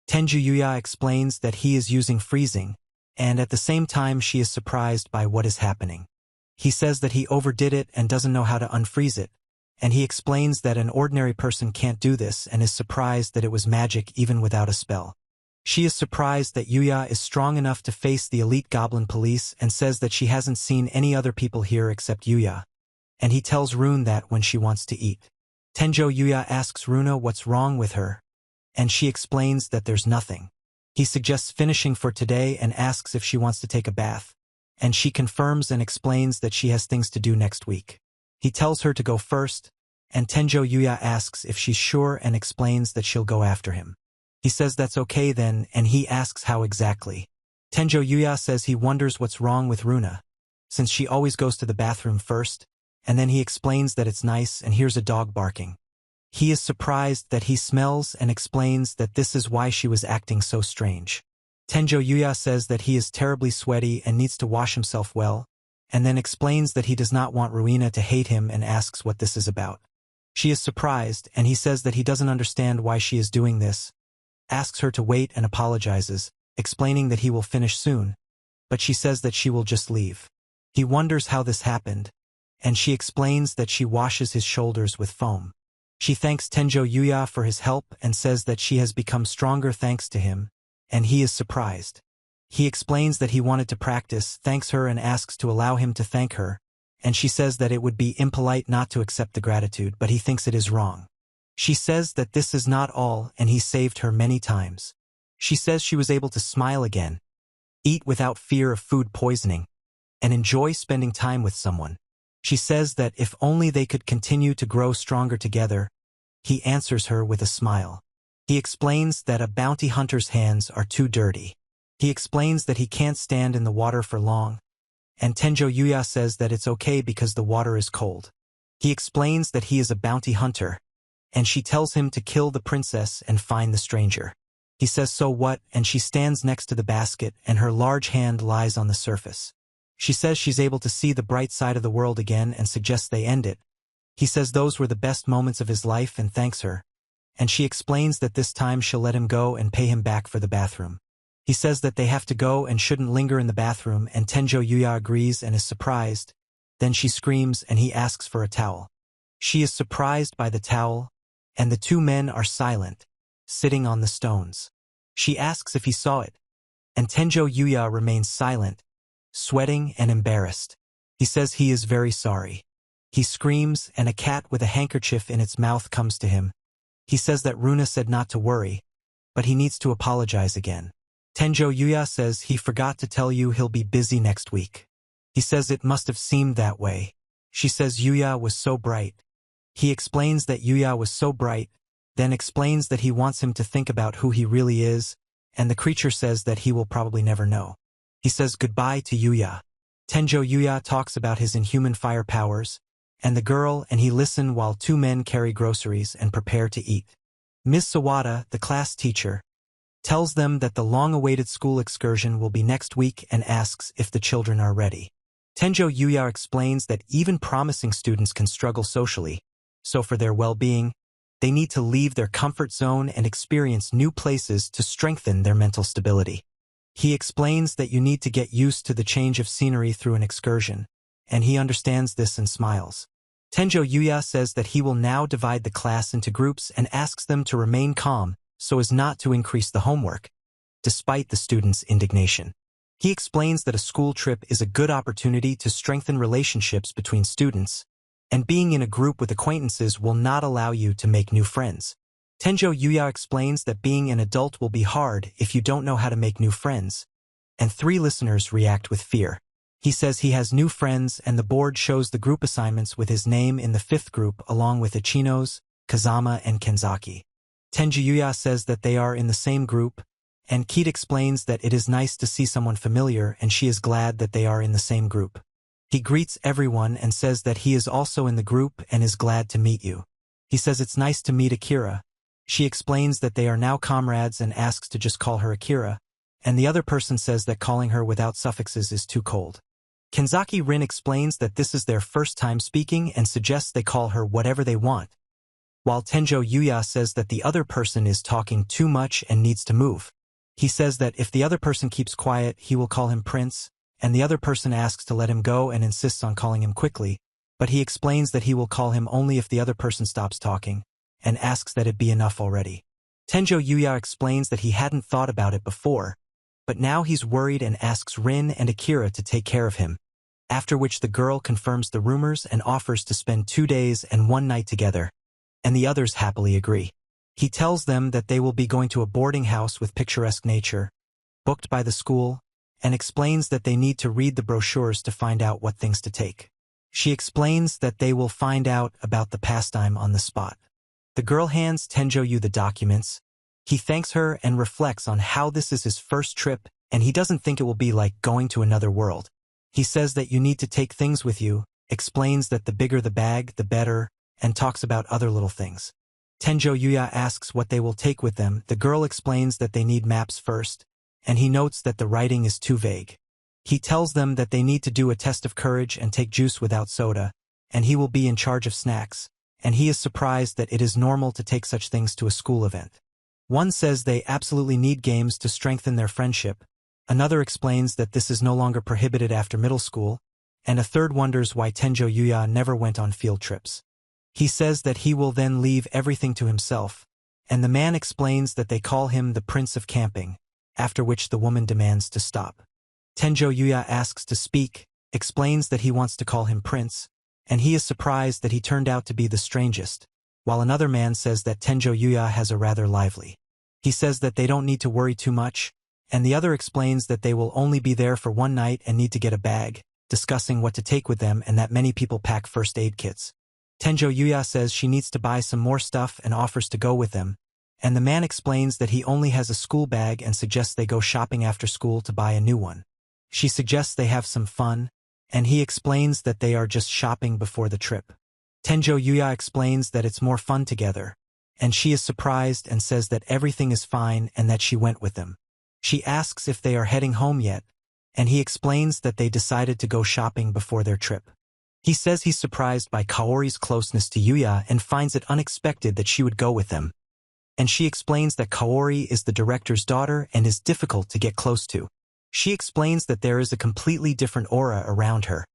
Tenjo Yuya explains that he is using freezing, and at the same time she is surprised by what is happening. He says that he overdid it and doesn't know how to unfreeze it, and he explains that an ordinary person can't do this and is surprised that it was magic even without a spell. She is surprised that Yuya is strong enough to face the elite goblin police and says that she hasn't seen any other people here except Yuya, and he tells Rune that when she wants to eat. Tenjo Yuya asks Runa what's wrong with her, and she explains that there's nothing. He suggests finishing for today and asks if she wants to take a bath, and she confirms and explains that she has things to do next week. He tells her to go first, and Tenjo Yuya asks if she's sure and explains that she'll go after him. He says that's okay then, and he asks how exactly. Tenjo Yuya says he wonders what's wrong with Runa, since she always goes to the bathroom first, and then he explains that it's nice and hears a dog barking. He is surprised that he smells and explains that this is why she was acting so strange. Tenjo Yuya says that he is terribly sweaty and needs to wash himself well, and then explains that he does not want Ruina to hate him and asks what this is about. She is surprised, and he says that he doesn't understand why she is doing this, asks her to wait and apologizes, explaining that he will finish soon, but she says that she will just leave. He wonders how this happened, and she explains that she washes his shoulders with foam. She thanks Tenjo Yuya for his help and says that she has become stronger thanks to him, and he is surprised. He explains that he wanted to practice, thanks her and asks to allow him to thank her, and she says that it would be impolite not to accept the gratitude, but he thinks it is wrong. She says that this is not all and he saved her many times. She says she was able to smile again, eat without fear of food poisoning, and enjoy spending time with someone. She says that if only they could continue to grow stronger together. He answers her with a smile. He explains that a bounty hunter's hands are too dirty. He explains that he can't stand in the water for long, and Tenjo Yuya says that it's okay because the water is cold. He explains that he is a bounty hunter, and she tells him to kill the princess and find the stranger. He says so what, and she stands next to the basket and her large hand lies on the surface. She says she's able to see the bright side of the world again and suggests they end it. He says those were the best moments of his life and thanks her, and she explains that this time she'll let him go and pay him back for the bathroom. He says that they have to go and shouldn't linger in the bathroom, and Tenjo Yuya agrees and is surprised. Then she screams and he asks for a towel. She is surprised by the towel, and the two men are silent, sitting on the stones. She asks if he saw it, and Tenjo Yuya remains silent, sweating and embarrassed. He says he is very sorry. He screams and a cat with a handkerchief in its mouth comes to him. He says that Runa said not to worry, but he needs to apologize again. Tenjo Yuya says he forgot to tell you he'll be busy next week. He says it must have seemed that way. She says Yuya was so bright. He explains that Yuya was so bright, then explains that he wants him to think about who he really is, and the creature says that he will probably never know. He says goodbye to Yuya. Tenjo Yuya talks about his inhuman fire powers, and the girl and he listen while two men carry groceries and prepare to eat. Ms. Sawada, the class teacher, tells them that the long-awaited school excursion will be next week and asks if the children are ready. Tenjo Yuya explains that even promising students can struggle socially, so for their well-being, they need to leave their comfort zone and experience new places to strengthen their mental stability. He explains that you need to get used to the change of scenery through an excursion, and he understands this and smiles. Tenjo Yuya says that he will now divide the class into groups and asks them to remain calm so as not to increase the homework, despite the students' indignation. He explains that a school trip is a good opportunity to strengthen relationships between students, and being in a group with acquaintances will not allow you to make new friends. Tenjo Yuya explains that being an adult will be hard if you don't know how to make new friends, and three listeners react with fear. He says he has new friends and the board shows the group assignments with his name in the 5th group along with Ichino's, Kazama and Kenzaki. Tenji Yuya says that they are in the same group, and Kid explains that it is nice to see someone familiar and she is glad that they are in the same group. He greets everyone and says that he is also in the group and is glad to meet you. He says it's nice to meet Akira. She explains that they are now comrades and asks to just call her Akira, and the other person says that calling her without suffixes is too cold. Kenzaki Rin explains that this is their first time speaking and suggests they call her whatever they want, while Tenjo Yuya says that the other person is talking too much and needs to move. He says that if the other person keeps quiet, he will call him Prince, and the other person asks to let him go and insists on calling him quickly, but he explains that he will call him only if the other person stops talking, and asks that it be enough already. Tenjo Yuya explains that he hadn't thought about it before, but now he's worried and asks Rin and Akira to take care of him, after which the girl confirms the rumors and offers to spend 2 days and 1 night together, and the others happily agree. He tells them that they will be going to a boarding house with picturesque nature, booked by the school, and explains that they need to read the brochures to find out what things to take. She explains that they will find out about the pastime on the spot. The girl hands Tenjo Yu the documents. He thanks her and reflects on how this is his first trip and he doesn't think it will be like going to another world. He says that you need to take things with you, explains that the bigger the bag, the better, and talks about other little things. Tenjo Yuya asks what they will take with them. The girl explains that they need maps first, and he notes that the writing is too vague. He tells them that they need to do a test of courage and take juice without soda, and he will be in charge of snacks, and he is surprised that it is normal to take such things to a school event. One says they absolutely need games to strengthen their friendship, another explains that this is no longer prohibited after middle school, and a third wonders why Tenjo Yuya never went on field trips. He says that he will then leave everything to himself, and the man explains that they call him the Prince of Camping, after which the woman demands to stop. Tenjo Yuya asks to speak, explains that he wants to call him Prince, and he is surprised that he turned out to be the strangest, while another man says that Tenjo Yuya has a rather lively. He says that they don't need to worry too much, and the other explains that they will only be there for 1 night and need to get a bag, discussing what to take with them and that many people pack first aid kits. Tenjo Yuya says she needs to buy some more stuff and offers to go with them, and the man explains that he only has a school bag and suggests they go shopping after school to buy a new one. She suggests they have some fun, and he explains that they are just shopping before the trip. Tenjo Yuya explains that it's more fun together, and she is surprised and says that everything is fine and that she went with them. She asks if they are heading home yet, and he explains that they decided to go shopping before their trip. He says he's surprised by Kaori's closeness to Yuya and finds it unexpected that she would go with them. And she explains that Kaori is the director's daughter and is difficult to get close to. She explains that there is a completely different aura around her.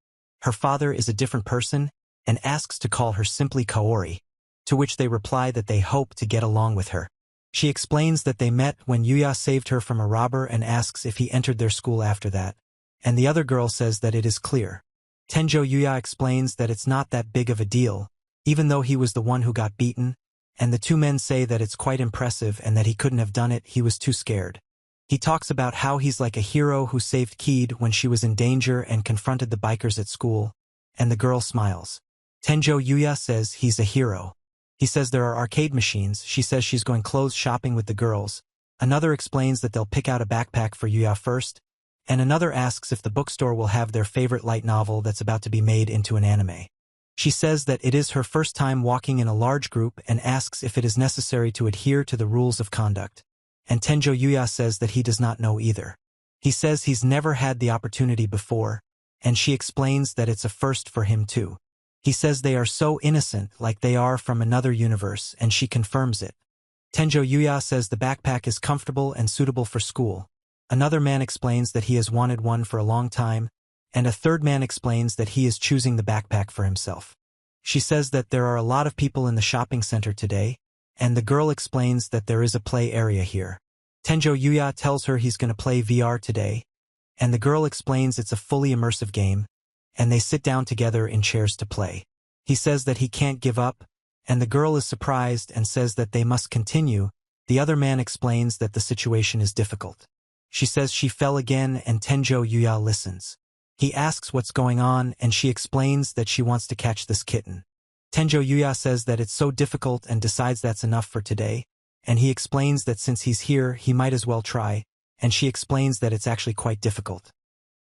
Her father is a different person, and asks to call her simply Kaori, to which they reply that they hope to get along with her. She explains that they met when Yuya saved her from a robber and asks if he entered their school after that, and the other girl says that it is clear. Tenjo Yuya explains that it's not that big of a deal, even though he was the one who got beaten, and the two men say that it's quite impressive and that he couldn't have done it, he was too scared. He talks about how he's like a hero who saved Kid when she was in danger and confronted the bikers at school, and the girl smiles. Tenjo Yuya says he's a hero. He says there are arcade machines. She says she's going clothes shopping with the girls. Another explains that they'll pick out a backpack for Yuya first, and another asks if the bookstore will have their favorite light novel that's about to be made into an anime. She says that it is her first time walking in a large group and asks if it is necessary to adhere to the rules of conduct. And Tenjo Yuya says that he does not know either. He says he's never had the opportunity before, and she explains that it's a first for him too. He says they are so innocent, like they are from another universe, and she confirms it. Tenjo Yuya says the backpack is comfortable and suitable for school. Another man explains that he has wanted one for a long time, and a third man explains that he is choosing the backpack for himself. She says that there are a lot of people in the shopping center today, and the girl explains that there is a play area here. Tenjo Yuya tells her he's going to play VR today, and the girl explains it's a fully immersive game, and they sit down together in chairs to play. He says that he can't give up, and the girl is surprised and says that they must continue. The other man explains that the situation is difficult. She says she fell again and Tenjo Yuya listens. He asks what's going on and she explains that she wants to catch this kitten. Tenjo Yuya says that it's so difficult and decides that's enough for today, and he explains that since he's here he might as well try, and she explains that it's actually quite difficult.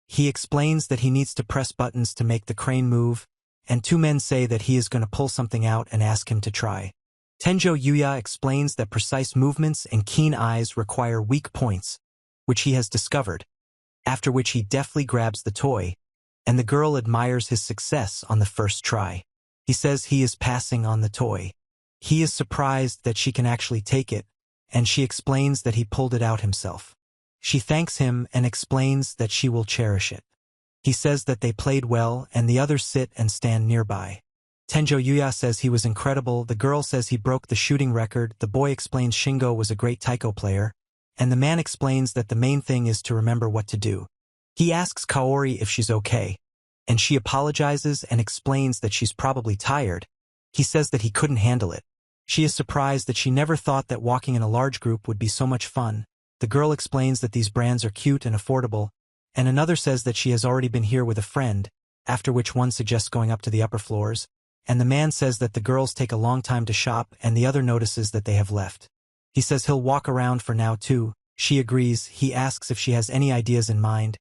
He explains that he needs to press buttons to make the crane move, and two men say that he is going to pull something out and ask him to try. Tenjo Yuya explains that precise movements and keen eyes require weak points, which he has discovered, after which he deftly grabs the toy, and the girl admires his success on the first try. He says he is passing on the toy. He is surprised that she can actually take it, and she explains that he pulled it out himself. She thanks him and explains that she will cherish it. He says that they played well and the others sit and stand nearby. Tenjo Yuya says he was incredible, the girl says he broke the shooting record, the boy explains Shingo was a great taiko player, and the man explains that the main thing is to remember what to do. He asks Kaori if she's okay, and she apologizes and explains that she's probably tired. He says that he couldn't handle it. She is surprised that she never thought that walking in a large group would be so much fun. The girl explains that these brands are cute and affordable, and another says that she has already been here with a friend, after which one suggests going up to the upper floors, and the man says that the girls take a long time to shop and the other notices that they have left. He says he'll walk around for now too. She agrees. He asks if she has any ideas in mind.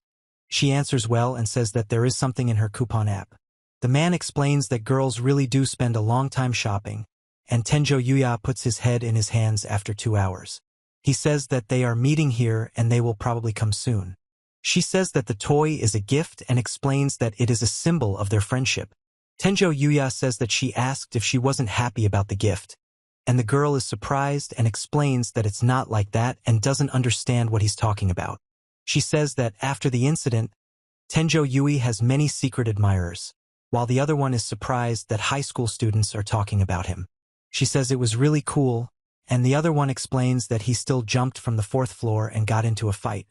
She answers well and says that there is something in her coupon app. The man explains that girls really do spend a long time shopping, and Tenjo Yuya puts his head in his hands after 2 hours. He says that they are meeting here and they will probably come soon. She says that the toy is a gift and explains that it is a symbol of their friendship. Tenjo Yuya says that she asked if she wasn't happy about the gift, and the girl is surprised and explains that it's not like that and doesn't understand what he's talking about. She says that after the incident, Tenjo Yui has many secret admirers, while the other one is surprised that high school students are talking about him. She says it was really cool, and the other one explains that he still jumped from the 4th floor and got into a fight.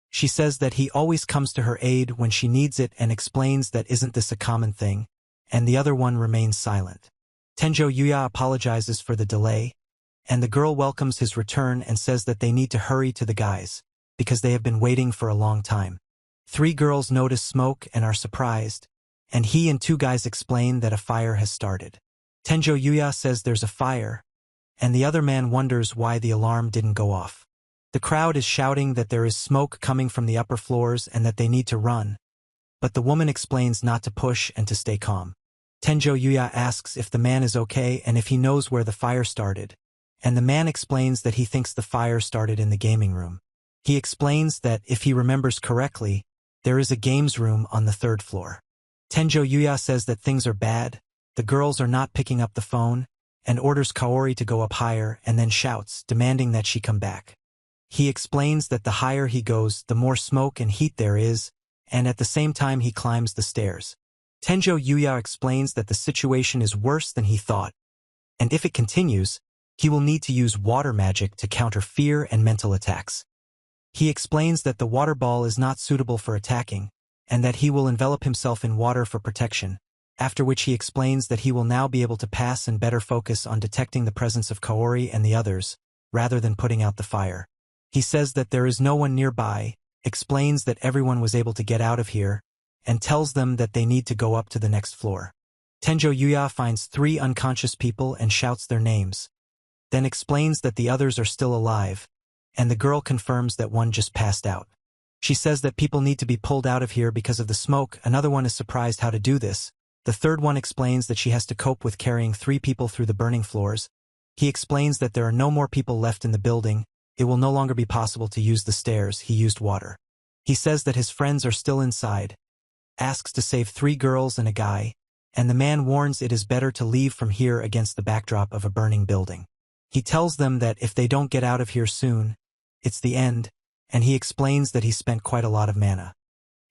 She says that he always comes to her aid when she needs it and explains that isn't this a common thing, and the other one remains silent. Tenjo Yuya apologizes for the delay, and the girl welcomes his return and says that they need to hurry to the guys, because they have been waiting for a long time. 3 girls notice smoke and are surprised, and he and 2 guys explain that a fire has started. Tenjo Yuya says there's a fire, and the other man wonders why the alarm didn't go off. The crowd is shouting that there is smoke coming from the upper floors and that they need to run, but the woman explains not to push and to stay calm. Tenjo Yuya asks if the man is okay and if he knows where the fire started, and the man explains that he thinks the fire started in the gaming room. He explains that if he remembers correctly, there is a games room on the 3rd floor. Tenjo Yuya says that things are bad, the girls are not picking up the phone, and orders Kaori to go up higher and then shouts, demanding that she come back. He explains that the higher he goes, the more smoke and heat there is, and at the same time he climbs the stairs. Tenjo Yuya explains that the situation is worse than he thought, and if it continues, he will need to use water magic to counter fear and mental attacks. He explains that the water ball is not suitable for attacking, and that he will envelop himself in water for protection, after which he explains that he will now be able to pass and better focus on detecting the presence of Kaori and the others, rather than putting out the fire. He says that there is no one nearby, explains that everyone was able to get out of here, and tells them that they need to go up to the next floor. Tenjo Yuya finds 3 unconscious people and shouts their names, then explains that the others are still alive, and the girl confirms that one just passed out. She says that people need to be pulled out of here because of the smoke. Another one is surprised how to do this. The 3rd one explains that she has to cope with carrying 3 people through the burning floors. He explains that there are no more people left in the building. It will no longer be possible to use the stairs. He used water. He says that his friends are still inside, asks to save 3 girls and a guy, and the man warns it is better to leave from here against the backdrop of a burning building. He tells them that if they don't get out of here soon, it's the end, and he explains that he spent quite a lot of mana.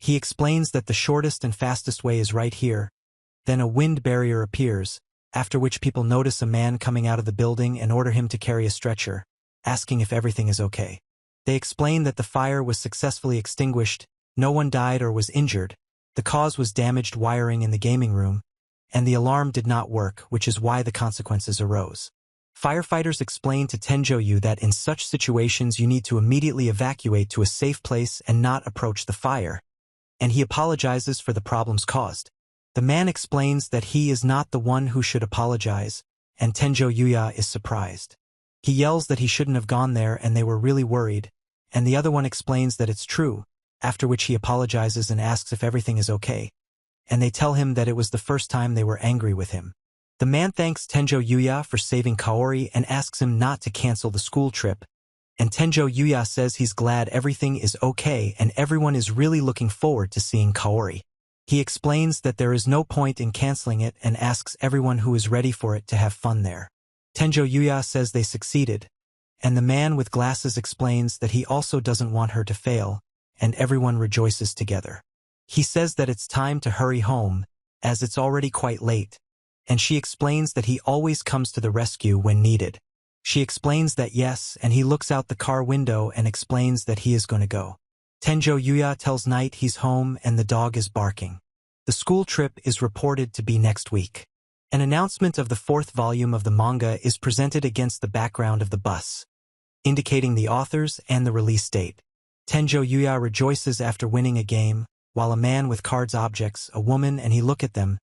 He explains that the shortest and fastest way is right here. Then a wind barrier appears, after which people notice a man coming out of the building and order him to carry a stretcher, asking if everything is okay. They explain that the fire was successfully extinguished, no one died or was injured, the cause was damaged wiring in the gaming room, and the alarm did not work, which is why the consequences arose. Firefighters explain to Tenjo Yu that in such situations you need to immediately evacuate to a safe place and not approach the fire. and he apologizes for the problems caused. The man explains that he is not the one who should apologize, and Tenjo Yuya is surprised. He yells that he shouldn't have gone there and they were really worried, and the other one explains that it's true, after which he apologizes and asks if everything is okay. And they tell him that it was the first time they were angry with him. The man thanks Tenjo Yuya for saving Kaori and asks him not to cancel the school trip, and Tenjo Yuya says he's glad everything is okay and everyone is really looking forward to seeing Kaori. He explains that there is no point in canceling it and asks everyone who is ready for it to have fun there. Tenjo Yuya says they succeeded, and the man with glasses explains that he also doesn't want her to fail, and everyone rejoices together. He says that it's time to hurry home, as it's already quite late, and she explains that he always comes to the rescue when needed. She explains that yes, and he looks out the car window and explains that he is going to go. Tenjo Yuya tells Knight he's home and the dog is barking. The school trip is reported to be next week. An announcement of the 4th volume of the manga is presented against the background of the bus, indicating the authors and the release date. Tenjo Yuya rejoices after winning a game, while a man with cards objects, a woman, and he look at them.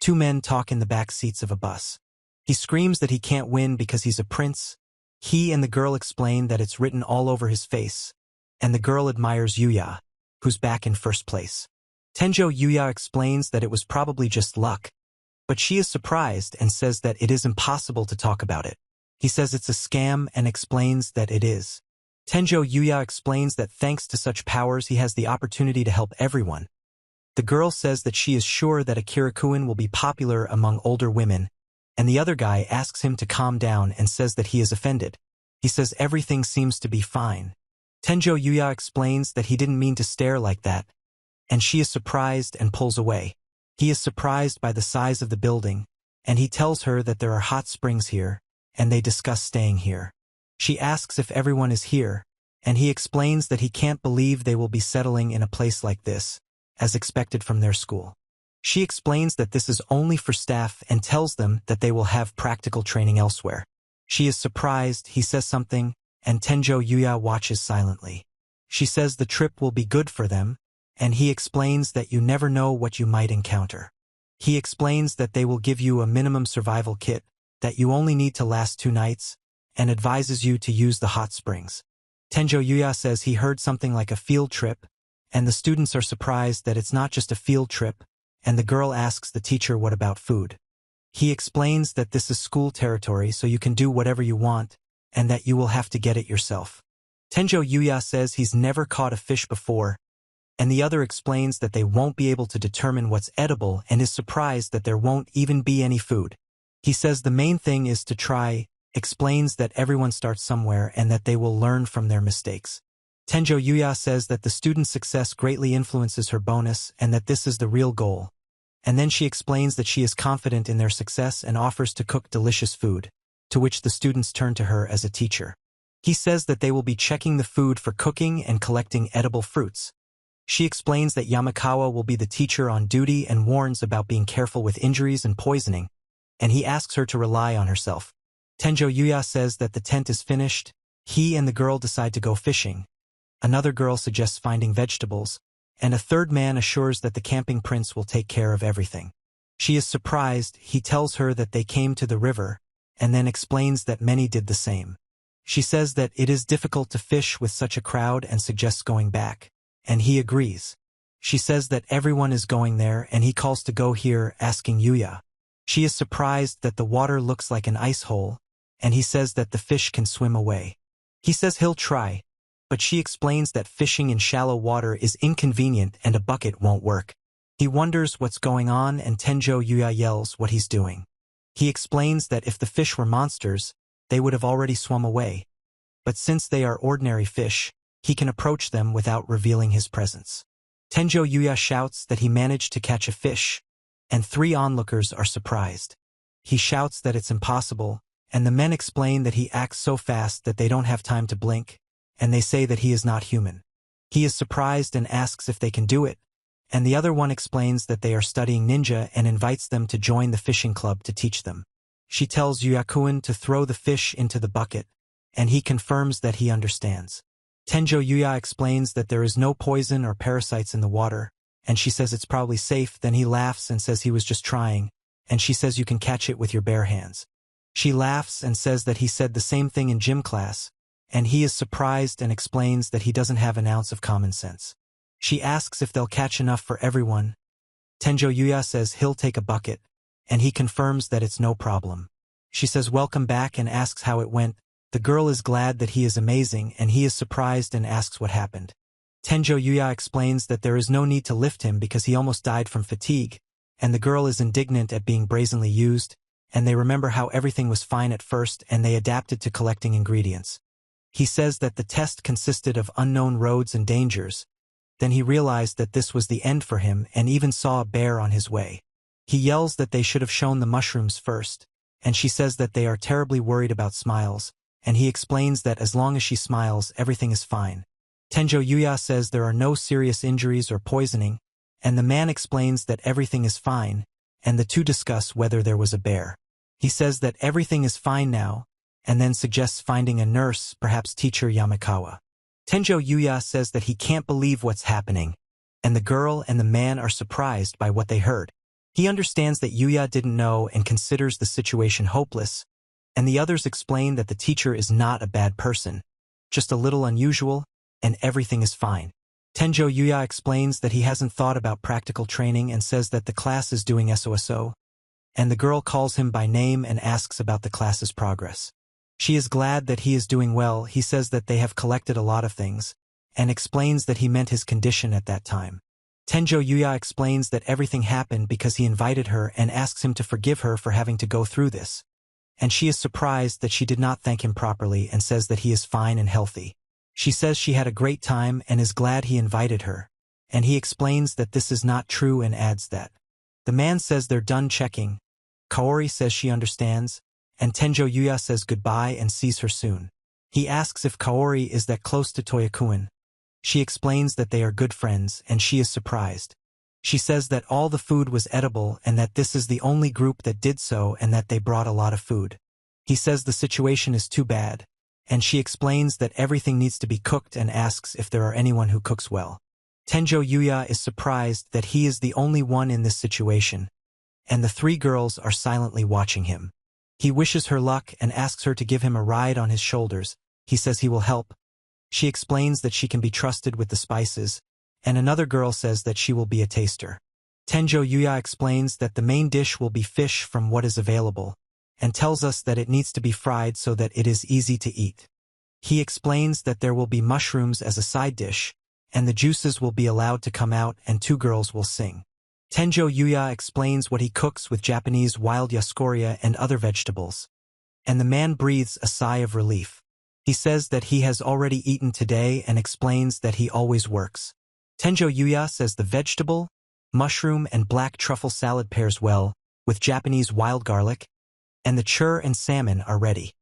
2 men talk in the back seats of a bus. He screams that he can't win because he's a prince. He and the girl explain that it's written all over his face, and the girl admires Yuya, who's back in first place. Tenjo Yuya explains that it was probably just luck, but she is surprised and says that it is impossible to talk about it. He says it's a scam and explains that it is. Tenjo Yuya explains that thanks to such powers he has the opportunity to help everyone. The girl says that she is sure that Akira-kun will be popular among older women, and the other guy asks him to calm down and says that he is offended. He says everything seems to be fine. Tenjo Yuya explains that he didn't mean to stare like that, and she is surprised and pulls away. He is surprised by the size of the building, and he tells her that there are hot springs here, and they discuss staying here. She asks if everyone is here, and he explains that he can't believe they will be settling in a place like this, as expected from their school. She explains that this is only for staff and tells them that they will have practical training elsewhere. She is surprised, he says something, and Tenjo Yuya watches silently. She says the trip will be good for them, and he explains that you never know what you might encounter. He explains that they will give you a minimum survival kit, that you only need to last 2 nights, and advises you to use the hot springs. Tenjo Yuya says he heard something like a field trip, and the students are surprised that it's not just a field trip, and the girl asks the teacher what about food. He explains that this is school territory so you can do whatever you want, and that you will have to get it yourself. Tenjo Yuya says he's never caught a fish before, and the other explains that they won't be able to determine what's edible and is surprised that there won't even be any food. He says the main thing is to try, explains that everyone starts somewhere and that they will learn from their mistakes. Tenjo Yuya says that the student's success greatly influences her bonus and that this is the real goal. And then she explains that she is confident in their success and offers to cook delicious food, to which the students turn to her as a teacher. He says that they will be checking the food for cooking and collecting edible fruits. She explains that Yamakawa will be the teacher on duty and warns about being careful with injuries and poisoning, and he asks her to rely on herself. Tenjo Yuya says that the tent is finished. He and the girl decide to go fishing. Another girl suggests finding vegetables, and a third man assures that the camping prince will take care of everything. She is surprised. He tells her that they came to the river, and then explains that many did the same. She says that it is difficult to fish with such a crowd and suggests going back, and he agrees. She says that everyone is going there and he calls to go here, asking Yuya. She is surprised that the water looks like an ice hole, and he says that the fish can swim away. He says he'll try, but she explains that fishing in shallow water is inconvenient and a bucket won't work. He wonders what's going on and Tenjo Yuya yells what he's doing. He explains that if the fish were monsters, they would have already swum away. But since they are ordinary fish, he can approach them without revealing his presence. Tenjo Yuya shouts that he managed to catch a fish, and 3 onlookers are surprised. He shouts that it's impossible, and the men explain that he acts so fast that they don't have time to blink, and they say that he is not human. He is surprised and asks if they can do it, and the other one explains that they are studying ninja and invites them to join the fishing club to teach them. She tells Yuya-kun to throw the fish into the bucket, and he confirms that he understands. Tenjo Yuya explains that there is no poison or parasites in the water, and she says it's probably safe. Then he laughs and says he was just trying, and she says you can catch it with your bare hands. She laughs and says that he said the same thing in gym class, and he is surprised and explains that he doesn't have an ounce of common sense. She asks if they'll catch enough for everyone. Tenjo Yuya says he'll take a bucket, and he confirms that it's no problem. She says welcome back and asks how it went. The girl is glad that he is amazing, and he is surprised and asks what happened. Tenjo Yuya explains that there is no need to lift him because he almost died from fatigue, and the girl is indignant at being brazenly used, and they remember how everything was fine at first and they adapted to collecting ingredients. He says that the test consisted of unknown roads and dangers. Then he realized that this was the end for him and even saw a bear on his way. He yells that they should have shown the mushrooms first, and she says that they are terribly worried about Smiles, and he explains that as long as she smiles, everything is fine. Tenjo Yuya says there are no serious injuries or poisoning, and the man explains that everything is fine, and the two discuss whether there was a bear. He says that everything is fine now, and then suggests finding a nurse, perhaps teacher Yamakawa. Tenjo Yuya says that he can't believe what's happening, and the girl and the man are surprised by what they heard. He understands that Yuya didn't know and considers the situation hopeless, and the others explain that the teacher is not a bad person, just a little unusual, and everything is fine. Tenjo Yuya explains that he hasn't thought about practical training and says that the class is doing SOSO, and the girl calls him by name and asks about the class's progress. She is glad that he is doing well. He says that they have collected a lot of things, and explains that he meant his condition at that time. Tenjo Yuya explains that everything happened because he invited her and asks him to forgive her for having to go through this. And she is surprised that she did not thank him properly and says that he is fine and healthy. She says she had a great time and is glad he invited her, and he explains that this is not true and adds that. The man says they're done checking. Kaori says she understands, and Tenjo Yuya says goodbye and sees her soon. He asks if Kaori is that close to Toyakuen. She explains that they are good friends, and she is surprised. She says that all the food was edible and that this is the only group that did so and that they brought a lot of food. He says the situation is too bad, and she explains that everything needs to be cooked and asks if there are anyone who cooks well. Tenjo Yuya is surprised that he is the only one in this situation, and the three girls are silently watching him. He wishes her luck and asks her to give him a ride on his shoulders. He says he will help. She explains that she can be trusted with the spices, and another girl says that she will be a taster. Tenjo Yuya explains that the main dish will be fish from what is available, and tells us that it needs to be fried so that it is easy to eat. He explains that there will be mushrooms as a side dish, and the juices will be allowed to come out and two girls will sing. Tenjo Yuya explains what he cooks with Japanese wild yascoria and other vegetables, and the man breathes a sigh of relief. He says that he has already eaten today and explains that he always works. Tenjo Yuya says the vegetable, mushroom and black truffle salad pairs well with Japanese wild garlic, and the chur and salmon are ready.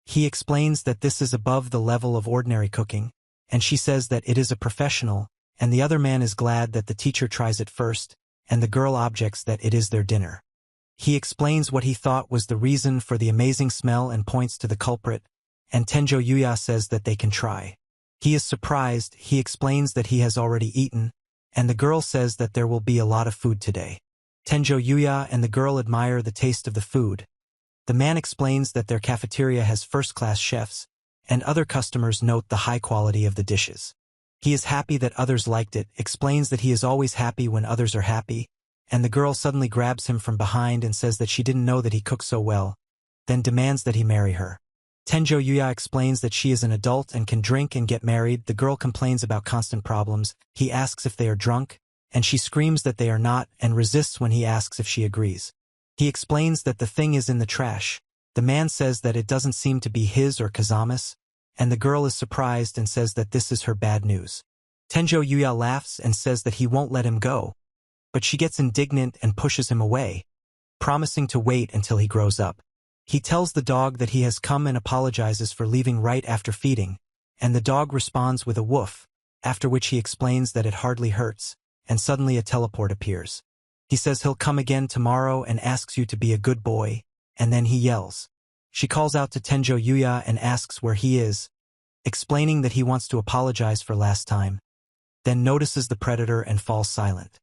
He explains that this is above the level of ordinary cooking, and she says that it is a professional, and the other man is glad that the teacher tries it first, and the girl objects that it is their dinner. He explains what he thought was the reason for the amazing smell and points to the culprit, and Tenjo Yuya says that they can try. He is surprised. He explains that he has already eaten, and the girl says that there will be a lot of food today. Tenjo Yuya and the girl admire the taste of the food. The man explains that their cafeteria has first-class chefs, and other customers note the high quality of the dishes. He is happy that others liked it, explains that he is always happy when others are happy, and the girl suddenly grabs him from behind and says that she didn't know that he cooked so well, then demands that he marry her. Tenjo Yuya explains that she is an adult and can drink and get married. The girl complains about constant problems. He asks if they are drunk, and she screams that they are not and resists when he asks if she agrees. He explains that the thing is in the trash. The man says that it doesn't seem to be his or Kazama's, and the girl is surprised and says that this is her bad news. Tenjo Yuya laughs and says that he won't let him go, but she gets indignant and pushes him away, promising to wait until he grows up. He tells the dog that he has come and apologizes for leaving right after feeding, and the dog responds with a woof, after which he explains that it hardly hurts, and suddenly a teleport appears. He says he'll come again tomorrow and asks you to be a good boy, and then he yells. She calls out to Tenjo Yuya and asks where he is, explaining that he wants to apologize for last time, then notices the predator and falls silent.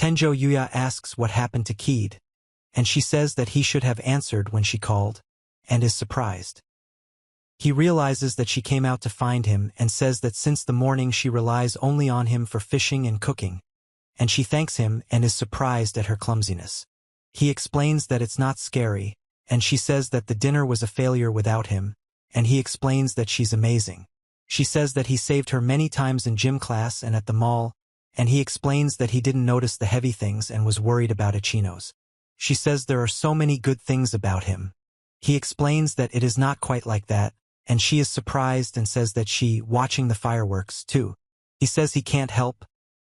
Tenjo Yuya asks what happened to Keed, and she says that he should have answered when she called, and is surprised. He realizes that she came out to find him and says that since the morning she relies only on him for fishing and cooking, and she thanks him and is surprised at her clumsiness. He explains that it's not scary, and she says that the dinner was a failure without him, and he explains that she's amazing. She says that he saved her many times in gym class and at the mall, and he explains that he didn't notice the heavy things and was worried about Ichinos. She says there are so many good things about him. He explains that it is not quite like that, and she is surprised and says that she watching the fireworks, too. He says he can't help,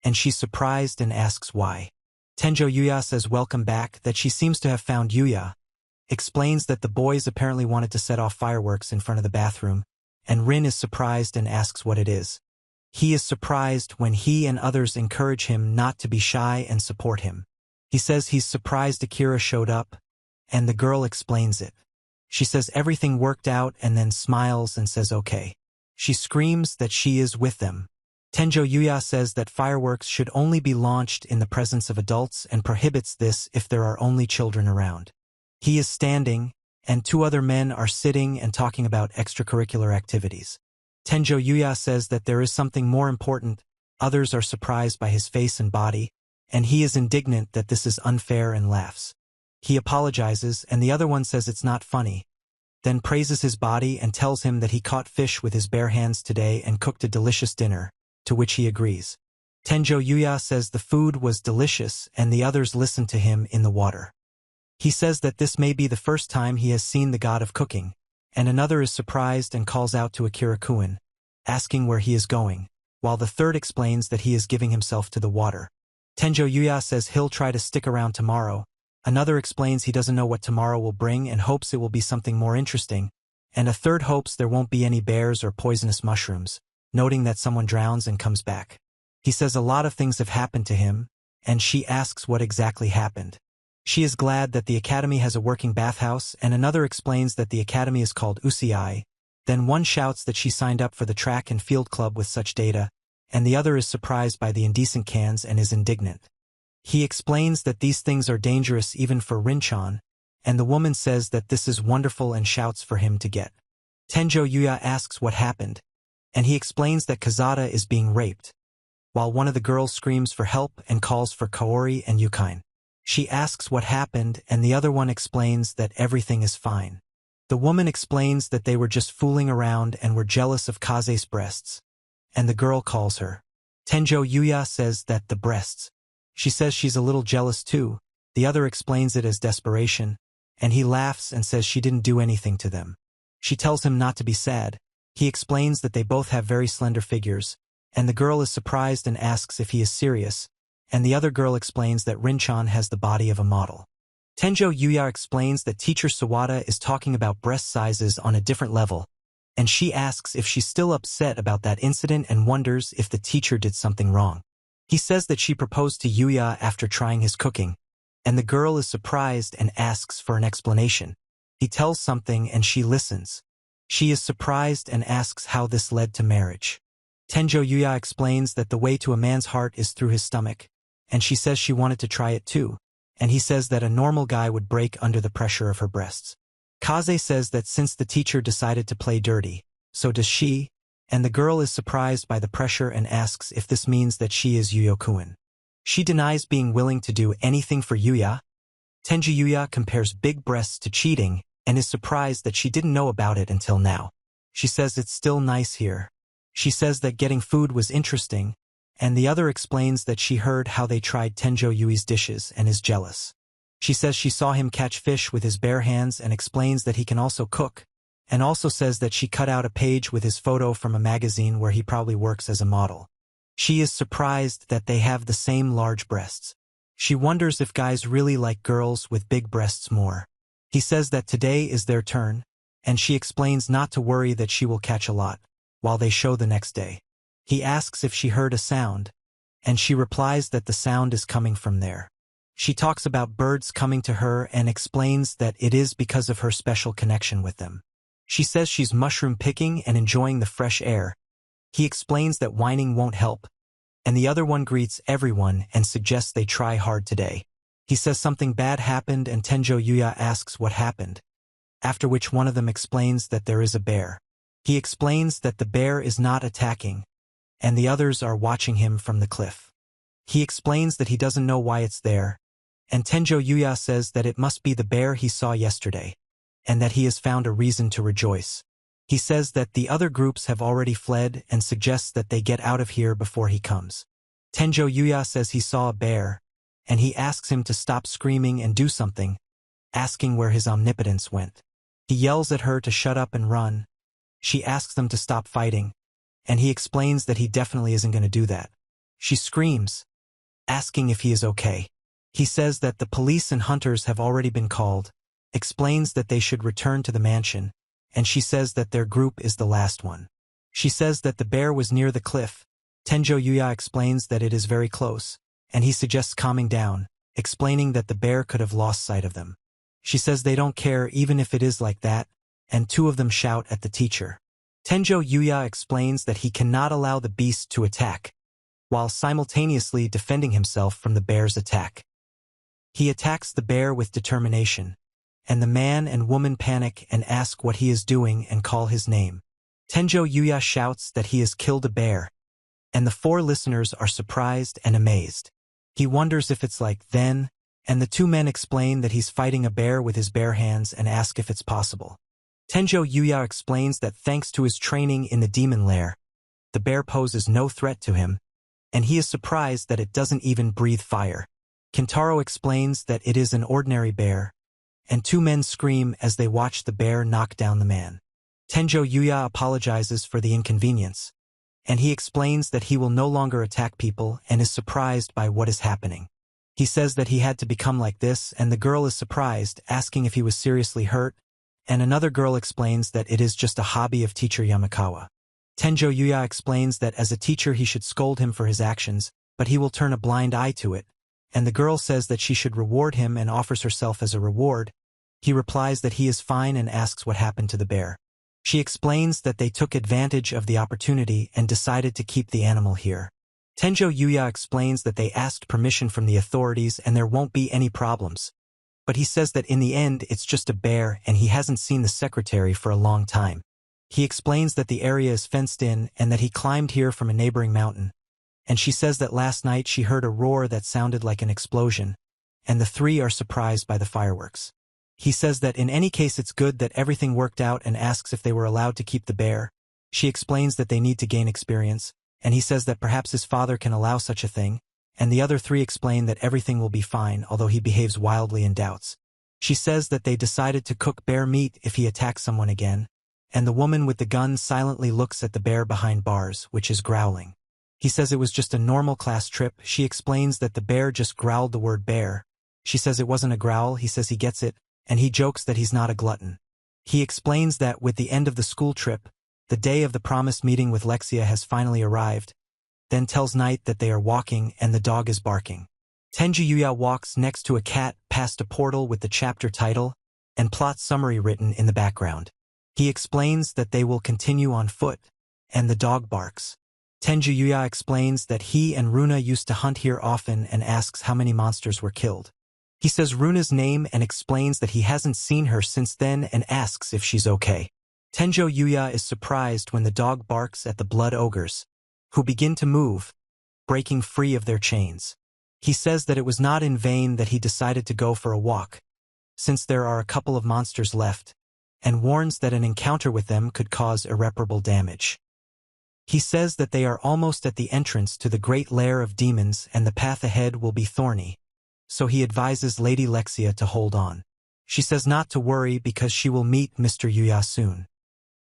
and she's surprised and asks why. Tenjo Yuya says welcome back, that she seems to have found Yuya, explains that the boys apparently wanted to set off fireworks in front of the bathroom, and Rin is surprised and asks what it is. He is surprised when he and others encourage him not to be shy and support him. He says he's surprised Akira showed up, and the girl explains it. She says everything worked out and then smiles and says okay. She screams that she is with them. Tenjo Yuya says that fireworks should only be launched in the presence of adults and prohibits this if there are only children around. He is standing, and two other men are sitting and talking about extracurricular activities. Tenjo Yuya says that there is something more important. Others are surprised by his face and body, and he is indignant that this is unfair and laughs. He apologizes, and the other one says it's not funny, then praises his body and tells him that he caught fish with his bare hands today and cooked a delicious dinner, to which he agrees. Tenjo Yuya says the food was delicious and the others listen to him in the water. He says that this may be the first time he has seen the god of cooking, and another is surprised and calls out to Akira-kun, asking where he is going, while the third explains that he is giving himself to the water. Tenjo Yuya says he'll try to stick around tomorrow. Another explains he doesn't know what tomorrow will bring and hopes it will be something more interesting, and a third hopes there won't be any bears or poisonous mushrooms, noting that someone drowns and comes back. He says a lot of things have happened to him, and she asks what exactly happened. She is glad that the academy has a working bathhouse, and another explains that the academy is called Usei. Then one shouts that she signed up for the track and field club with such data, and the other is surprised by the indecent cans and is indignant. He explains that these things are dangerous even for Rinchan, and the woman says that this is wonderful and shouts for him to get. Tenjo Yuya asks what happened, and he explains that Kazada is being raped, while one of the girls screams for help and calls for Kaori and Yukain. She asks what happened, and the other one explains that everything is fine. The woman explains that they were just fooling around and were jealous of Kaze's breasts, and the girl calls her. Tenjo Yuya says that the breasts. She says she's a little jealous too. The other explains it as desperation, and he laughs and says she didn't do anything to them. She tells him not to be sad. He explains that they both have very slender figures, and the girl is surprised and asks if he is serious, and the other girl explains that Rinchan has the body of a model. Tenjo Yuya explains that teacher Sawada is talking about breast sizes on a different level, and she asks if she's still upset about that incident and wonders if the teacher did something wrong. He says that she proposed to Yuya after trying his cooking, and the girl is surprised and asks for an explanation. He tells something and she listens. She is surprised and asks how this led to marriage. Tenjo Yuya explains that the way to a man's heart is through his stomach, and she says she wanted to try it too, and he says that a normal guy would break under the pressure of her breasts. Kaze says that since the teacher decided to play dirty, so does she, and the girl is surprised by the pressure and asks if this means that she is Yuya-kun. She denies being willing to do anything for Yuya. Tenjo Yuya compares big breasts to cheating and is surprised that she didn't know about it until now. She says it's still nice here. She says that getting food was interesting, and the other explains that she heard how they tried Tenjo Yui's dishes and is jealous. She says she saw him catch fish with his bare hands and explains that he can also cook, and also says that she cut out a page with his photo from a magazine where he probably works as a model. She is surprised that they have the same large breasts. She wonders if guys really like girls with big breasts more. He says that today is their turn, and she explains not to worry that she will catch a lot, while they show the next day. He asks if she heard a sound, and she replies that the sound is coming from there. She talks about birds coming to her and explains that it is because of her special connection with them. She says she's mushroom picking and enjoying the fresh air. He explains that whining won't help, and the other one greets everyone and suggests they try hard today. He says something bad happened and Tenjo Yuya asks what happened, after which one of them explains that there is a bear. He explains that the bear is not attacking, and the others are watching him from the cliff. He explains that he doesn't know why it's there, and Tenjo Yuya says that it must be the bear he saw yesterday, and that he has found a reason to rejoice. He says that the other groups have already fled and suggests that they get out of here before he comes. Tenjo Yuya says he saw a bear, and he asks him to stop screaming and do something, asking where his omnipotence went. He yells at her to shut up and run. She asks them to stop fighting, and he explains that he definitely isn't going to do that. She screams, asking if he is okay. He says that the police and hunters have already been called, explains that they should return to the mansion, and she says that their group is the last one. She says that the bear was near the cliff. Tenjo Yuya explains that it is very close, and he suggests calming down, explaining that the bear could have lost sight of them. She says they don't care even if it is like that, and two of them shout at the teacher. Tenjo Yuya explains that he cannot allow the beast to attack, while simultaneously defending himself from the bear's attack. He attacks the bear with determination, and the man and woman panic and ask what he is doing and call his name. Tenjo Yuya shouts that he has killed a bear, and the four listeners are surprised and amazed. He wonders if it's like then, and the two men explain that he's fighting a bear with his bare hands and ask if it's possible. Tenjo Yuya explains that thanks to his training in the demon lair, the bear poses no threat to him, and he is surprised that it doesn't even breathe fire. Kintaro explains that it is an ordinary bear, and two men scream as they watch the bear knock down the man. Tenjo Yuya apologizes for the inconvenience, and he explains that he will no longer attack people and is surprised by what is happening. He says that he had to become like this, and the girl is surprised, asking if he was seriously hurt, and another girl explains that it is just a hobby of teacher Yamakawa. Tenjo Yuya explains that as a teacher he should scold him for his actions, but he will turn a blind eye to it, and the girl says that she should reward him and offers herself as a reward. He replies that he is fine and asks what happened to the bear. She explains that they took advantage of the opportunity and decided to keep the animal here. Tenjo Yuya explains that they asked permission from the authorities and there won't be any problems. But he says that in the end it's just a bear and he hasn't seen the secretary for a long time. He explains that the area is fenced in and that he climbed here from a neighboring mountain. And she says that last night she heard a roar that sounded like an explosion, and the three are surprised by the fireworks. He says that in any case it's good that everything worked out and asks if they were allowed to keep the bear. She explains that they need to gain experience, and he says that perhaps his father can allow such a thing, and the other three explain that everything will be fine although he behaves wildly and doubts. She says that they decided to cook bear meat if he attacks someone again, and the woman with the gun silently looks at the bear behind bars, which is growling. He says it was just a normal class trip. She explains that the bear just growled the word bear. She says it wasn't a growl. He says he gets it, and he jokes that he's not a glutton. He explains that with the end of the school trip, the day of the promised meeting with Lexia has finally arrived, then tells Knight that they are walking and the dog is barking. Tenjo Yuya walks next to a cat past a portal with the chapter title and plot summary written in the background. He explains that they will continue on foot, and the dog barks. Tenjo Yuya explains that he and Runa used to hunt here often and asks how many monsters were killed. He says Runa's name and explains that he hasn't seen her since then and asks if she's okay. Tenjo Yuya is surprised when the dog barks at the blood ogres, who begin to move, breaking free of their chains. He says that it was not in vain that he decided to go for a walk, since there are a couple of monsters left, and warns that an encounter with them could cause irreparable damage. He says that they are almost at the entrance to the great lair of demons and the path ahead will be thorny, so he advises Lady Lexia to hold on. She says not to worry because she will meet Mr. Yuya soon.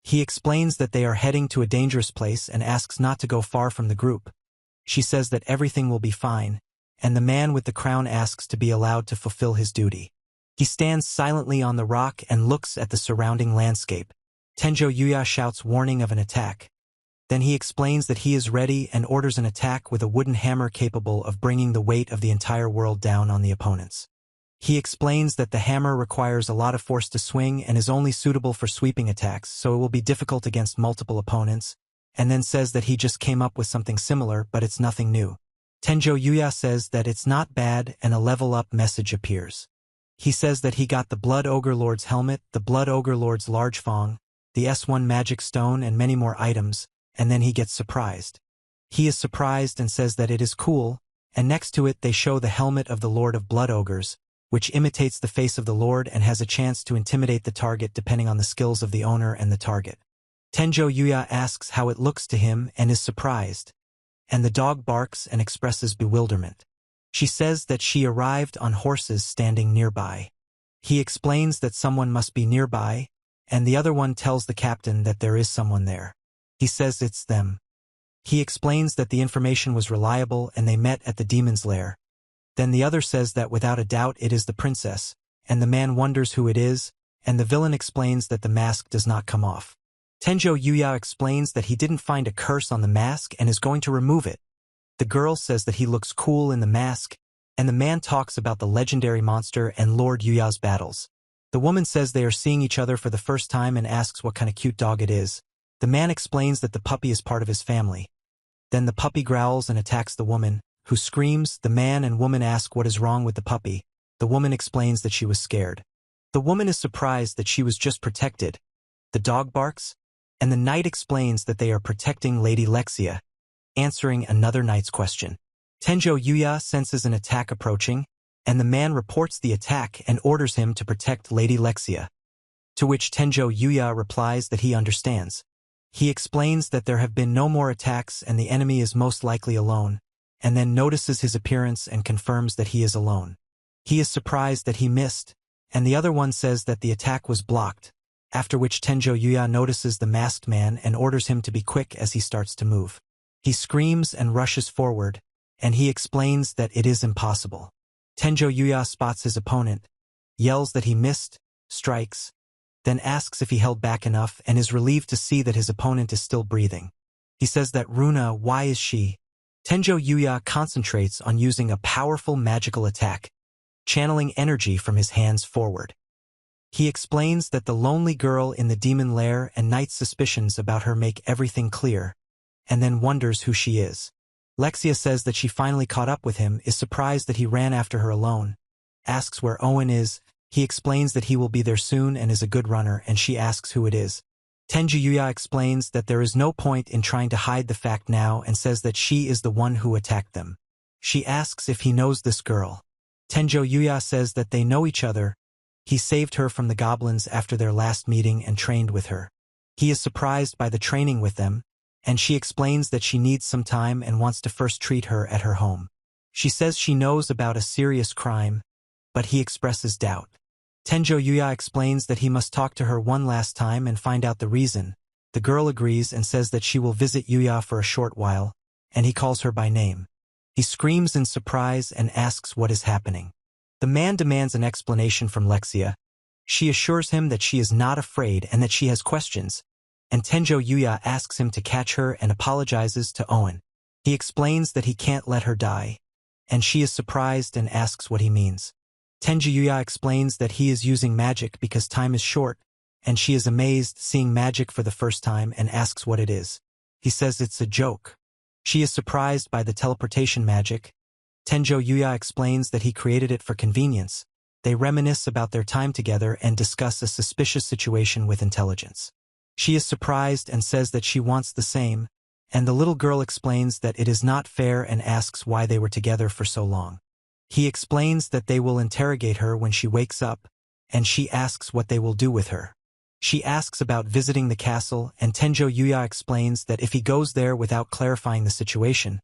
He explains that they are heading to a dangerous place and asks not to go far from the group. She says that everything will be fine, and the man with the crown asks to be allowed to fulfill his duty. He stands silently on the rock and looks at the surrounding landscape. Tenjo Yuya shouts warning of an attack. Then he explains that he is ready and orders an attack with a wooden hammer capable of bringing the weight of the entire world down on the opponents. He explains that the hammer requires a lot of force to swing and is only suitable for sweeping attacks, so it will be difficult against multiple opponents, and then says that he just came up with something similar but it's nothing new. Tenjo Yuya says that it's not bad and a level up message appears. He says that he got the Blood Ogre Lord's helmet, the Blood Ogre Lord's large fong, the S1 magic stone and many more items, and then he gets surprised. He is surprised and says that it is cool, and next to it they show the helmet of the Lord of Blood Ogres, which imitates the face of the Lord and has a chance to intimidate the target depending on the skills of the owner and the target. Tenjo Yuya asks how it looks to him and is surprised, and the dog barks and expresses bewilderment. She says that she arrived on horses standing nearby. He explains that someone must be nearby, and the other one tells the captain that there is someone there. He says it's them. He explains that the information was reliable and they met at the demon's lair. Then the other says that without a doubt it is the princess, and the man wonders who it is, and the villain explains that the mask does not come off. Tenjo Yuya explains that he didn't find a curse on the mask and is going to remove it. The girl says that he looks cool in the mask, and the man talks about the legendary monster and Lord Yuya's battles. The woman says they are seeing each other for the first time and asks what kind of cute dog it is. The man explains that the puppy is part of his family. Then the puppy growls and attacks the woman, who screams. The man and woman ask what is wrong with the puppy. The woman explains that she was scared. The woman is surprised that she was just protected. The dog barks, and the knight explains that they are protecting Lady Lexia, answering another knight's question. Tenjo Yuya senses an attack approaching, and the man reports the attack and orders him to protect Lady Lexia. To which Tenjo Yuya replies that he understands. He explains that there have been no more attacks and the enemy is most likely alone, and then notices his appearance and confirms that he is alone. He is surprised that he missed, and the other one says that the attack was blocked, after which Tenjo Yuya notices the masked man and orders him to be quick as he starts to move. He screams and rushes forward, and he explains that it is impossible. Tenjo Yuya spots his opponent, yells that he missed, strikes, then asks if he held back enough and is relieved to see that his opponent is still breathing. He says that Runa, why is she? Tenjo Yuya concentrates on using a powerful magical attack, channeling energy from his hands forward. He explains that the lonely girl in the demon lair and Knight's suspicions about her make everything clear, and then wonders who she is. Lexia says that she finally caught up with him, is surprised that he ran after her alone, asks where Owen is. He explains that he will be there soon and is a good runner, and she asks who it is. Tenjo Yuya explains that there is no point in trying to hide the fact now and says that she is the one who attacked them. She asks if he knows this girl. Tenjo Yuya says that they know each other. He saved her from the goblins after their last meeting and trained with her. He is surprised by the training with them, and she explains that she needs some time and wants to first treat her at her home. She says she knows about a serious crime, but he expresses doubt. Tenjo Yuya explains that he must talk to her one last time and find out the reason. The girl agrees and says that she will visit Yuya for a short while, and he calls her by name. He screams in surprise and asks what is happening. The man demands an explanation from Lexia. She assures him that she is not afraid and that she has questions, and Tenjo Yuya asks him to catch her and apologizes to Owen. He explains that he can't let her die, and she is surprised and asks what he means. Tenjo Yuya explains that he is using magic because time is short, and she is amazed seeing magic for the first time and asks what it is. He says it's a joke. She is surprised by the teleportation magic. Tenjo Yuya explains that he created it for convenience. They reminisce about their time together and discuss a suspicious situation with intelligence. She is surprised and says that she wants the same, and the little girl explains that it is not fair and asks why they were together for so long. He explains that they will interrogate her when she wakes up, and she asks what they will do with her. She asks about visiting the castle, and Tenjo Yuya explains that if he goes there without clarifying the situation,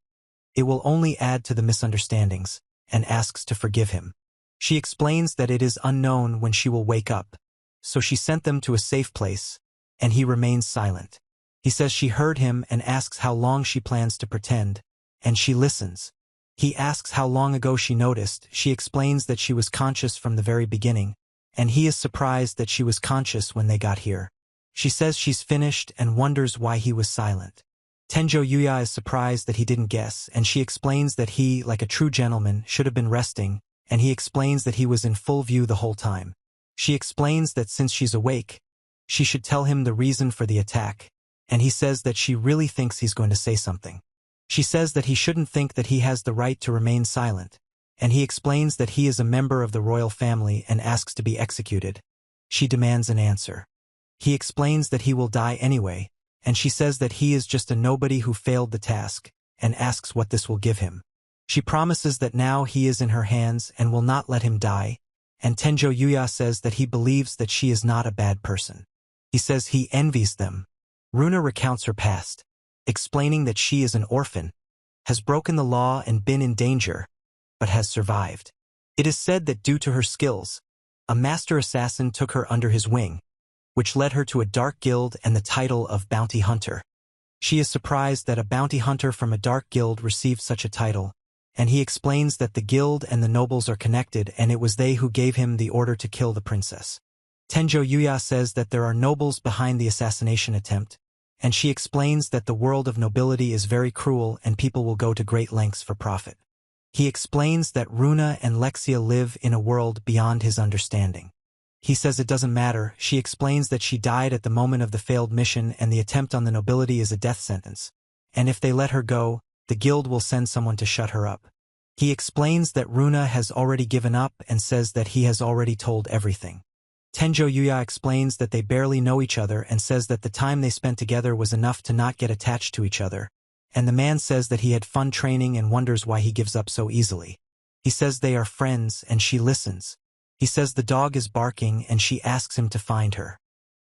it will only add to the misunderstandings, and asks to forgive him. She explains that it is unknown when she will wake up, so she sent them to a safe place, and he remains silent. He says she heard him and asks how long she plans to pretend, and she listens. He asks how long ago she noticed. She explains that she was conscious from the very beginning, and he is surprised that she was conscious when they got here. She says she's finished and wonders why he was silent. Tenjo Yuya is surprised that he didn't guess, and she explains that he, like a true gentleman, should have been resting, and he explains that he was in full view the whole time. She explains that since she's awake, she should tell him the reason for the attack, and he says that she really thinks he's going to say something. She says that he shouldn't think that he has the right to remain silent, and he explains that he is a member of the royal family and asks to be executed. She demands an answer. He explains that he will die anyway, and she says that he is just a nobody who failed the task, and asks what this will give him. She promises that now he is in her hands and will not let him die, and Tenjo Yuya says that he believes that she is not a bad person. He says he envies them. Runa recounts her past, explaining that she is an orphan, has broken the law and been in danger, but has survived. It is said that due to her skills, a master assassin took her under his wing, which led her to a dark guild and the title of bounty hunter. She is surprised that a bounty hunter from a dark guild received such a title, and he explains that the guild and the nobles are connected and it was they who gave him the order to kill the princess. Tenjo Yuya says that there are nobles behind the assassination attempt, and she explains that the world of nobility is very cruel and people will go to great lengths for profit. He explains that Runa and Lexia live in a world beyond his understanding. He says it doesn't matter. She explains that she died at the moment of the failed mission and the attempt on the nobility is a death sentence, and if they let her go, the guild will send someone to shut her up. He explains that Runa has already given up and says that he has already told everything. Tenjo Yuya explains that they barely know each other and says that the time they spent together was enough to not get attached to each other, and the man says that he had fun training and wonders why he gives up so easily. He says they are friends and she listens. He says the dog is barking and she asks him to find her.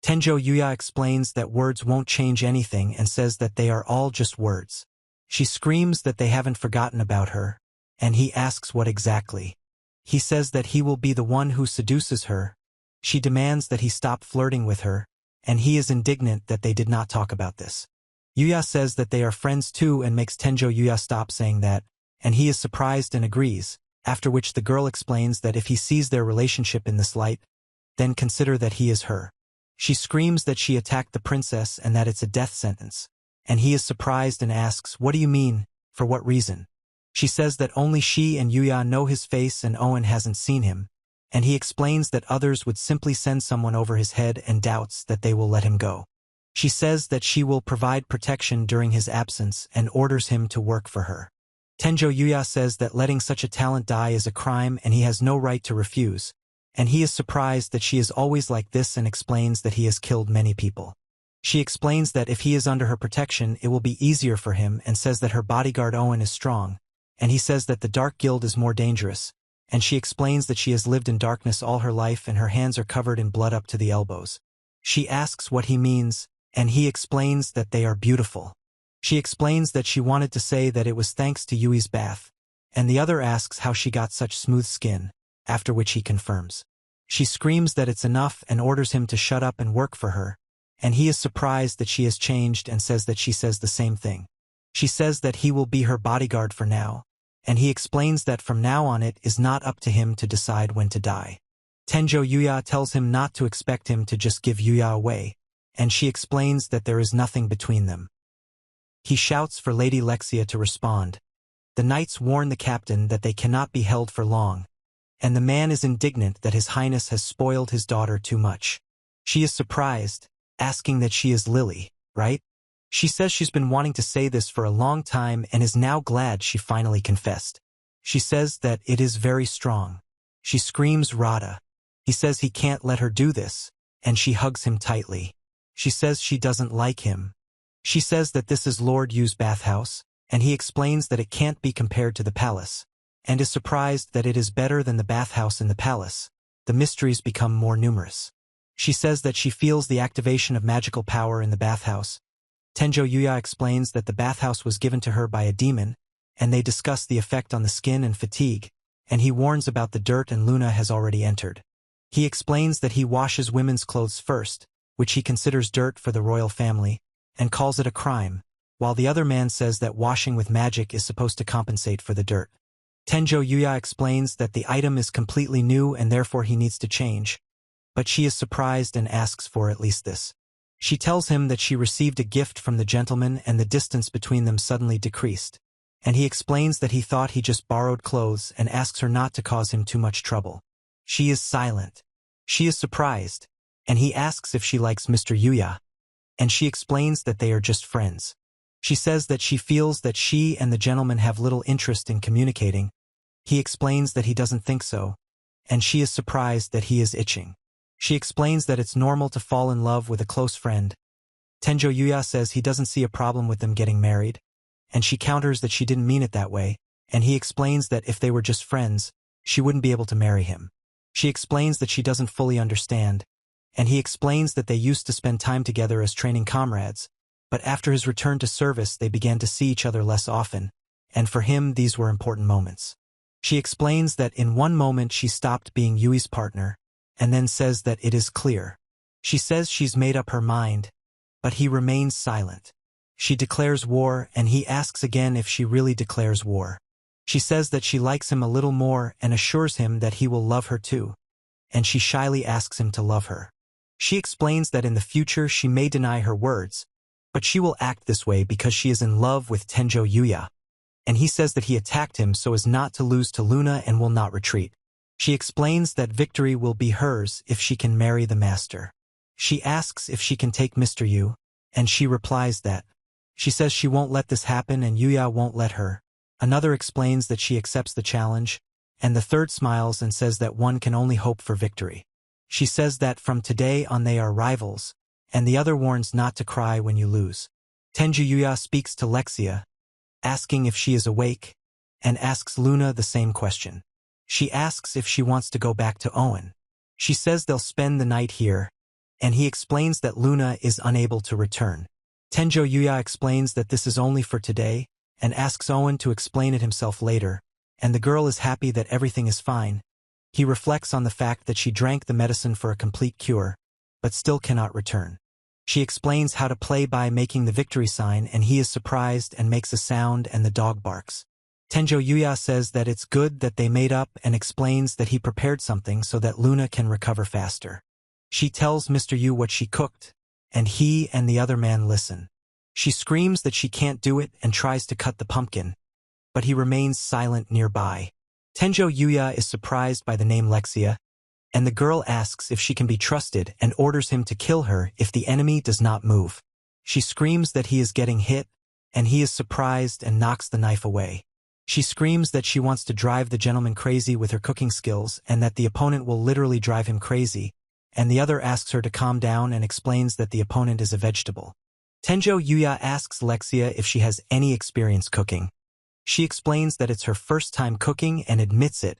Tenjo Yuya explains that words won't change anything and says that they are all just words. She screams that they haven't forgotten about her, and he asks what exactly. He says that he will be the one who seduces her. She demands that he stop flirting with her, and he is indignant that they did not talk about this. Yuya says that they are friends too and makes Tenjo Yuya stop saying that, and he is surprised and agrees, after which the girl explains that if he sees their relationship in this light, then consider that he is her. She screams that she attacked the princess and that it's a death sentence, and he is surprised and asks, "What do you mean? For what reason?" She says that only she and Yuya know his face and Owen hasn't seen him, and he explains that others would simply send someone over his head and doubts that they will let him go. She says that she will provide protection during his absence and orders him to work for her. Tenjo Yuya says that letting such a talent die is a crime and he has no right to refuse, and he is surprised that she is always like this and explains that he has killed many people. She explains that if he is under her protection it will be easier for him and says that her bodyguard Owen is strong, and he says that the Dark Guild is more dangerous, and she explains that she has lived in darkness all her life and her hands are covered in blood up to the elbows. She asks what he means, and he explains that they are beautiful. She explains that she wanted to say that it was thanks to Yui's bath, and the other asks how she got such smooth skin, after which he confirms. She screams that it's enough and orders him to shut up and work for her, and he is surprised that she has changed and says that she says the same thing. She says that he will be her bodyguard for now, and he explains that from now on it is not up to him to decide when to die. Tenjo Yuya tells him not to expect him to just give Yuya away, and she explains that there is nothing between them. He shouts for Lady Lexia to respond. The knights warn the captain that they cannot be held for long, and the man is indignant that His Highness has spoiled his daughter too much. She is surprised, asking that she is Lily, right? She says she's been wanting to say this for a long time and is now glad she finally confessed. She says that it is very strong. She screams Radha. He says he can't let her do this, and she hugs him tightly. She says she doesn't like him. She says that this is Lord Yu's bathhouse, and he explains that it can't be compared to the palace, and is surprised that it is better than the bathhouse in the palace. The mysteries become more numerous. She says that she feels the activation of magical power in the bathhouse. Tenjo Yuya explains that the bathhouse was given to her by a demon, and they discuss the effect on the skin and fatigue, and he warns about the dirt and Luna has already entered. He explains that he washes women's clothes first, which he considers dirt for the royal family, and calls it a crime, while the other man says that washing with magic is supposed to compensate for the dirt. Tenjo Yuya explains that the item is completely new and therefore he needs to change, but she is surprised and asks for at least this. She tells him that she received a gift from the gentleman and the distance between them suddenly decreased, and he explains that he thought he just borrowed clothes and asks her not to cause him too much trouble. She is silent. She is surprised, and he asks if she likes Mr. Yuya. and she explains that they are just friends. She says that she feels that she and the gentleman have little interest in communicating. He explains that he doesn't think so, and she is surprised that he is itching. She explains that it's normal to fall in love with a close friend. Tenjo Yuya says he doesn't see a problem with them getting married, and she counters that she didn't mean it that way, and he explains that if they were just friends, she wouldn't be able to marry him. She explains that she doesn't fully understand, and he explains that they used to spend time together as training comrades, but after his return to service they began to see each other less often, and for him these were important moments. She explains that in one moment she stopped being Yui's partner, and then says that it is clear. She says she's made up her mind, but he remains silent. She declares war, and he asks again if she really declares war. She says that she likes him a little more and assures him that he will love her too, and she shyly asks him to love her. She explains that in the future she may deny her words, but she will act this way because she is in love with Tenjo Yuya, and he says that he attacked him so as not to lose to Luna and will not retreat. She explains that victory will be hers if she can marry the master. She asks if she can take Mr. Yu, and she replies that. She says she won't let this happen and Yuya won't let her. Another explains that she accepts the challenge, and the third smiles and says that one can only hope for victory. She says that from today on they are rivals, and the other warns not to cry when you lose. Tenjo Yuya speaks to Lexia, asking if she is awake, and asks Luna the same question. She asks if she wants to go back to Owen. She says they'll spend the night here, and he explains that Luna is unable to return. Tenjo Yuya explains that this is only for today, and asks Owen to explain it himself later, and the girl is happy that everything is fine. He reflects on the fact that she drank the medicine for a complete cure, but still cannot return. She explains how to play by making the victory sign, and he is surprised and makes a sound and the dog barks. Tenjo Yuya says that it's good that they made up and explains that he prepared something so that Luna can recover faster. She tells Mr. Yu what she cooked, and he and the other man listen. She screams that she can't do it and tries to cut the pumpkin, but he remains silent nearby. Tenjo Yuya is surprised by the name Lexia, and the girl asks if she can be trusted and orders him to kill her if the enemy does not move. She screams that he is getting hit, and he is surprised and knocks the knife away. She screams that she wants to drive the gentleman crazy with her cooking skills and that the opponent will literally drive him crazy, and the other asks her to calm down and explains that the opponent is a vegetable. Tenjo Yuya asks Lexia if she has any experience cooking. She explains that it's her first time cooking and admits it,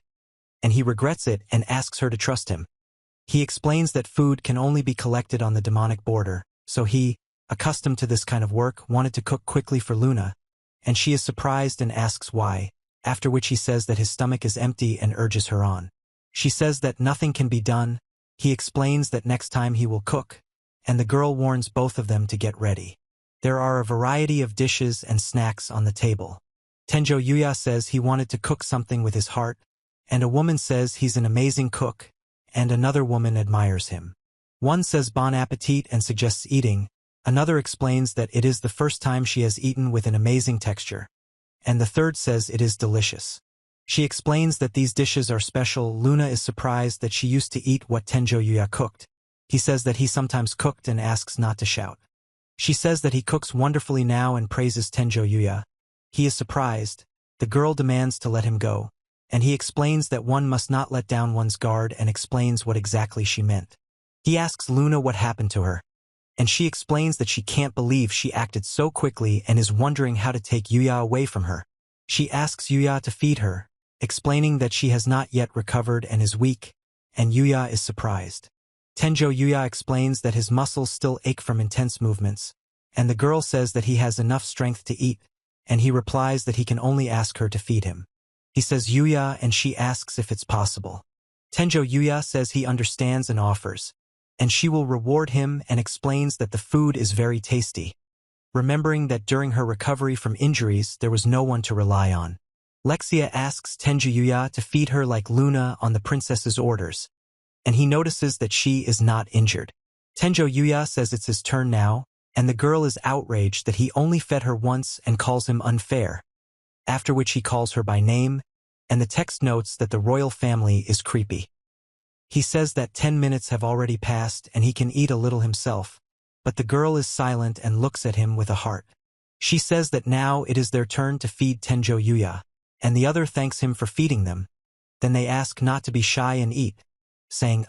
and he regrets it and asks her to trust him. He explains that food can only be collected on the demonic border, so he, accustomed to this kind of work, wanted to cook quickly for Luna, and she is surprised and asks why, after which he says that his stomach is empty and urges her on. She says that nothing can be done. He explains that next time he will cook, and the girl warns both of them to get ready. There are a variety of dishes and snacks on the table. Tenjo Yuya says he wanted to cook something with his heart, and a woman says he's an amazing cook, and another woman admires him. One says bon appetit and suggests eating, another explains that it is the first time she has eaten with an amazing texture, and the third says it is delicious. She explains that these dishes are special. Luna is surprised that she used to eat what Tenjo Yuya cooked. He says that he sometimes cooked and asks not to shout. She says that he cooks wonderfully now and praises Tenjo Yuya. He is surprised. The girl demands to let him go, and he explains that one must not let down one's guard and explains what exactly she meant. He asks Luna what happened to her, and she explains that she can't believe she acted so quickly and is wondering how to take Yuya away from her. She asks Yuya to feed her, explaining that she has not yet recovered and is weak, and Yuya is surprised. Tenjo Yuya explains that his muscles still ache from intense movements, and the girl says that he has enough strength to eat, and he replies that he can only ask her to feed him. He says Yuya and she asks if it's possible. Tenjo Yuya says he understands and offers, and she will reward him and explains that the food is very tasty, remembering that during her recovery from injuries there was no one to rely on. Lexia asks Tenjo Yuya to feed her like Luna on the princess's orders, and he notices that she is not injured. Tenjo Yuya says it's his turn now, and the girl is outraged that he only fed her once and calls him unfair, after which he calls her by name, and the text notes that the royal family is creepy. He says that 10 minutes have already passed and he can eat a little himself, but the girl is silent and looks at him with a heart. She says that now it is their turn to feed Tenjo Yuya, and the other thanks him for feeding them. Then they ask not to be shy and eat, saying,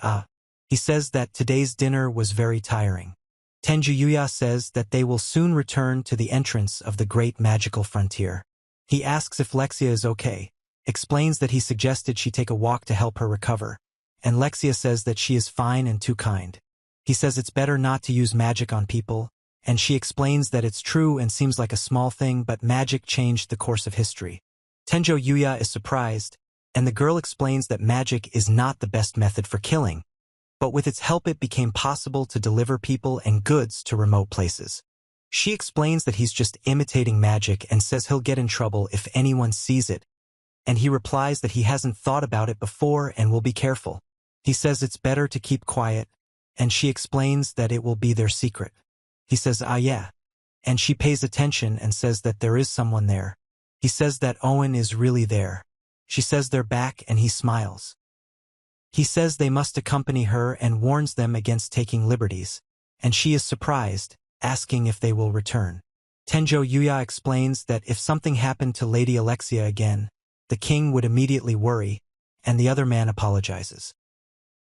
He says that today's dinner was very tiring. Tenjo Yuya says that they will soon return to the entrance of the great magical frontier. He asks if Lexia is okay, explains that he suggested she take a walk to help her recover, and Lexia says that she is fine and too kind. He says it's better not to use magic on people, and she explains that it's true and seems like a small thing, but magic changed the course of history. Tenjo Yuya is surprised, and the girl explains that magic is not the best method for killing, but with its help it became possible to deliver people and goods to remote places. She explains that he's just imitating magic and says he'll get in trouble if anyone sees it, and he replies that he hasn't thought about it before and will be careful. He says it's better to keep quiet, and she explains that it will be their secret. He says, yeah, and she pays attention and says that there is someone there. He says that Owen is really there. She says they're back and he smiles. He says they must accompany her and warns them against taking liberties, and she is surprised, asking if they will return. Tenjo Yuya explains that if something happened to Lady Alexia again, the king would immediately worry, and the other man apologizes.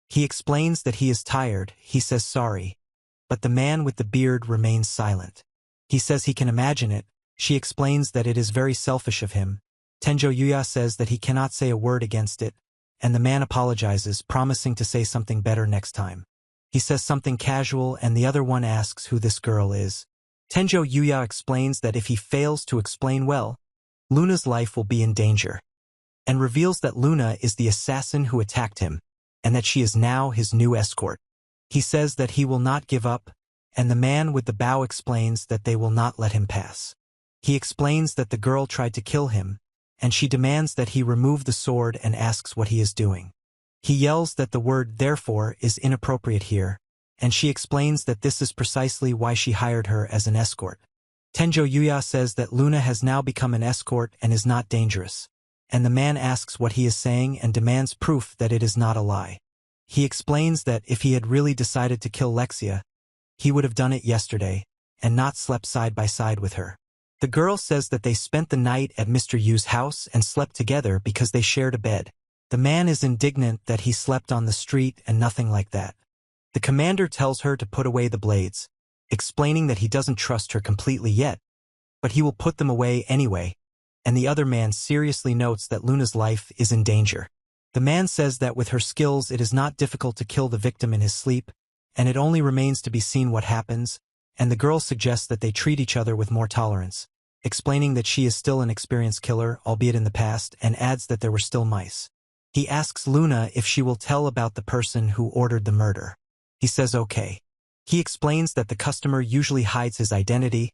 He explains that he is tired, he says sorry, but the man with the beard remains silent. He says he can imagine it. She explains that it is very selfish of him. Tenjo Yuya says that he cannot say a word against it, and the man apologizes, promising to say something better next time. He says something casual, and the other one asks who this girl is. Tenjo Yuya explains that if he fails to explain well, Luna's life will be in danger, and reveals that Luna is the assassin who attacked him, and that she is now his new escort. He says that he will not give up, and the man with the bow explains that they will not let him pass. He explains that the girl tried to kill him, and she demands that he remove the sword and asks what he is doing. He yells that the word therefore is inappropriate here, and she explains that this is precisely why she hired her as an escort. Tenjo Yuya says that Luna has now become an escort and is not dangerous, and the man asks what he is saying and demands proof that it is not a lie. He explains that if he had really decided to kill Lexia, he would have done it yesterday, and not slept side by side with her. The girl says that they spent the night at Mr. Yu's house and slept together because they shared a bed. The man is indignant that he slept on the street and nothing like that. The commander tells her to put away the blades, explaining that he doesn't trust her completely yet, but he will put them away anyway, and the other man seriously notes that Luna's life is in danger. The man says that with her skills it is not difficult to kill the victim in his sleep, and it only remains to be seen what happens, and the girl suggests that they treat each other with more tolerance, explaining that she is still an experienced killer, albeit in the past, and adds that there were still mice. He asks Luna if she will tell about the person who ordered the murder. He says okay. He explains that the customer usually hides his identity,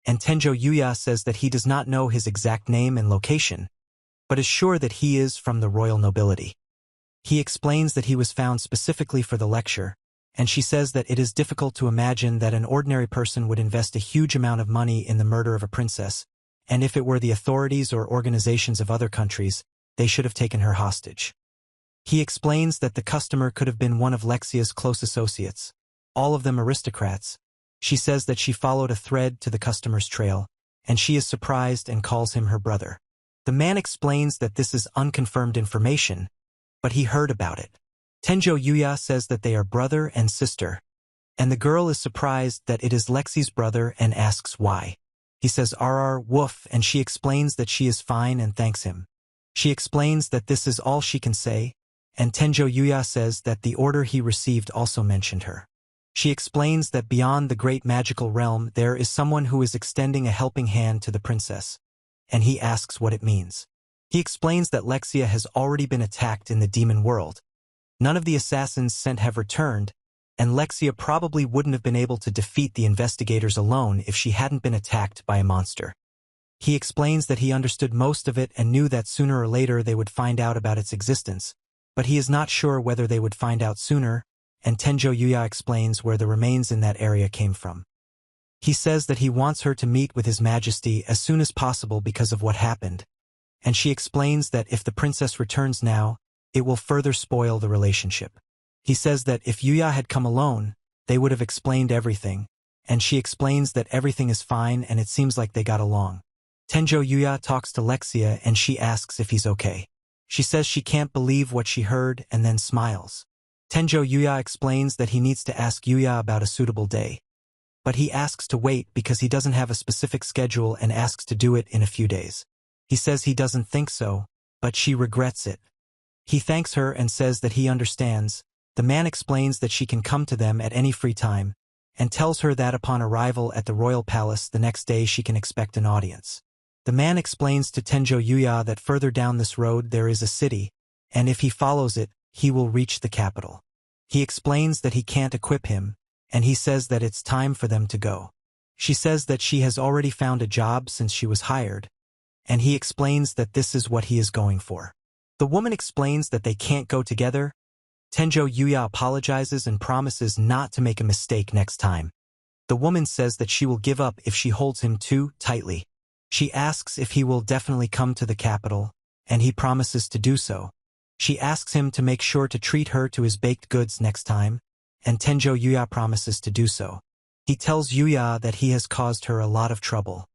and Tenjo Yuya says that he does not know his exact name and location, but is sure that he is from the royal nobility. He explains that he was found specifically for the lecture, and she says that it is difficult to imagine that an ordinary person would invest a huge amount of money in the murder of a princess, and if it were the authorities or organizations of other countries, they should have taken her hostage. He explains that the customer could have been one of Lexia's close associates, all of them aristocrats. She says that she followed a thread to the customer's trail, and she is surprised and calls him her brother. The man explains that this is unconfirmed information, but he heard about it. Tenjo Yuya says that they are brother and sister, and the girl is surprised that it is Lexi's brother and asks why. He says RR woof, and she explains that she is fine and thanks him. She explains that this is all she can say, and Tenjo Yuya says that the order he received also mentioned her. She explains that beyond the great magical realm there is someone who is extending a helping hand to the princess, and he asks what it means. He explains that Lexia has already been attacked in the demon world. None of the assassins sent have returned, and Lexia probably wouldn't have been able to defeat the investigators alone if she hadn't been attacked by a monster. He explains that he understood most of it and knew that sooner or later they would find out about its existence, but he is not sure whether they would find out sooner, and Tenjo Yuya explains where the remains in that area came from. He says that he wants her to meet with His Majesty as soon as possible because of what happened, and she explains that if the princess returns now, it will further spoil the relationship. He says that if Yuya had come alone, they would have explained everything, and she explains that everything is fine and it seems like they got along. Tenjo Yuya talks to Lexia and she asks if he's okay. She says she can't believe what she heard and then smiles. Tenjo Yuya explains that he needs to ask Yuya about a suitable day. But he asks to wait because he doesn't have a specific schedule and asks to do it in a few days. He says he doesn't think so, but she regrets it. He thanks her and says that he understands. The man explains that she can come to them at any free time, and tells her that upon arrival at the royal palace the next day she can expect an audience. The man explains to Tenjo Yuya that further down this road there is a city, and if he follows it, he will reach the capital. He explains that he can't equip him, and he says that it's time for them to go. She says that she has already found a job since she was hired, and he explains that this is what he is going for. The woman explains that they can't go together. Tenjo Yuya apologizes and promises not to make a mistake next time. The woman says that she will give up if she holds him too tightly. She asks if he will definitely come to the capital, and he promises to do so. She asks him to make sure to treat her to his baked goods next time, and Tenjo Yuya promises to do so. He tells Yuya that he has caused her a lot of trouble.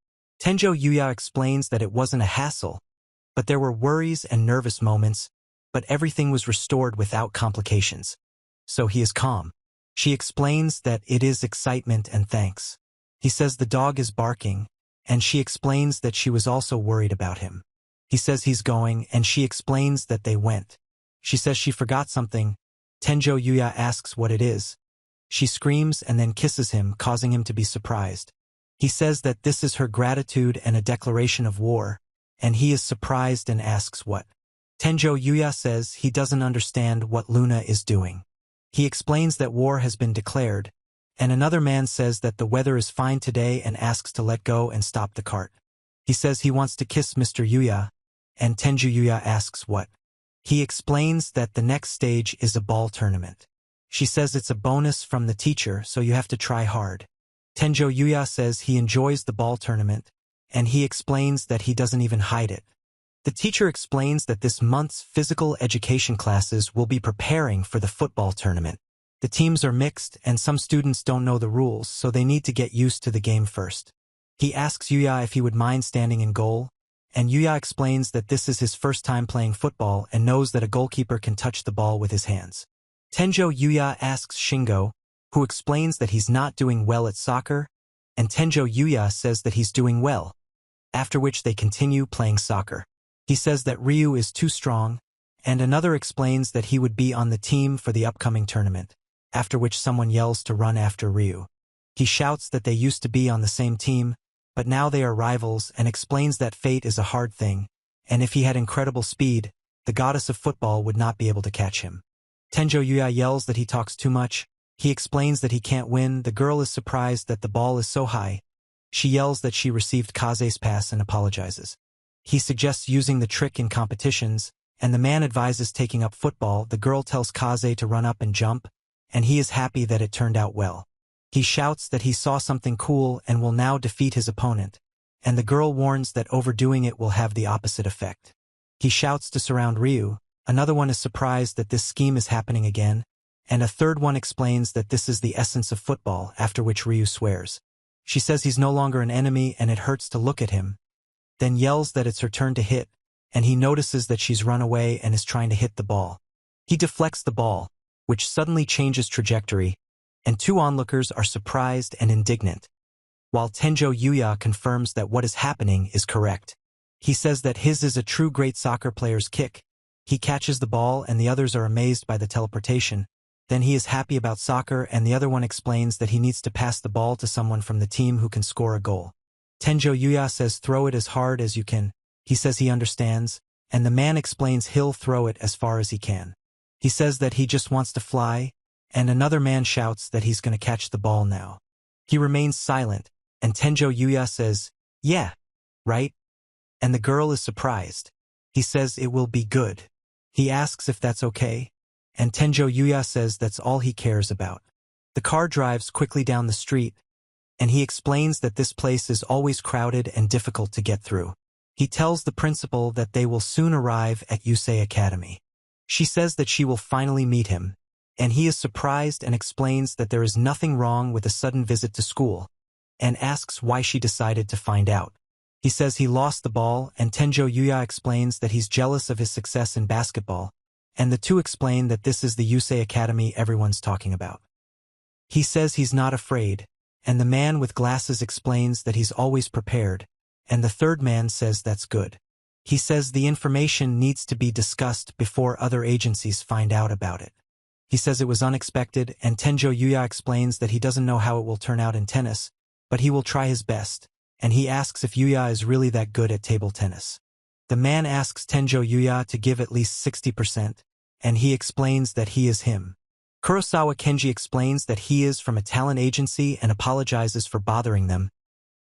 Tenjo Yuya explains that it wasn't a hassle, but there were worries and nervous moments, but everything was restored without complications. So he is calm. She explains that it is excitement and thanks. He says the dog is barking, and she explains that she was also worried about him. He says he's going, and she explains that they went. She says she forgot something. Tenjo Yuya asks what it is. She screams and then kisses him, causing him to be surprised. He says that this is her gratitude and a declaration of war, and he is surprised and asks what. Tenjo Yuya says he doesn't understand what Luna is doing. He explains that war has been declared, and another man says that the weather is fine today and asks to let go and stop the cart. He says he wants to kiss Mr. Yuya, and Tenjo Yuya asks what. He explains that the next stage is a ball tournament. She says it's a bonus from the teacher, so you have to try hard. Tenjo Yuya says he enjoys the ball tournament, and he explains that he doesn't even hide it. The teacher explains that this month's physical education classes will be preparing for the football tournament. The teams are mixed, and some students don't know the rules, so they need to get used to the game first. He asks Yuya if he would mind standing in goal, and Yuya explains that this is his first time playing football and knows that a goalkeeper can touch the ball with his hands. Tenjo Yuya asks Shingo, who explains that he's not doing well at soccer, and Tenjo Yuya says that he's doing well, after which they continue playing soccer. He says that Ryu is too strong, and another explains that he would be on the team for the upcoming tournament, after which someone yells to run after Ryu. He shouts that they used to be on the same team, but now they are rivals, and explains that fate is a hard thing, and if he had incredible speed, the goddess of football would not be able to catch him. Tenjo Yuya yells that he talks too much. He explains that he can't win. The girl is surprised that the ball is so high. She yells that she received Kaze's pass and apologizes. He suggests using the trick in competitions, and the man advises taking up football. The girl tells Kaze to run up and jump, and he is happy that it turned out well. He shouts that he saw something cool and will now defeat his opponent, and the girl warns that overdoing it will have the opposite effect. He shouts to surround Ryu. Another one is surprised that this scheme is happening again, and a third one explains that this is the essence of football, after which Ryu swears. She says he's no longer an enemy and it hurts to look at him, then yells that it's her turn to hit, and he notices that she's run away and is trying to hit the ball. He deflects the ball, which suddenly changes trajectory, and two onlookers are surprised and indignant, while Tenjo Yuya confirms that what is happening is correct. He says that his is a true great soccer player's kick. He catches the ball and the others are amazed by the teleportation. Then he is happy about soccer and the other one explains that he needs to pass the ball to someone from the team who can score a goal. Tenjo Yuya says throw it as hard as you can. He says he understands, and the man explains he'll throw it as far as he can. He says that he just wants to fly, and another man shouts that he's going to catch the ball now. He remains silent, and Tenjo Yuya says, "Yeah, right?" And the girl is surprised. He says it will be good. He asks if that's okay, and Tenjo Yuya says that's all he cares about. The car drives quickly down the street, and he explains that this place is always crowded and difficult to get through. He tells the principal that they will soon arrive at Yusei Academy. She says that she will finally meet him, and he is surprised and explains that there is nothing wrong with a sudden visit to school, and asks why she decided to find out. He says he lost the ball, and Tenjo Yuya explains that he's jealous of his success in basketball, and the two explain that this is the Yusei Academy everyone's talking about. He says he's not afraid, and the man with glasses explains that he's always prepared, and the third man says that's good. He says the information needs to be discussed before other agencies find out about it. He says it was unexpected, and Tenjo Yuya explains that he doesn't know how it will turn out in tennis, but he will try his best, and he asks if Yuya is really that good at table tennis. The man asks Tenjo Yuya to give at least 60%, and he explains that he is him. Kurosawa Kenji explains that he is from a talent agency and apologizes for bothering them,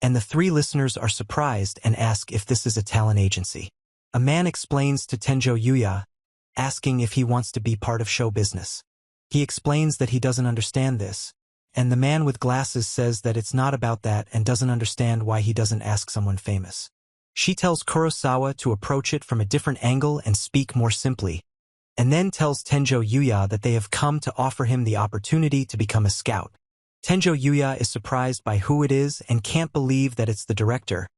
and the three listeners are surprised and ask if this is a talent agency. A man explains to Tenjo Yuya, asking if he wants to be part of show business. He explains that he doesn't understand this, and the man with glasses says that it's not about that and doesn't understand why he doesn't ask someone famous. She tells Kurosawa to approach it from a different angle and speak more simply, and then tells Tenjo Yuya that they have come to offer him the opportunity to become a scout. Tenjo Yuya is surprised by who it is and can't believe that it's the director,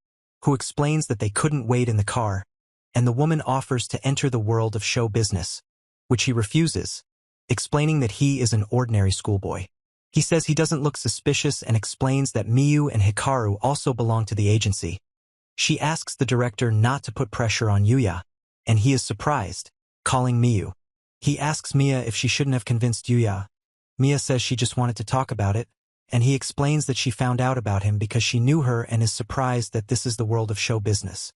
who explains that they couldn't wait in the car, and the woman offers to enter the world of show business, which he refuses, explaining that he is an ordinary schoolboy. He says he doesn't look suspicious and explains that Miyu and Hikaru also belong to the agency. She asks the director not to put pressure on Yuya, and he is surprised, calling Miyu. He asks Mia if she shouldn't have convinced Yuya. Mia says she just wanted to talk about it, and he explains that she found out about him because she knew her and is surprised that this is the world of show business.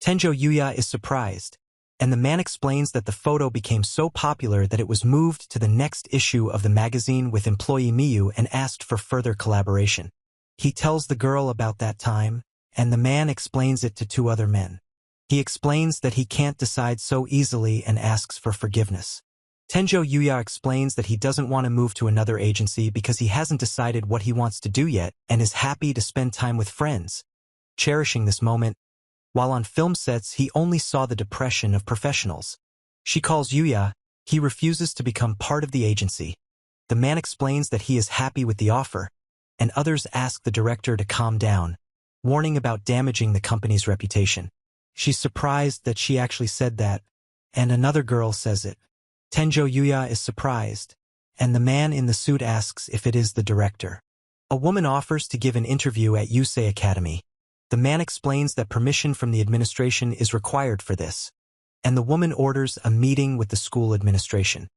Tenjo Yuya is surprised, and the man explains that the photo became so popular that it was moved to the next issue of the magazine with employee Miyu and asked for further collaboration. He tells the girl about that time, and the man explains it to two other men. He explains that he can't decide so easily and asks for forgiveness. Tenjo Yuya explains that he doesn't want to move to another agency because he hasn't decided what he wants to do yet and is happy to spend time with friends, cherishing this moment. While on film sets, he only saw the depression of professionals. She calls Yuya. He refuses to become part of the agency. The man explains that he is happy with the offer, and others ask the director to calm down, warning about damaging the company's reputation. She's surprised that she actually said that, and another girl says it. Tenjo Yuya is surprised, and the man in the suit asks if it is the director. A woman offers to give an interview at Yusei Academy. The man explains that permission from the administration is required for this, and the woman orders a meeting with the school administration.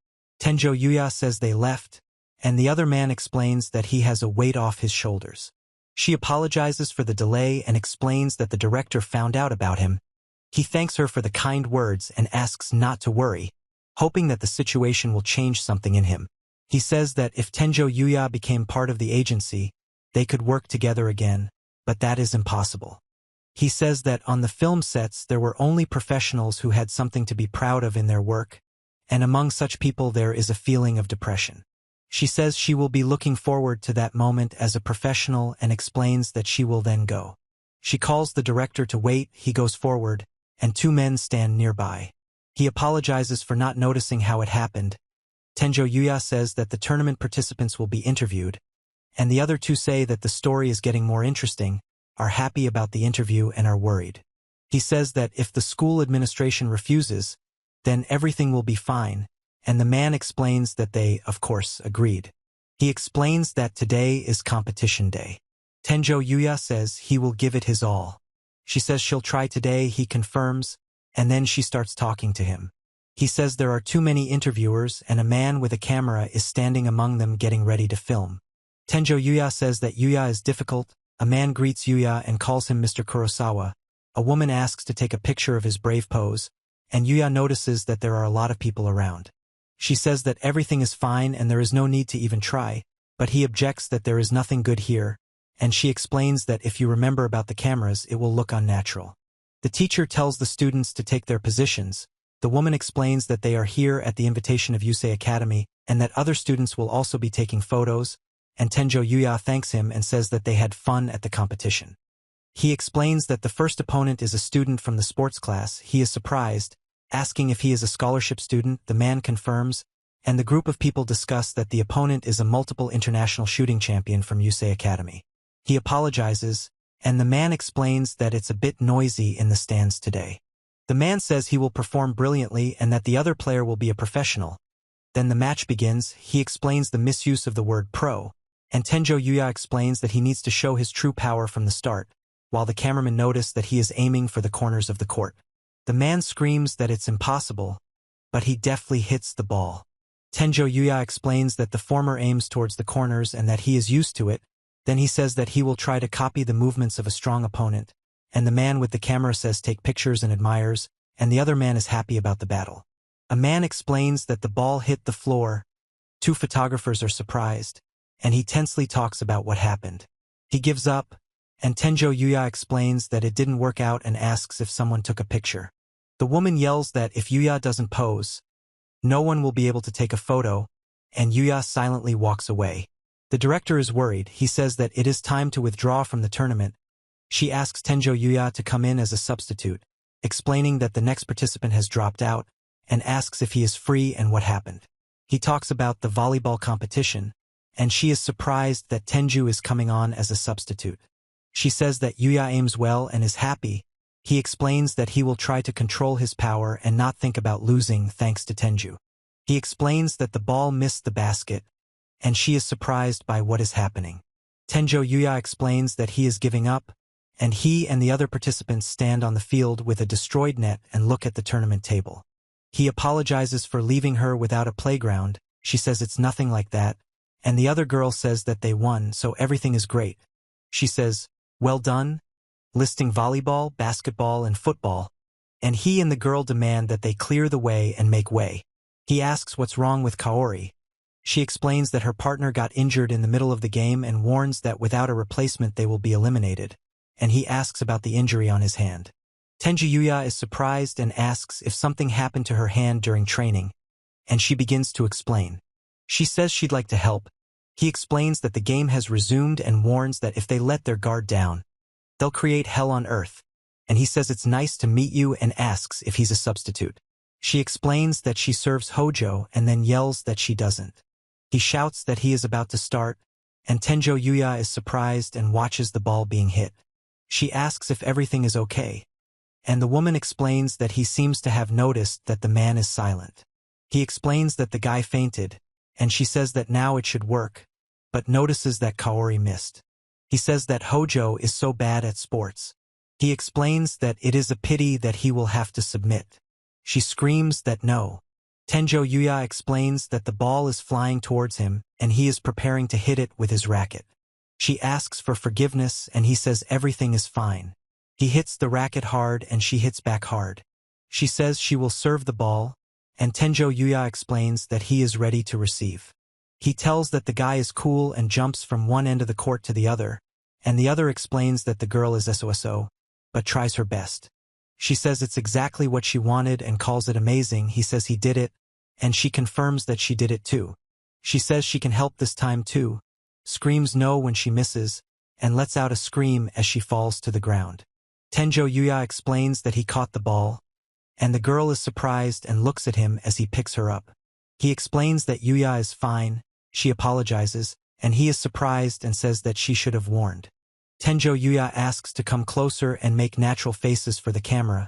Tenjo Yuya says they left, and the other man explains that he has a weight off his shoulders. She apologizes for the delay and explains that the director found out about him. He thanks her for the kind words and asks not to worry, hoping that the situation will change something in him. He says that if Tenjo Yuya became part of the agency, they could work together again, but that is impossible. He says that on the film sets there were only professionals who had something to be proud of in their work, and among such people there is a feeling of depression. She says she will be looking forward to that moment as a professional and explains that she will then go. She calls the director to wait. He goes forward, and two men stand nearby. He apologizes for not noticing how it happened. Tenjo Yuya says that the tournament participants will be interviewed, and the other two say that the story is getting more interesting, are happy about the interview and are worried. He says that if the school administration refuses, then everything will be fine, and the man explains that they, of course, agreed. He explains that today is competition day. Tenjo Yuya says he will give it his all. She says she'll try today, he confirms, and then she starts talking to him. He says there are too many interviewers and a man with a camera is standing among them getting ready to film. Tenjo Yuya says that Yuya is difficult. A man greets Yuya and calls him Mr. Kurosawa. A woman asks to take a picture of his brave pose, and Yuya notices that there are a lot of people around. She says that everything is fine and there is no need to even try, but he objects that there is nothing good here, and she explains that if you remember about the cameras, it will look unnatural. The teacher tells the students to take their positions. The woman explains that they are here at the invitation of Yusei Academy and that other students will also be taking photos, and Tenjo Yuya thanks him and says that they had fun at the competition. He explains that the first opponent is a student from the sports class. He is surprised, asking if he is a scholarship student. The man confirms, and the group of people discuss that the opponent is a multiple international shooting champion from Yusei Academy. He apologizes, and the man explains that it's a bit noisy in the stands today. The man says he will perform brilliantly and that the other player will be a professional. Then the match begins. He explains the misuse of the word pro, and Tenjo Yuya explains that he needs to show his true power from the start, while the cameraman notices that he is aiming for the corners of the court. The man screams that it's impossible, but he deftly hits the ball. Tenjo Yuya explains that the former aims towards the corners and that he is used to it. Then he says that he will try to copy the movements of a strong opponent, and the man with the camera says take pictures and admires, and the other man is happy about the battle. A man explains that the ball hit the floor. Two photographers are surprised, and he tensely talks about what happened. He gives up, and Tenjo Yuya explains that it didn't work out and asks if someone took a picture. The woman yells that if Yuya doesn't pose, no one will be able to take a photo, and Yuya silently walks away. The director is worried. He says that it is time to withdraw from the tournament. She asks Tenjo Yuya to come in as a substitute, explaining that the next participant has dropped out, and asks if he is free and what happened. He talks about the volleyball competition, and she is surprised that Tenju is coming on as a substitute. She says that Yuya aims well and is happy. He explains that he will try to control his power and not think about losing thanks to Tenju. He explains that the ball missed the basket, and she is surprised by what is happening. Tenjo Yuya explains that he is giving up, and he and the other participants stand on the field with a destroyed net and look at the tournament table. He apologizes for leaving her without a playground. She says it's nothing like that, and the other girl says that they won, so everything is great. She says, "Well done," listing volleyball, basketball, and football, and he and the girl demand that they clear the way and make way. He asks what's wrong with Kaori. She explains that her partner got injured in the middle of the game and warns that without a replacement they will be eliminated, and he asks about the injury on his hand. Tenji Yuya is surprised and asks if something happened to her hand during training, and she begins to explain. She says she'd like to help. He explains that the game has resumed and warns that if they let their guard down, they'll create hell on earth, and he says it's nice to meet you and asks if he's a substitute. She explains that she serves Hojo and then yells that she doesn't. He shouts that he is about to start, and Tenjo Yuya is surprised and watches the ball being hit. She asks if everything is okay, and the woman explains that he seems to have noticed that the man is silent. He explains that the guy fainted, and she says that now it should work, but notices that Kaori missed. He says that Hojo is so bad at sports. He explains that it is a pity that he will have to submit. She screams that no. Tenjo Yuya explains that the ball is flying towards him, and he is preparing to hit it with his racket. She asks for forgiveness, and he says everything is fine. He hits the racket hard, and she hits back hard. She says she will serve the ball, and Tenjo Yuya explains that he is ready to receive. He tells that the guy is cool and jumps from one end of the court to the other, and the other explains that the girl is SOSO, but tries her best. She says it's exactly what she wanted and calls it amazing. He says he did it, and she confirms that she did it too. She says she can help this time too, screams no when she misses, and lets out a scream as she falls to the ground. Tenjo Yuya explains that he caught the ball, and the girl is surprised and looks at him as he picks her up. He explains that Yuya is fine. She apologizes, and he is surprised and says that she should have warned. Tenjo Yuya asks to come closer and make natural faces for the camera,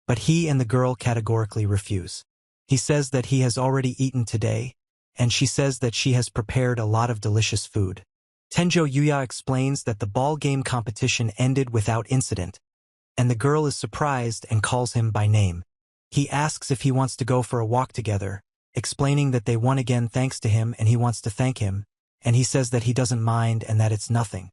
but he and the girl categorically refuse. He says that he has already eaten today, and she says that she has prepared a lot of delicious food. Tenjo Yuya explains that the ball game competition ended without incident, and the girl is surprised and calls him by name. He asks if he wants to go for a walk together, explaining that they won again thanks to him and he wants to thank him, and he says that he doesn't mind and that it's nothing.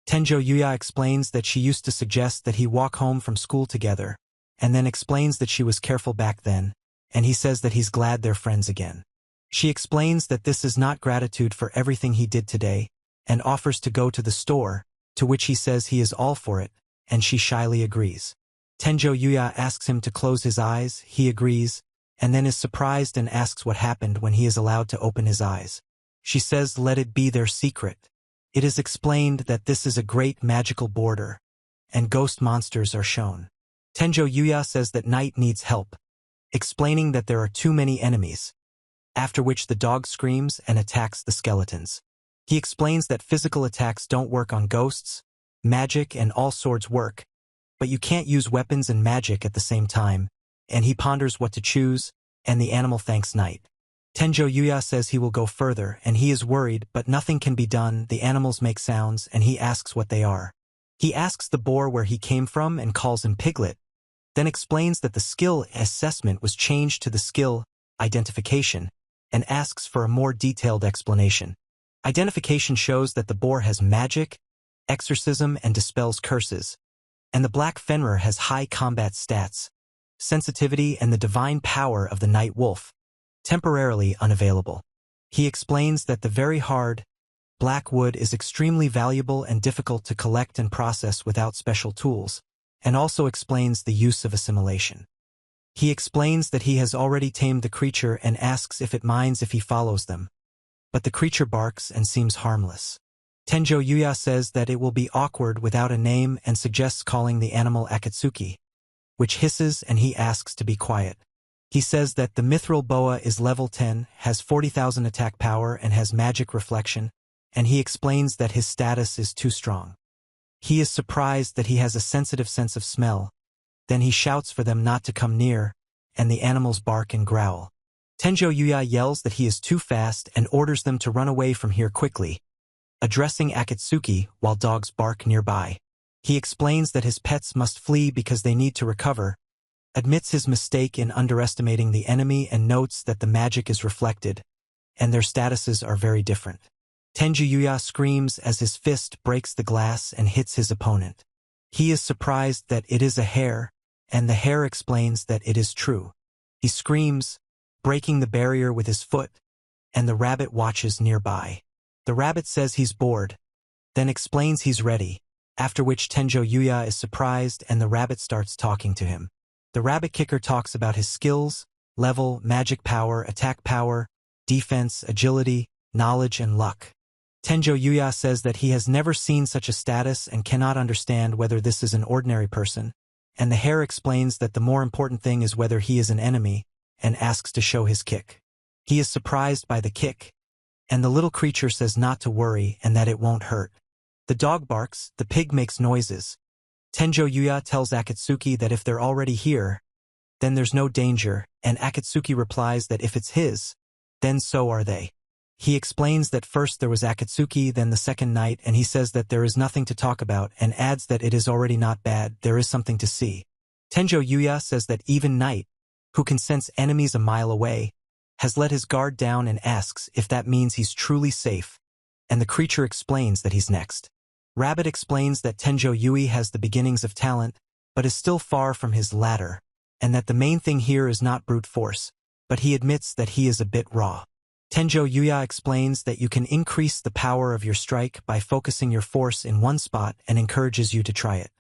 Tenjo Yuya explains that she used to suggest that he walk home from school together, and then explains that she was careful back then, and he says that he's glad they're friends again. She explains that this is not gratitude for everything he did today, and offers to go to the store, to which he says he is all for it, and she shyly agrees. Tenjo Yuya asks him to close his eyes. He agrees, and then is surprised and asks what happened when he is allowed to open his eyes. She says let it be their secret. It is explained that this is a great magical border, and ghost monsters are shown. Tenjo Yuya says that Night needs help, explaining that there are too many enemies. after which the dog screams and attacks the skeletons. He explains that physical attacks don't work on ghosts, magic and all swords work, but you can't use weapons and magic at the same time, and he ponders what to choose, and the animal thanks Night. Tenjo Yuya says he will go further, and he is worried, but nothing can be done. The animals make sounds, and he asks what they are. He asks the boar where he came from and calls him Piglet, then explains that the skill assessment was changed to the skill identification, and asks for a more detailed explanation. Identification shows that the boar has magic, exorcism, and dispels curses, and the black Fenrir has high combat stats, sensitivity, and the divine power of the night wolf, temporarily unavailable. He explains that the very hard, black wood is extremely valuable and difficult to collect and process without special tools, and also explains the use of assimilation. He explains that he has already tamed the creature and asks if it minds if he follows them, but the creature barks and seems harmless. Tenjo Yuya says that it will be awkward without a name and suggests calling the animal Akatsuki, which hisses, and he asks to be quiet. He says that the mithril boa is level 10, has 40,000 attack power, and has magic reflection, and he explains that his status is too strong. He is surprised that he has a sensitive sense of smell. Then he shouts for them not to come near, and the animals bark and growl. Tenjo Yuya yells that he is too fast and orders them to run away from here quickly, addressing Akatsuki while dogs bark nearby. He explains that his pets must flee because they need to recover, admits his mistake in underestimating the enemy, and notes that the magic is reflected, and their statuses are very different. Tenjo Yuya screams as his fist breaks the glass and hits his opponent. He is surprised that it is a hare, and the hare explains that it is true. He screams, breaking the barrier with his foot, and the rabbit watches nearby. The rabbit says he's bored, then explains he's ready, after which Tenjo Yuya is surprised and the rabbit starts talking to him. The rabbit kicker talks about his skills, level, magic power, attack power, defense, agility, knowledge, and luck. Tenjo Yuya says that he has never seen such a status and cannot understand whether this is an ordinary person, and the hare explains that the more important thing is whether he is an enemy, and asks to show his kick. He is surprised by the kick, and the little creature says not to worry and that it won't hurt. The dog barks, the pig makes noises. Tenjo Yuya tells Akatsuki that if they're already here, then there's no danger, and Akatsuki replies that if it's his, then so are they. He explains that first there was Akatsuki, then the second night, and he says that there is nothing to talk about and adds that it is already not bad, there is something to see. Tenjo Yuya says that even Night, who can sense enemies a mile away, has let his guard down and asks if that means he's truly safe, and the creature explains that he's next. Rabbit explains that Tenjo Yui has the beginnings of talent, but is still far from his ladder, and that the main thing here is not brute force, but he admits that he is a bit raw. Tenjo Yuya explains that you can increase the power of your strike by focusing your force in one spot and encourages you to try it.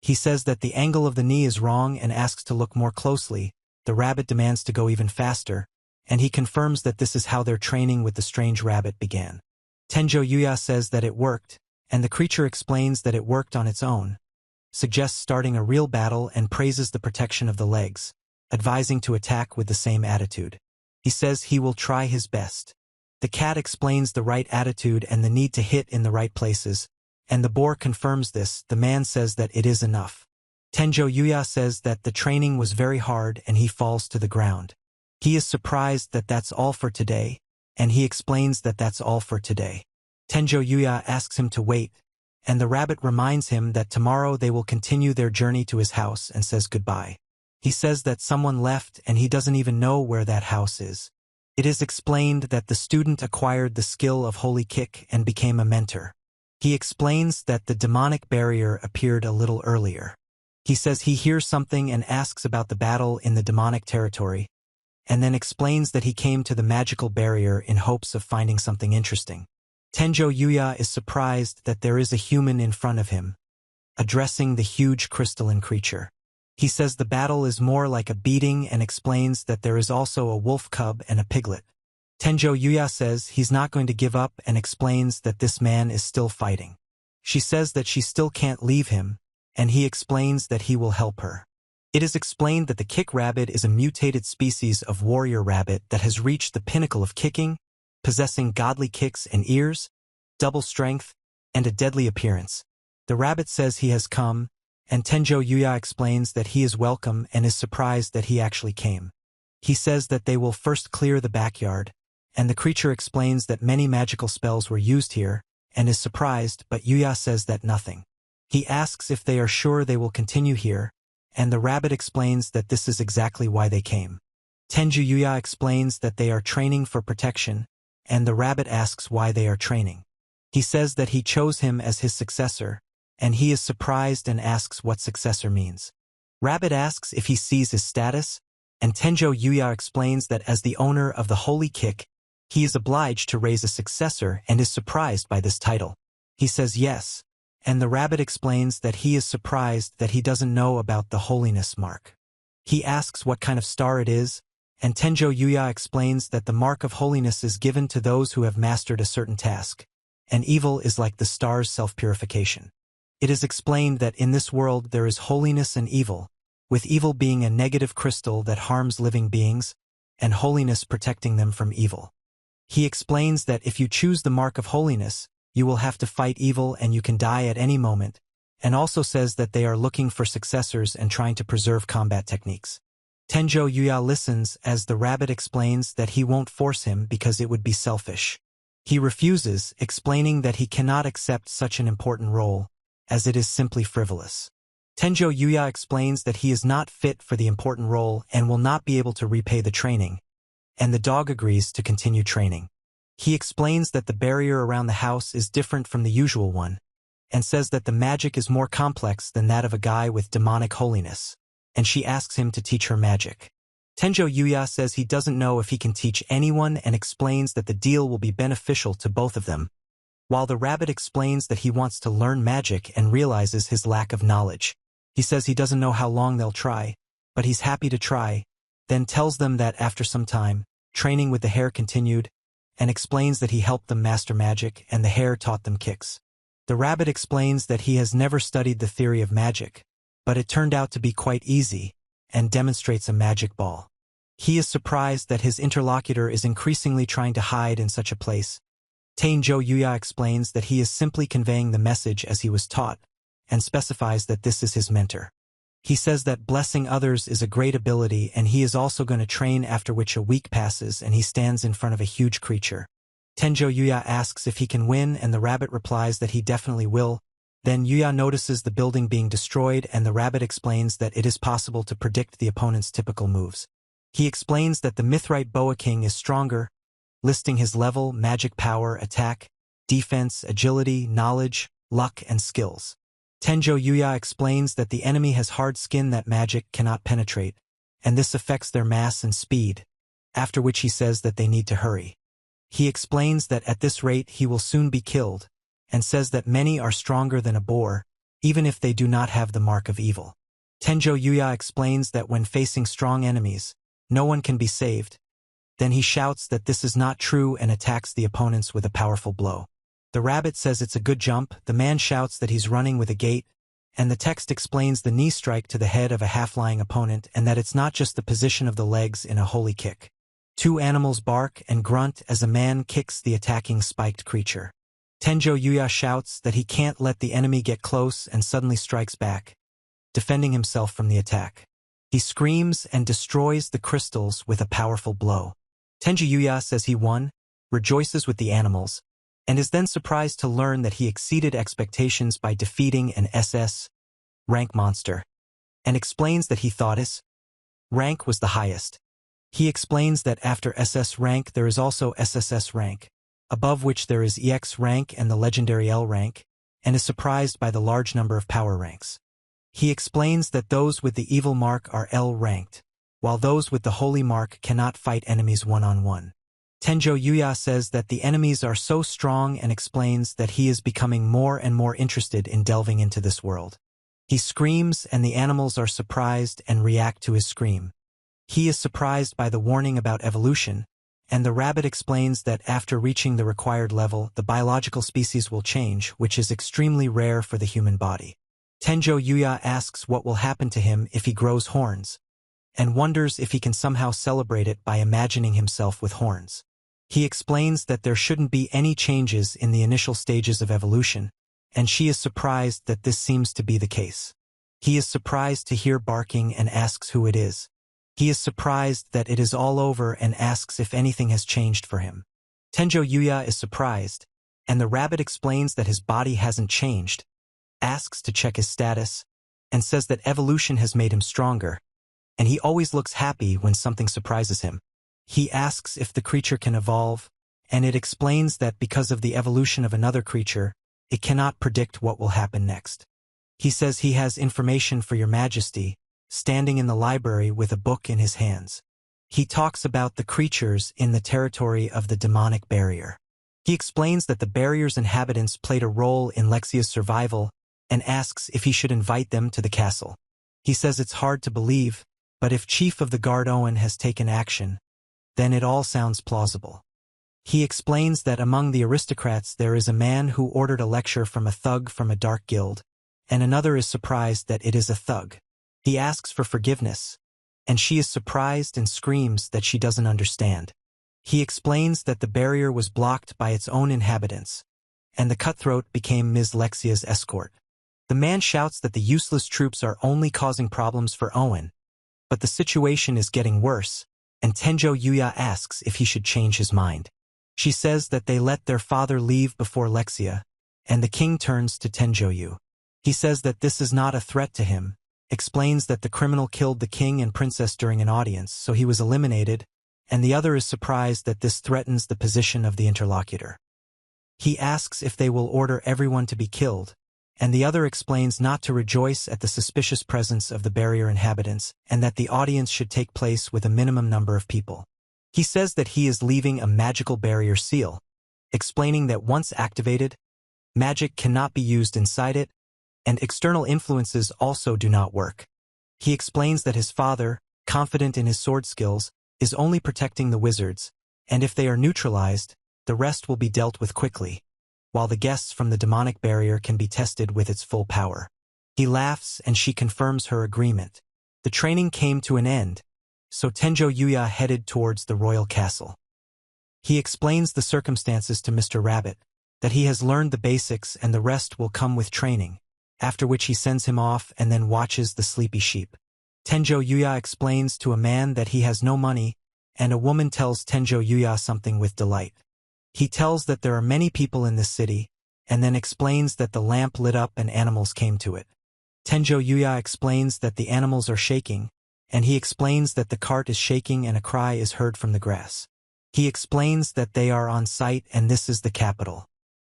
He says that the angle of the knee is wrong and asks to look more closely. The rabbit demands to go even faster, and he confirms that this is how their training with the strange rabbit began. Tenjo Yuya says that it worked, and the creature explains that it worked on its own, suggests starting a real battle, and praises the protection of the legs, advising to attack with the same attitude. He says he will try his best. The cat explains the right attitude and the need to hit in the right places, and the boar confirms this. The man says that it is enough. Tenjo Yuya says that the training was very hard and he falls to the ground. He is surprised that that's all for today, and he explains that that's all for today. Tenjo Yuya asks him to wait, and the rabbit reminds him that tomorrow they will continue their journey to his house and says goodbye. He says that someone left and he doesn't even know where that house is. It is explained that the student acquired the skill of Holy Kick and became a mentor. He explains that the demonic barrier appeared a little earlier. He says he hears something and asks about the battle in the demonic territory, and then explains that he came to the magical barrier in hopes of finding something interesting. Tenjo Yuya is surprised that there is a human in front of him, addressing the huge crystalline creature. He says the battle is more like a beating and explains that there is also a wolf cub and a piglet. Tenjo Yuya says he's not going to give up and explains that this man is still fighting. She says that she still can't leave him, and he explains that he will help her. It is explained that the kick rabbit is a mutated species of warrior rabbit that has reached the pinnacle of kicking, possessing godly kicks and ears, double strength, and a deadly appearance. The rabbit says he has come, and Tenjo Yuya explains that he is welcome and is surprised that he actually came. He says that they will first clear the backyard, and the creature explains that many magical spells were used here, and is surprised, but Yuya says that nothing. He asks if they are sure they will continue here, and the rabbit explains that this is exactly why they came. Tenjo Yuya explains that they are training for protection, and the rabbit asks why they are training. He says that he chose him as his successor, and he is surprised and asks what successor means. Rabbit asks if he sees his status, and Tenjo Yuya explains that as the owner of the Holy Kick, he is obliged to raise a successor and is surprised by this title. He says yes, and the rabbit explains that he is surprised that he doesn't know about the holiness mark. He asks what kind of star it is, and Tenjo Yuya explains that the mark of holiness is given to those who have mastered a certain task, and evil is like the star's self-purification. It is explained that in this world there is holiness and evil, with evil being a negative crystal that harms living beings, and holiness protecting them from evil. He explains that if you choose the mark of holiness, you will have to fight evil and you can die at any moment, and also says that they are looking for successors and trying to preserve combat techniques. Tenjo Yuya listens as the rabbit explains that he won't force him because it would be selfish. He refuses, explaining that he cannot accept such an important role, as it is simply frivolous. Tenjo Yuya explains that he is not fit for the important role and will not be able to repay the training, and the dog agrees to continue training. He explains that the barrier around the house is different from the usual one, and says that the magic is more complex than that of a guy with demonic holiness, and she asks him to teach her magic. Tenjo Yuya says he doesn't know if he can teach anyone and explains that the deal will be beneficial to both of them, while the rabbit explains that he wants to learn magic and realizes his lack of knowledge. He says he doesn't know how long they'll try, but he's happy to try, then tells them that after some time, training with the hare continued, and explains that he helped them master magic and the hare taught them kicks. The rabbit explains that he has never studied the theory of magic, but it turned out to be quite easy, and demonstrates a magic ball. He is surprised that his interlocutor is increasingly trying to hide in such a place. Tenjo Yuya explains that he is simply conveying the message as he was taught, and specifies that this is his mentor. He says that blessing others is a great ability and he is also going to train, after which a week passes and he stands in front of a huge creature. Tenjo Yuya asks if he can win and the rabbit replies that he definitely will. Then Yuya notices the building being destroyed and the rabbit explains that it is possible to predict the opponent's typical moves. He explains that the Mithrite Boa King is stronger, listing his level, magic power, attack, defense, agility, knowledge, luck, and skills. Tenjo Yuya explains that the enemy has hard skin that magic cannot penetrate, and this affects their mass and speed, after which he says that they need to hurry. He explains that at this rate he will soon be killed, and says that many are stronger than a boar, even if they do not have the mark of evil. Tenjo Yuya explains that when facing strong enemies, no one can be saved. Then he shouts that this is not true and attacks the opponents with a powerful blow. The rabbit says it's a good jump, the man shouts that he's running with a gait, and the text explains the knee strike to the head of a half-lying opponent and that it's not just the position of the legs in a holy kick. Two animals bark and grunt as a man kicks the attacking spiked creature. Tenjo Yuya shouts that he can't let the enemy get close and suddenly strikes back, defending himself from the attack. He screams and destroys the crystals with a powerful blow. Tenjo Yuya says he won, rejoices with the animals, and is then surprised to learn that he exceeded expectations by defeating an SS rank monster, and explains that he thought his rank was the highest. He explains that after SS rank there is also SSS rank, above which there is EX rank and the legendary L rank, and is surprised by the large number of power ranks. He explains that those with the evil mark are L ranked, while those with the holy mark cannot fight enemies one-on-one. Tenjo Yuya says that the enemies are so strong and explains that he is becoming more and more interested in delving into this world. He screams and the animals are surprised and react to his scream. He is surprised by the warning about evolution, and the rabbit explains that after reaching the required level, the biological species will change, which is extremely rare for the human body. Tenjo Yuya asks what will happen to him if he grows horns, and wonders if he can somehow celebrate it by imagining himself with horns. He explains that there shouldn't be any changes in the initial stages of evolution, and she is surprised that this seems to be the case. He is surprised to hear barking and asks who it is. He is surprised that it is all over and asks if anything has changed for him. Tenjo Yuya is surprised, and the rabbit explains that his body hasn't changed, asks to check his status, and says that evolution has made him stronger, and he always looks happy when something surprises him. He asks if the creature can evolve, and it explains that because of the evolution of another creature, it cannot predict what will happen next. He says he has information for your majesty, standing in the library with a book in his hands. He talks about the creatures in the territory of the demonic barrier. He explains that the barrier's inhabitants played a role in Lexia's survival and asks if he should invite them to the castle. He says it's hard to believe, but if Chief of the Guard Owen has taken action, then it all sounds plausible. He explains that among the aristocrats there is a man who ordered a lecture from a thug from a dark guild, and another is surprised that it is a thug. He asks for forgiveness, and she is surprised and screams that she doesn't understand. He explains that the barrier was blocked by its own inhabitants, and the cutthroat became Ms. Lexia's escort. The man shouts that the useless troops are only causing problems for Owen, but the situation is getting worse, and Tenjo Yuya asks if he should change his mind. She says that they let their father leave before Lexia, and the king turns to Tenjo Yu. He says that this is not a threat to him, explains that the criminal killed the king and princess during an audience, so he was eliminated, and the other is surprised that this threatens the position of the interlocutor. He asks if they will order everyone to be killed, and the other explains not to rejoice at the suspicious presence of the barrier inhabitants and that the audience should take place with a minimum number of people. He says that he is leaving a magical barrier seal, explaining that once activated, magic cannot be used inside it, and external influences also do not work. He explains that his father, confident in his sword skills, is only protecting the wizards, and if they are neutralized, the rest will be dealt with quickly, while the guests from the demonic barrier can be tested with its full power. He laughs and she confirms her agreement. The training came to an end, so Tenjo Yuya headed towards the royal castle. He explains the circumstances to Mr. Rabbit, that he has learned the basics and the rest will come with training, after which he sends him off and then watches the sleepy sheep. Tenjo Yuya explains to a man that he has no money, and a woman tells Tenjo Yuya something with delight. He tells that there are many people in this city, and then explains that the lamp lit up and animals came to it. Tenjo Yuya explains that the animals are shaking, and he explains that the cart is shaking and a cry is heard from the grass. He explains that they are on site and this is the capital.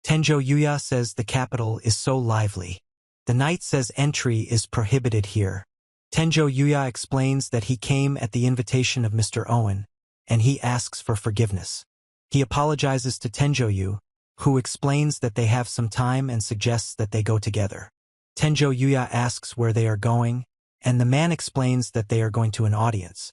Tenjo Yuya says the capital is so lively. The knight says entry is prohibited here. Tenjo Yuya explains that he came at the invitation of Mr. Owen, and he asks for forgiveness. He apologizes to Tenjo Yu, who explains that they have some time and suggests that they go together. Tenjo Yuya asks where they are going, and the man explains that they are going to an audience.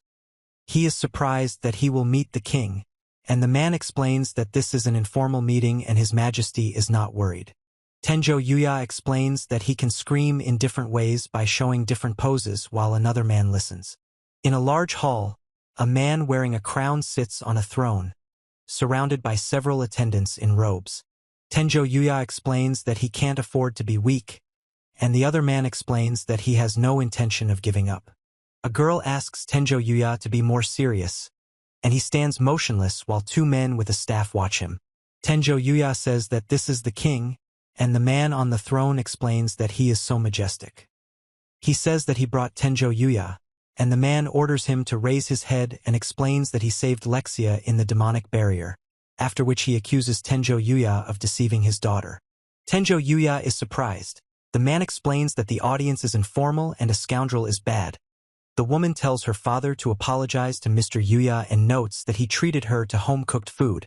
He is surprised that he will meet the king, and the man explains that this is an informal meeting and His Majesty is not worried. Tenjo Yuya explains that he can scream in different ways by showing different poses while another man listens. In a large hall, a man wearing a crown sits on a throne, surrounded by several attendants in robes. Tenjo Yuya explains that he can't afford to be weak, and the other man explains that he has no intention of giving up. A girl asks Tenjo Yuya to be more serious, and he stands motionless while two men with a staff watch him. Tenjo Yuya says that this is the king, and the man on the throne explains that he is so majestic. He says that he brought Tenjo Yuya, and the man orders him to raise his head and explains that he saved Lexia in the demonic barrier, after which he accuses Tenjo Yuya of deceiving his daughter. Tenjo Yuya is surprised. The man explains that the audience is informal and a scoundrel is bad. The woman tells her father to apologize to Mr. Yuya and notes that he treated her to home-cooked food,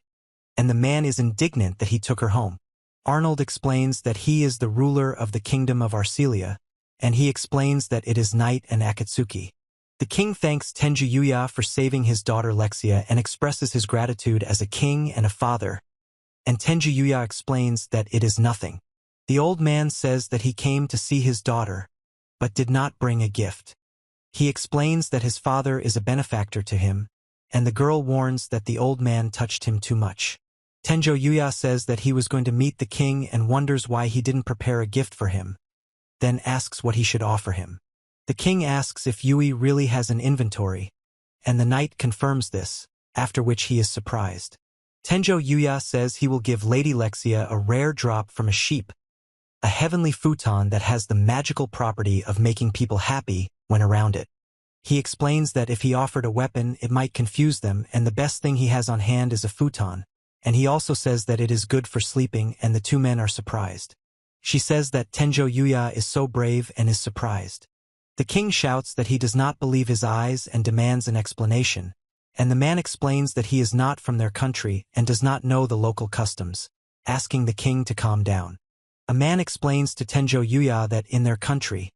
and the man is indignant that he took her home. Arnold explains that he is the ruler of the kingdom of Arcelia, and he explains that it is night and Akatsuki. The king thanks Tenjo Yuya for saving his daughter Lexia and expresses his gratitude as a king and a father, and Tenjo Yuya explains that it is nothing. The old man says that he came to see his daughter, but did not bring a gift. He explains that his father is a benefactor to him, and the girl warns that the old man touched him too much. Tenjo Yuya says that he was going to meet the king and wonders why he didn't prepare a gift for him, then asks what he should offer him. The king asks if Yui really has an inventory, and the knight confirms this, after which he is surprised. Tenjo Yuya says he will give Lady Lexia a rare drop from a sheep, a heavenly futon that has the magical property of making people happy when around it. He explains that if he offered a weapon, it might confuse them, and the best thing he has on hand is a futon, and he also says that it is good for sleeping, and the two men are surprised. She says that Tenjo Yuya is so brave and is surprised. The king shouts that he does not believe his eyes and demands an explanation, and the man explains that he is not from their country and does not know the local customs, asking the king to calm down. A man explains to Tenjo Yuya that in their country,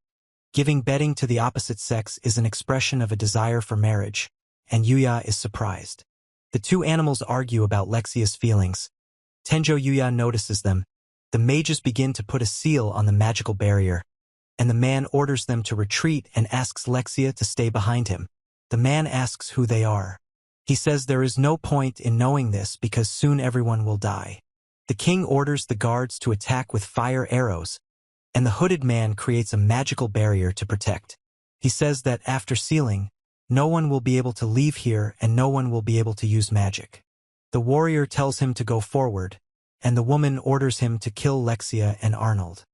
giving bedding to the opposite sex is an expression of a desire for marriage, and Yuya is surprised. The two animals argue about Lexia's feelings. Tenjo Yuya notices them. The mages begin to put a seal on the magical barrier, and the man orders them to retreat and asks Lexia to stay behind him. The man asks who they are. He says there is no point in knowing this because soon everyone will die. The king orders the guards to attack with fire arrows, and the hooded man creates a magical barrier to protect. He says that after sealing, no one will be able to leave here and no one will be able to use magic. The warrior tells him to go forward, and the woman orders him to kill Lexia and Arnold.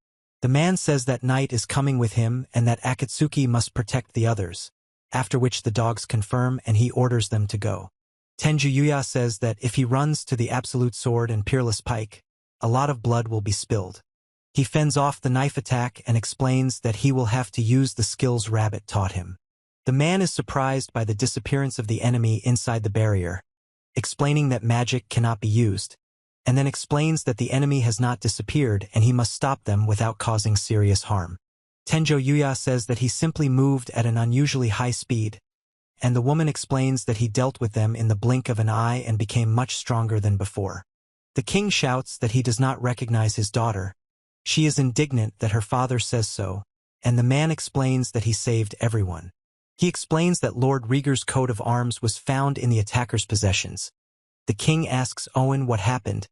The man says that night is coming with him and that Akatsuki must protect the others, after which the dogs confirm and he orders them to go. Tenjo Yuya says that if he runs to the absolute sword and peerless pike, a lot of blood will be spilled. He fends off the knife attack and explains that he will have to use the skills Rabbit taught him. The man is surprised by the disappearance of the enemy inside the barrier, explaining that magic cannot be used, and then explains that the enemy has not disappeared and he must stop them without causing serious harm. Tenjo Yuya says that he simply moved at an unusually high speed, and the woman explains that he dealt with them in the blink of an eye and became much stronger than before. The king shouts that he does not recognize his daughter. She is indignant that her father says so, and the man explains that he saved everyone. He explains that Lord Rieger's coat of arms was found in the attacker's possessions. The king asks Owen what happened,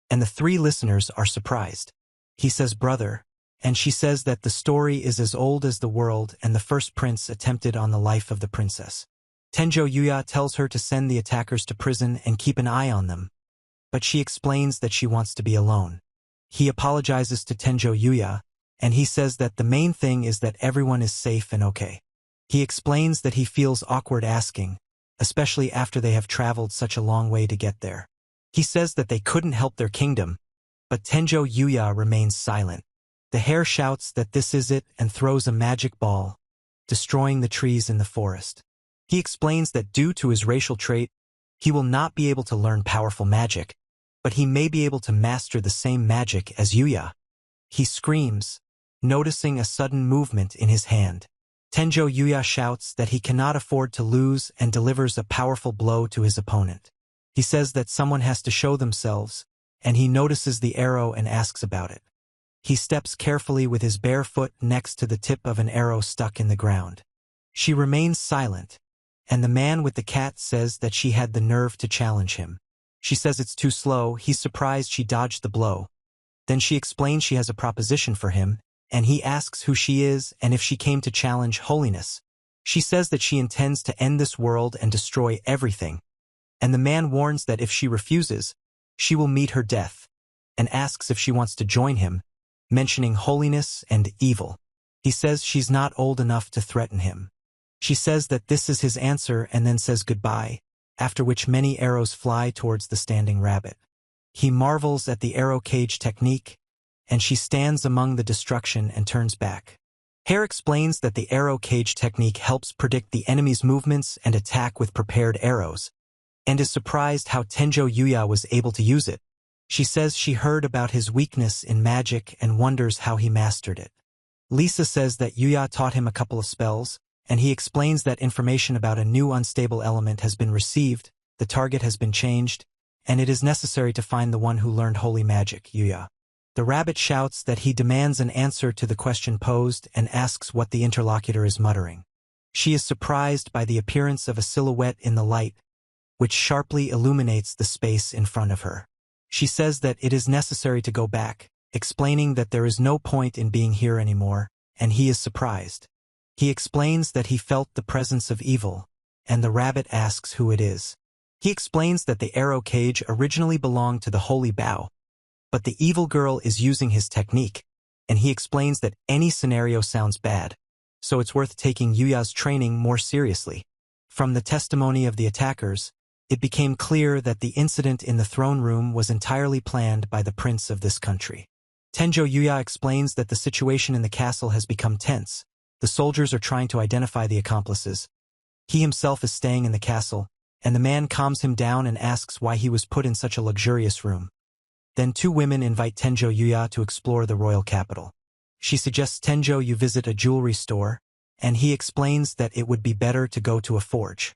and the three listeners are surprised. He says brother, and she says that the story is as old as the world and the first prince attempted on the life of the princess. Tenjo Yuya tells her to send the attackers to prison and keep an eye on them, but she explains that she wants to be alone. He apologizes to Tenjo Yuya, and he says that the main thing is that everyone is safe and okay. He explains that he feels awkward asking, especially after they have traveled such a long way to get there. He says that they couldn't help their kingdom, but Tenjo Yuya remains silent. The hare shouts that this is it and throws a magic ball, destroying the trees in the forest. He explains that due to his racial trait, he will not be able to learn powerful magic, but he may be able to master the same magic as Yuya. He screams, noticing a sudden movement in his hand. Tenjo Yuya shouts that he cannot afford to lose and delivers a powerful blow to his opponent. He says that someone has to show themselves, and he notices the arrow and asks about it. He steps carefully with his bare foot next to the tip of an arrow stuck in the ground. She remains silent, and the man with the cat says that she had the nerve to challenge him. She says it's too slow. He's surprised she dodged the blow. Then she explains she has a proposition for him, and he asks who she is and if she came to challenge holiness. She says that she intends to end this world and destroy everything, and the man warns that if she refuses, she will meet her death, and asks if she wants to join him, mentioning holiness and evil. He says she's not old enough to threaten him. She says that this is his answer and then says goodbye, after which many arrows fly towards the standing rabbit. He marvels at the arrow cage technique, and she stands among the destruction and turns back. Hare explains that the arrow cage technique helps predict the enemy's movements and attack with prepared arrows, and is surprised how Tenjo Yuya was able to use it. She says she heard about his weakness in magic and wonders how he mastered it. Lisa says that Yuya taught him a couple of spells, and he explains that information about a new unstable element has been received, the target has been changed, and it is necessary to find the one who learned holy magic, Yuya. The rabbit shouts that he demands an answer to the question posed and asks what the interlocutor is muttering. She is surprised by the appearance of a silhouette in the light, which sharply illuminates the space in front of her. She says that it is necessary to go back, explaining that there is no point in being here anymore, and he is surprised. He explains that he felt the presence of evil, and the rabbit asks who it is. He explains that the arrow cage originally belonged to the holy bow, but the evil girl is using his technique, and he explains that any scenario sounds bad, so it's worth taking Yuya's training more seriously. From the testimony of the attackers, it became clear that the incident in the throne room was entirely planned by the prince of this country. Tenjo Yuya explains that the situation in the castle has become tense. The soldiers are trying to identify the accomplices. He himself is staying in the castle, and the man calms him down and asks why he was put in such a luxurious room. Then two women invite Tenjo Yuya to explore the royal capital. She suggests Tenjo Yu visit a jewelry store, and he explains that it would be better to go to a forge.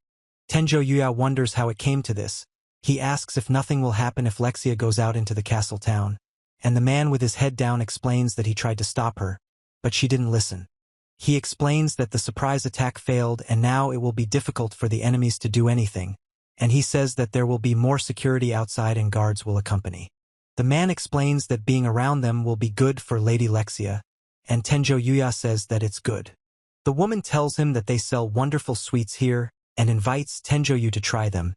Tenjo Yuya wonders how it came to this. He asks if nothing will happen if Lexia goes out into the castle town, and the man with his head down explains that he tried to stop her, but she didn't listen. He explains that the surprise attack failed and now it will be difficult for the enemies to do anything, and he says that there will be more security outside and guards will accompany. The man explains that being around them will be good for Lady Lexia, and Tenjo Yuya says that it's good. The woman tells him that they sell wonderful sweets here and invites Tenjo Yu to try them,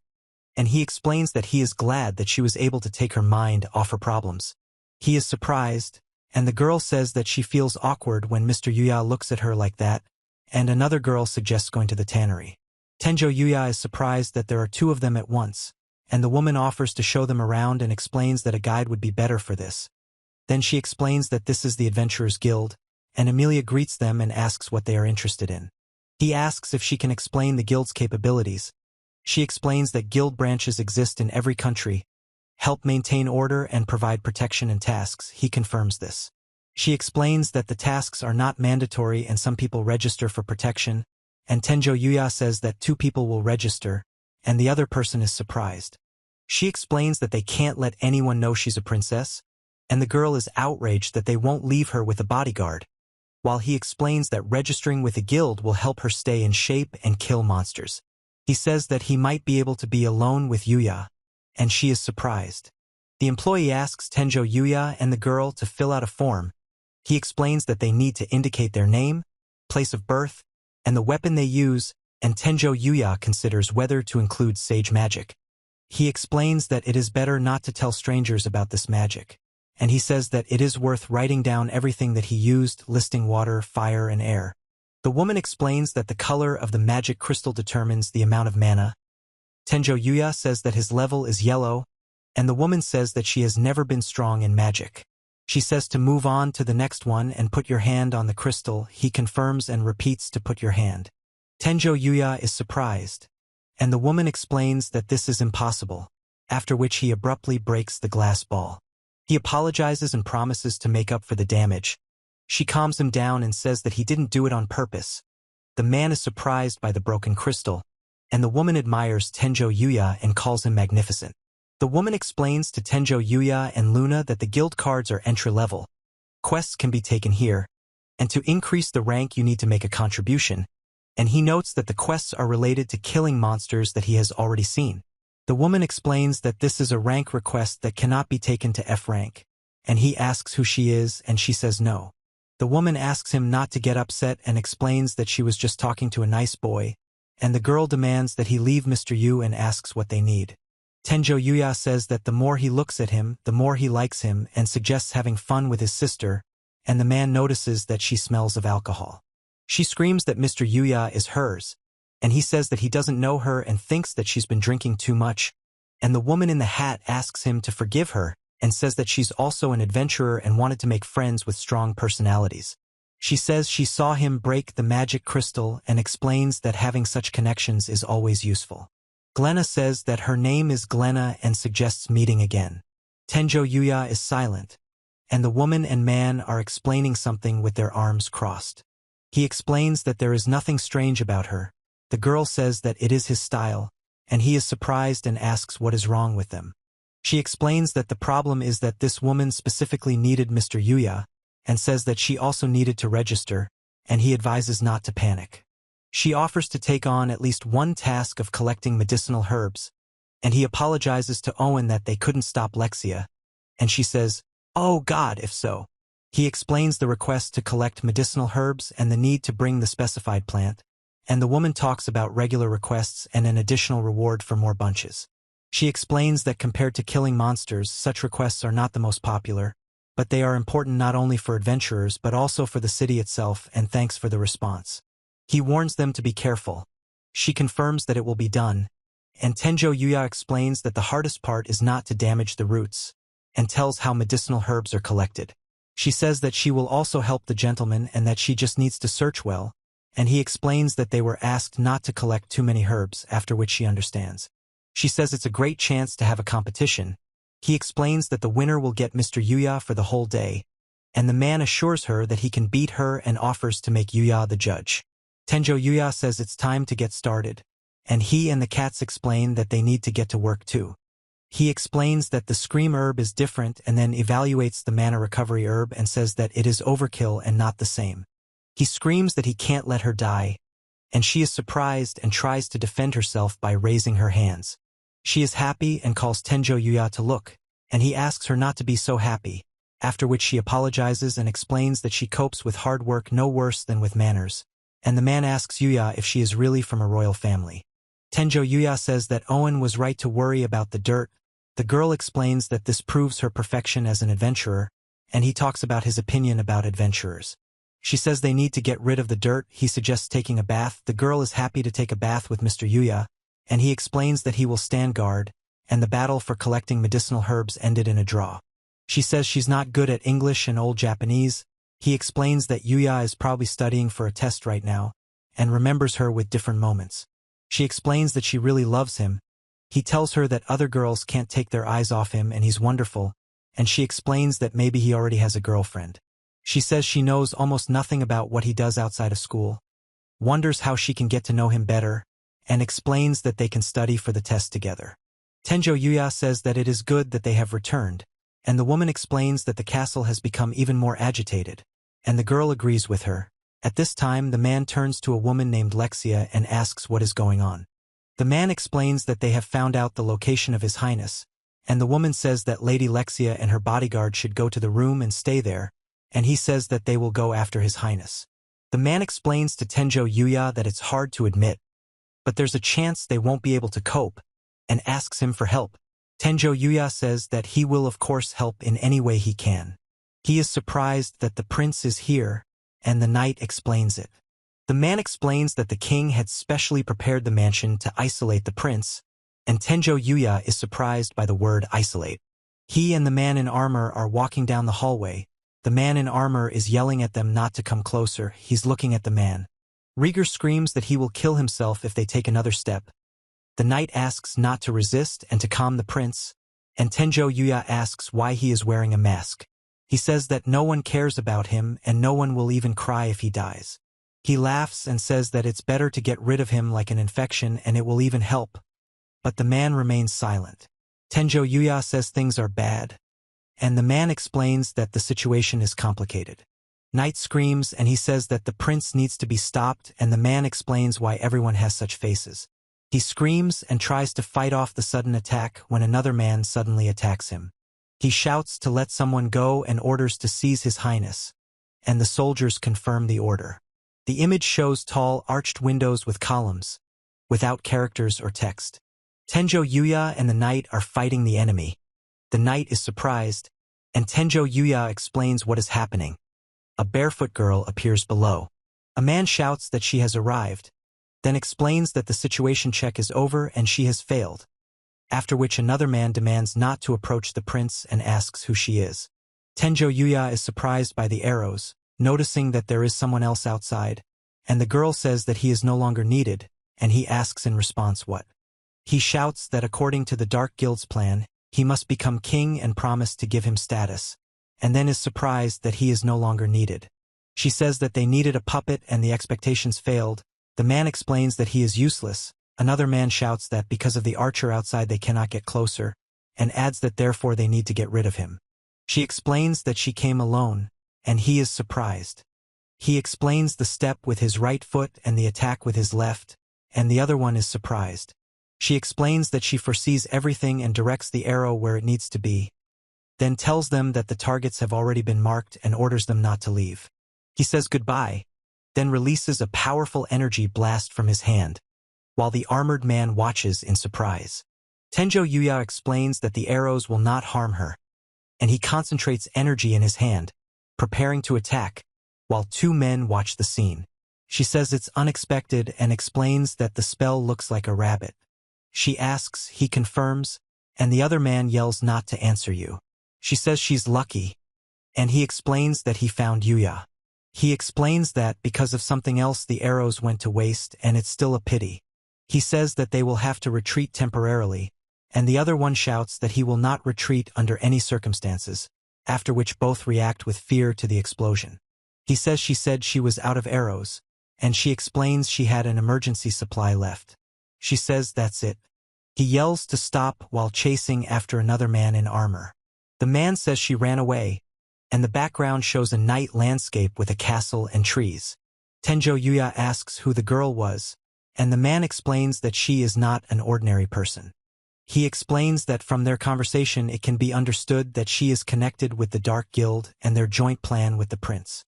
and he explains that he is glad that she was able to take her mind off her problems. He is surprised, and the girl says that she feels awkward when Mr. Yuya looks at her like that, and another girl suggests going to the tannery. Tenjo Yuya is surprised that there are two of them at once, and the woman offers to show them around and explains that a guide would be better for this. Then she explains that this is the Adventurers Guild, and Amelia greets them and asks what they are interested in. He asks if she can explain the guild's capabilities. She explains that guild branches exist in every country, help maintain order and provide protection and tasks. He confirms this. She explains that the tasks are not mandatory and some people register for protection, and Tenjo Yuya says that two people will register, and the other person is surprised. She explains that they can't let anyone know she's a princess, and the girl is outraged that they won't leave her with a bodyguard, while he explains that registering with a guild will help her stay in shape and kill monsters. He says that he might be able to be alone with Yuya, and she is surprised. The employee asks Tenjo Yuya and the girl to fill out a form. He explains that they need to indicate their name, place of birth, and the weapon they use, and Tenjo Yuya considers whether to include sage magic. He explains that it is better not to tell strangers about this magic, and he says that it is worth writing down everything that he used, listing water, fire, and air. The woman explains that the color of the magic crystal determines the amount of mana. Tenjo Yuya says that his level is yellow, and the woman says that she has never been strong in magic. She says to move on to the next one and put your hand on the crystal. He confirms and repeats to put your hand. Tenjo Yuya is surprised, and the woman explains that this is impossible, after which he abruptly breaks the glass ball. He apologizes and promises to make up for the damage. She calms him down and says that he didn't do it on purpose. The man is surprised by the broken crystal, and the woman admires Tenjo Yuya and calls him magnificent. The woman explains to Tenjo Yuya and Luna that the guild cards are entry-level. Quests can be taken here, and to increase the rank you need to make a contribution, and he notes that the quests are related to killing monsters that he has already seen. The woman explains that this is a rank request that cannot be taken to F rank, and he asks who she is and she says no. The woman asks him not to get upset and explains that she was just talking to a nice boy, and the girl demands that he leave Mr. Yu and asks what they need. Tenjo Yuya says that the more he looks at him, the more he likes him and suggests having fun with his sister, and the man notices that she smells of alcohol. She screams that Mr. Yuya is hers, and he says that he doesn't know her and thinks that she's been drinking too much, and the woman in the hat asks him to forgive her and says that she's also an adventurer and wanted to make friends with strong personalities. She says she saw him break the magic crystal and explains that having such connections is always useful. Glenna says that her name is Glenna and suggests meeting again. Tenjo Yuya is silent, and the woman and man are explaining something with their arms crossed. He explains that there is nothing strange about her. The girl says that it is his style, and he is surprised and asks what is wrong with them. She explains that the problem is that this woman specifically needed Mr. Yuya, and says that she also needed to register, and he advises not to panic. She offers to take on at least one task of collecting medicinal herbs, and he apologizes to Owen that they couldn't stop Lexia, and she says, "Oh God, if so." He explains the request to collect medicinal herbs and the need to bring the specified plant, and the woman talks about regular requests and an additional reward for more bunches. She explains that compared to killing monsters, such requests are not the most popular, but they are important not only for adventurers but also for the city itself, and thanks for the response. He warns them to be careful. She confirms that it will be done, and Tenjo Yuya explains that the hardest part is not to damage the roots, and tells how medicinal herbs are collected. She says that she will also help the gentleman and that she just needs to search well, and he explains that they were asked not to collect too many herbs, after which she understands. She says it's a great chance to have a competition. He explains that the winner will get Mr. Yuya for the whole day, and the man assures her that he can beat her and offers to make Yuya the judge. Tenjo Yuya says it's time to get started, and he and the cats explain that they need to get to work too. He explains that the scream herb is different and then evaluates the mana recovery herb and says that it is overkill and not the same. He screams that he can't let her die, and she is surprised and tries to defend herself by raising her hands. She is happy and calls Tenjo Yuya to look, and he asks her not to be so happy, after which she apologizes and explains that she copes with hard work no worse than with manners, and the man asks Yuya if she is really from a royal family. Tenjo Yuya says that Owen was right to worry about the dirt. The girl explains that this proves her perfection as an adventurer, and he talks about his opinion about adventurers. She says they need to get rid of the dirt. He suggests taking a bath. The girl is happy to take a bath with Mr. Yuya, and he explains that he will stand guard, and the battle for collecting medicinal herbs ended in a draw. She says she's not good at English and Old Japanese. He explains that Yuya is probably studying for a test right now, and remembers her with different moments. She explains that she really loves him. He tells her that other girls can't take their eyes off him and he's wonderful, and she explains that maybe he already has a girlfriend. She says she knows almost nothing about what he does outside of school, wonders how she can get to know him better, and explains that they can study for the test together. Tenjo Yuya says that it is good that they have returned, and the woman explains that the castle has become even more agitated, and the girl agrees with her. At this time, the man turns to a woman named Lexia and asks what is going on. The man explains that they have found out the location of His Highness, and the woman says that Lady Lexia and her bodyguard should go to the room and stay there, and he says that they will go after His Highness. The man explains to Tenjo Yuya that it's hard to admit, but there's a chance they won't be able to cope, and asks him for help. Tenjo Yuya says that he will of course help in any way he can. He is surprised that the prince is here, and the knight explains it. The man explains that the king had specially prepared the mansion to isolate the prince, and Tenjo Yuya is surprised by the word isolate. He and the man in armor are walking down the hallway. The man in armor is yelling at them not to come closer. He's looking at the man. Rieger screams that he will kill himself if they take another step. The knight asks not to resist and to calm the prince, and Tenjo Yuya asks why he is wearing a mask. He says that no one cares about him and no one will even cry if he dies. He laughs and says that it's better to get rid of him like an infection and it will even help. But the man remains silent. Tenjo Yuya says things are bad, and the man explains that the situation is complicated. Knight screams and he says that the prince needs to be stopped, and the man explains why everyone has such faces. He screams and tries to fight off the sudden attack when another man suddenly attacks him. He shouts to let someone go and orders to seize His Highness, and the soldiers confirm the order. The image shows tall, arched windows with columns, without characters or text. Tenjo Yuya and the knight are fighting the enemy. The knight is surprised, and Tenjo Yuya explains what is happening. A barefoot girl appears below. A man shouts that she has arrived, then explains that the situation check is over and she has failed, after which another man demands not to approach the prince and asks who she is. Tenjo Yuya is surprised by the arrows, noticing that there is someone else outside, and the girl says that he is no longer needed, and he asks in response what. He shouts that according to the Dark Guild's plan, he must become king and promise to give him status, and then is surprised that he is no longer needed. She says that they needed a puppet and the expectations failed. The man explains that he is useless. Another man shouts that because of the archer outside they cannot get closer, and adds that therefore they need to get rid of him. She explains that she came alone, and he is surprised. He explains the step with his right foot and the attack with his left, and the other one is surprised. She explains that she foresees everything and directs the arrow where it needs to be, then tells them that the targets have already been marked and orders them not to leave. He says goodbye, then releases a powerful energy blast from his hand, while the armored man watches in surprise. Tenjo Yuya explains that the arrows will not harm her, and he concentrates energy in his hand, preparing to attack, while two men watch the scene. She says it's unexpected and explains that the spell looks like a rabbit. She asks, he confirms, and the other man yells not to answer you. She says she's lucky, and he explains that he found Yuya. He explains that because of something else the arrows went to waste and it's still a pity. He says that they will have to retreat temporarily, and the other one shouts that he will not retreat under any circumstances, after which both react with fear to the explosion. He says she said she was out of arrows, and she explains she had an emergency supply left. She says that's it. He yells to stop while chasing after another man in armor. The man says she ran away, and the background shows a night landscape with a castle and trees. Tenjo Yuya asks who the girl was, and the man explains that she is not an ordinary person. He explains that from their conversation it can be understood that she is connected with the Dark Guild and their joint plan with the prince.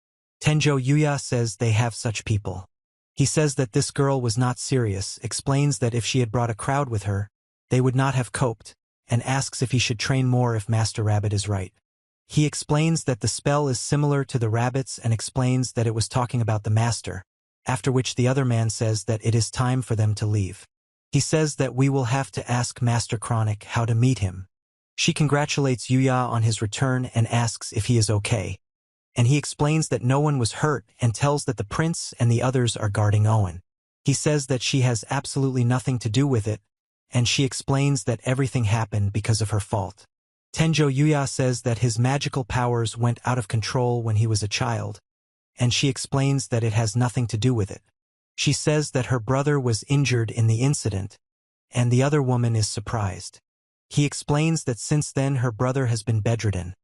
Tenjo Yuya says they have such people. He says that this girl was not serious, explains that if she had brought a crowd with her, they would not have coped, and asks if he should train more if Master Rabbit is right. He explains that the spell is similar to the rabbits and explains that it was talking about the master, after which the other man says that it is time for them to leave. He says that we will have to ask Master Chronic how to meet him. She congratulates Yuya on his return and asks if he is okay, and he explains that no one was hurt and tells that the prince and the others are guarding Owen. He says that she has absolutely nothing to do with it, and she explains that everything happened because of her fault. Tenjo Yuya says that his magical powers went out of control when he was a child, and she explains that it has nothing to do with it. She says that her brother was injured in the incident, and the other woman is surprised. He explains that since then her brother has been bedridden.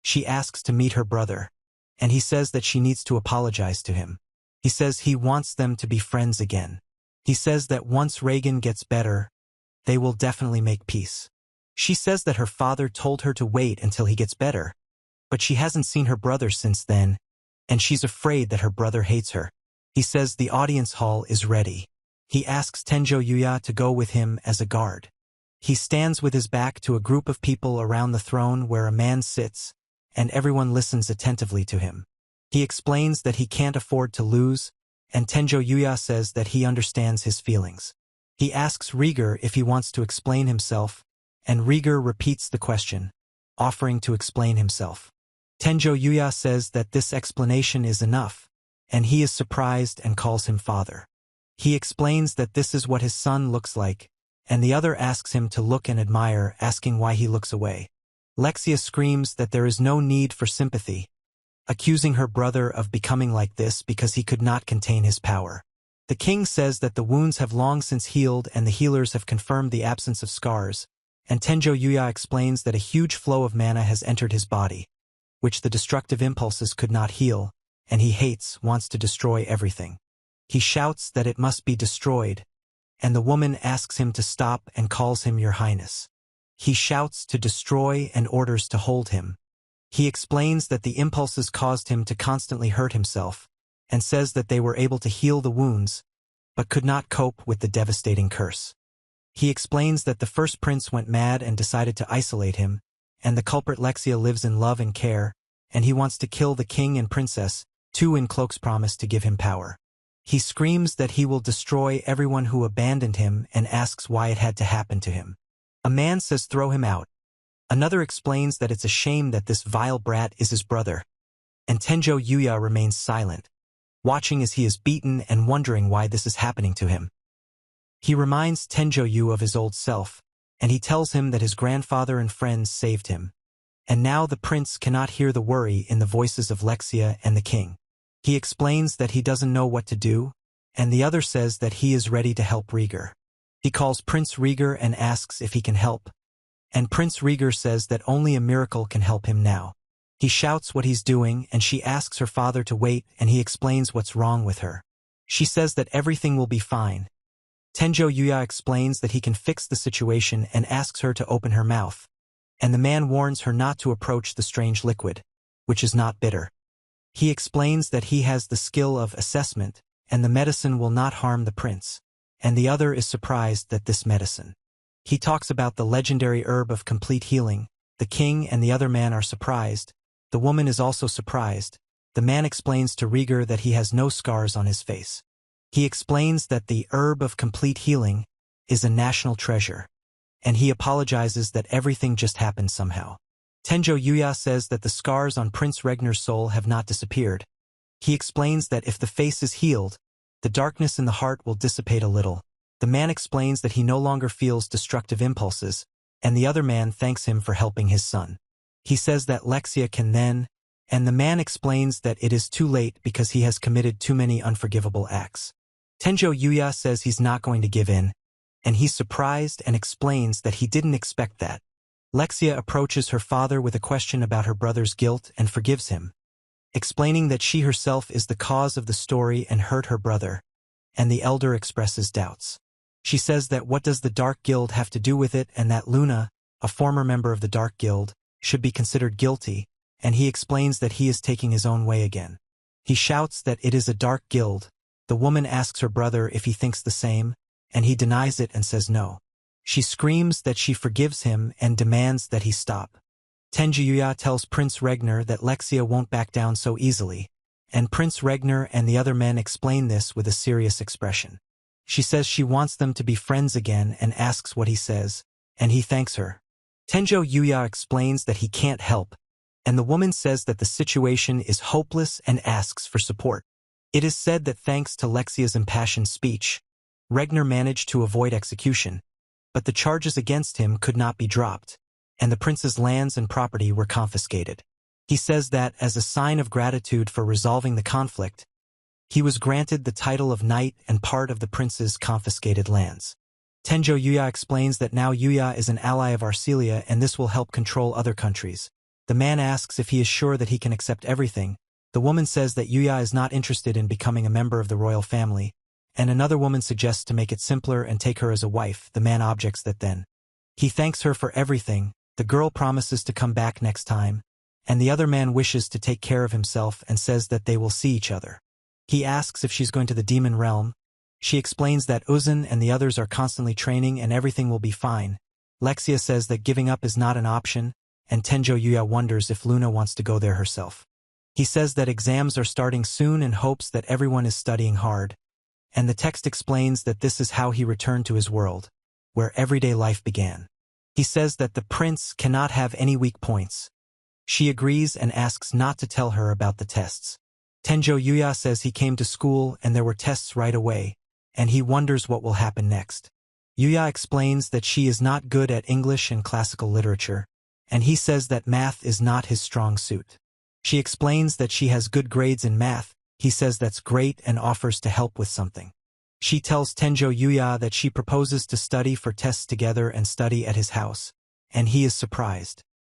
She asks to meet her brother, and he says that she needs to apologize to him. He says he wants them to be friends again. He says that once Reagan gets better, they will definitely make peace. She says that her father told her to wait until he gets better, but she hasn't seen her brother since then, and she's afraid that her brother hates her. He says the audience hall is ready. He asks Tenjo Yuya to go with him as a guard. He stands with his back to a group of people around the throne where a man sits, and everyone listens attentively to him. He explains that he can't afford to lose, and Tenjo Yuya says that he understands his feelings. He asks Rieger if he wants to explain himself, and Rieger repeats the question, offering to explain himself. Tenjo Yuya says that this explanation is enough, and he is surprised and calls him father. He explains that this is what his son looks like, and the other asks him to look and admire, asking why he looks away. Lexia screams that there is no need for sympathy, accusing her brother of becoming like this because he could not contain his power. The king says that the wounds have long since healed and the healers have confirmed the absence of scars, and Tenjo Yuya explains that a huge flow of mana has entered his body, which the destructive impulses could not heal, and he wants to destroy everything. He shouts that it must be destroyed, and the woman asks him to stop and calls him Your Highness. He shouts to destroy and orders to hold him. He explains that the impulses caused him to constantly hurt himself, and says that they were able to heal the wounds, but could not cope with the devastating curse. He explains that the first prince went mad and decided to isolate him, and the culprit Lexia lives in love and care, and he wants to kill the king and princess, too, in Cloak's promise to give him power. He screams that he will destroy everyone who abandoned him and asks why it had to happen to him. A man says throw him out. Another explains that it's a shame that this vile brat is his brother, and Tenjo Yuya remains silent, watching as he is beaten and wondering why this is happening to him. He reminds Tenjo Yu of his old self, and he tells him that his grandfather and friends saved him, and now the prince cannot hear the worry in the voices of Lexia and the king. He explains that he doesn't know what to do, and the other says that he is ready to help Rieger. He calls Prince Rieger and asks if he can help, And Prince Rieger says that only a miracle can help him now. He shouts what he's doing and she asks her father to wait and he explains what's wrong with her. She says that everything will be fine. Tenjo Yuya explains that he can fix the situation and asks her to open her mouth. And the man warns her not to approach the strange liquid, which is not bitter. He explains that he has the skill of assessment and the medicine will not harm the prince. And the other is surprised that this medicine. He talks about the legendary herb of complete healing. The king and the other man are surprised. The woman is also surprised. The man explains to Rieger that he has no scars on his face. He explains that the herb of complete healing is a national treasure. And he apologizes that everything just happened somehow. Tenjo Yuya says that the scars on Prince Regner's soul have not disappeared. He explains that if the face is healed, the darkness in the heart will dissipate a little. The man explains that he no longer feels destructive impulses, and the other man thanks him for helping his son. He says that Lexia can then, and the man explains that it is too late because he has committed too many unforgivable acts. Tenjo Yuya says he's not going to give in, and he's surprised and explains that he didn't expect that. Lexia approaches her father with a question about her brother's guilt and forgives him, explaining that she herself is the cause of the story and hurt her brother, and the elder expresses doubts. She says that what does the Dark Guild have to do with it and that Luna, a former member of the Dark Guild, should be considered guilty, and he explains that he is taking his own way again. He shouts that it is a Dark Guild. The woman asks her brother if he thinks the same, and he denies it and says no. She screams that she forgives him and demands that he stop. Tenjiyuya tells Prince Regner that Lexia won't back down so easily, and Prince Regner and the other men explain this with a serious expression. She says she wants them to be friends again and asks what he says, and he thanks her. Tenjo Yuya explains that he can't help, and the woman says that the situation is hopeless and asks for support. It is said that thanks to Lexia's impassioned speech, Regner managed to avoid execution, but the charges against him could not be dropped, and the prince's lands and property were confiscated. He says that, as a sign of gratitude for resolving the conflict, he was granted the title of knight and part of the prince's confiscated lands. Tenjo Yuya explains that now Yuya is an ally of Arcelia and this will help control other countries. The man asks if he is sure that he can accept everything. The woman says that Yuya is not interested in becoming a member of the royal family, and another woman suggests to make it simpler and take her as a wife. The man objects that then. He thanks her for everything. The girl promises to come back next time, and the other man wishes to take care of himself and says that they will see each other. He asks if she's going to the demon realm. She explains that Uzun and the others are constantly training and everything will be fine. Lexia says that giving up is not an option, and Tenjo Yuya wonders if Luna wants to go there herself. He says that exams are starting soon and hopes that everyone is studying hard, and the text explains that this is how he returned to his world, where everyday life began. He says that the prince cannot have any weak points. She agrees and asks not to tell her about the tests. Tenjo Yuya says he came to school and there were tests right away, and he wonders what will happen next. Yuya explains that she is not good at English and classical literature, and he says that math is not his strong suit. She explains that she has good grades in math. He says that's great and offers to help with something. She tells Tenjo Yuya that she proposes to study for tests together and study at his house, and he is surprised.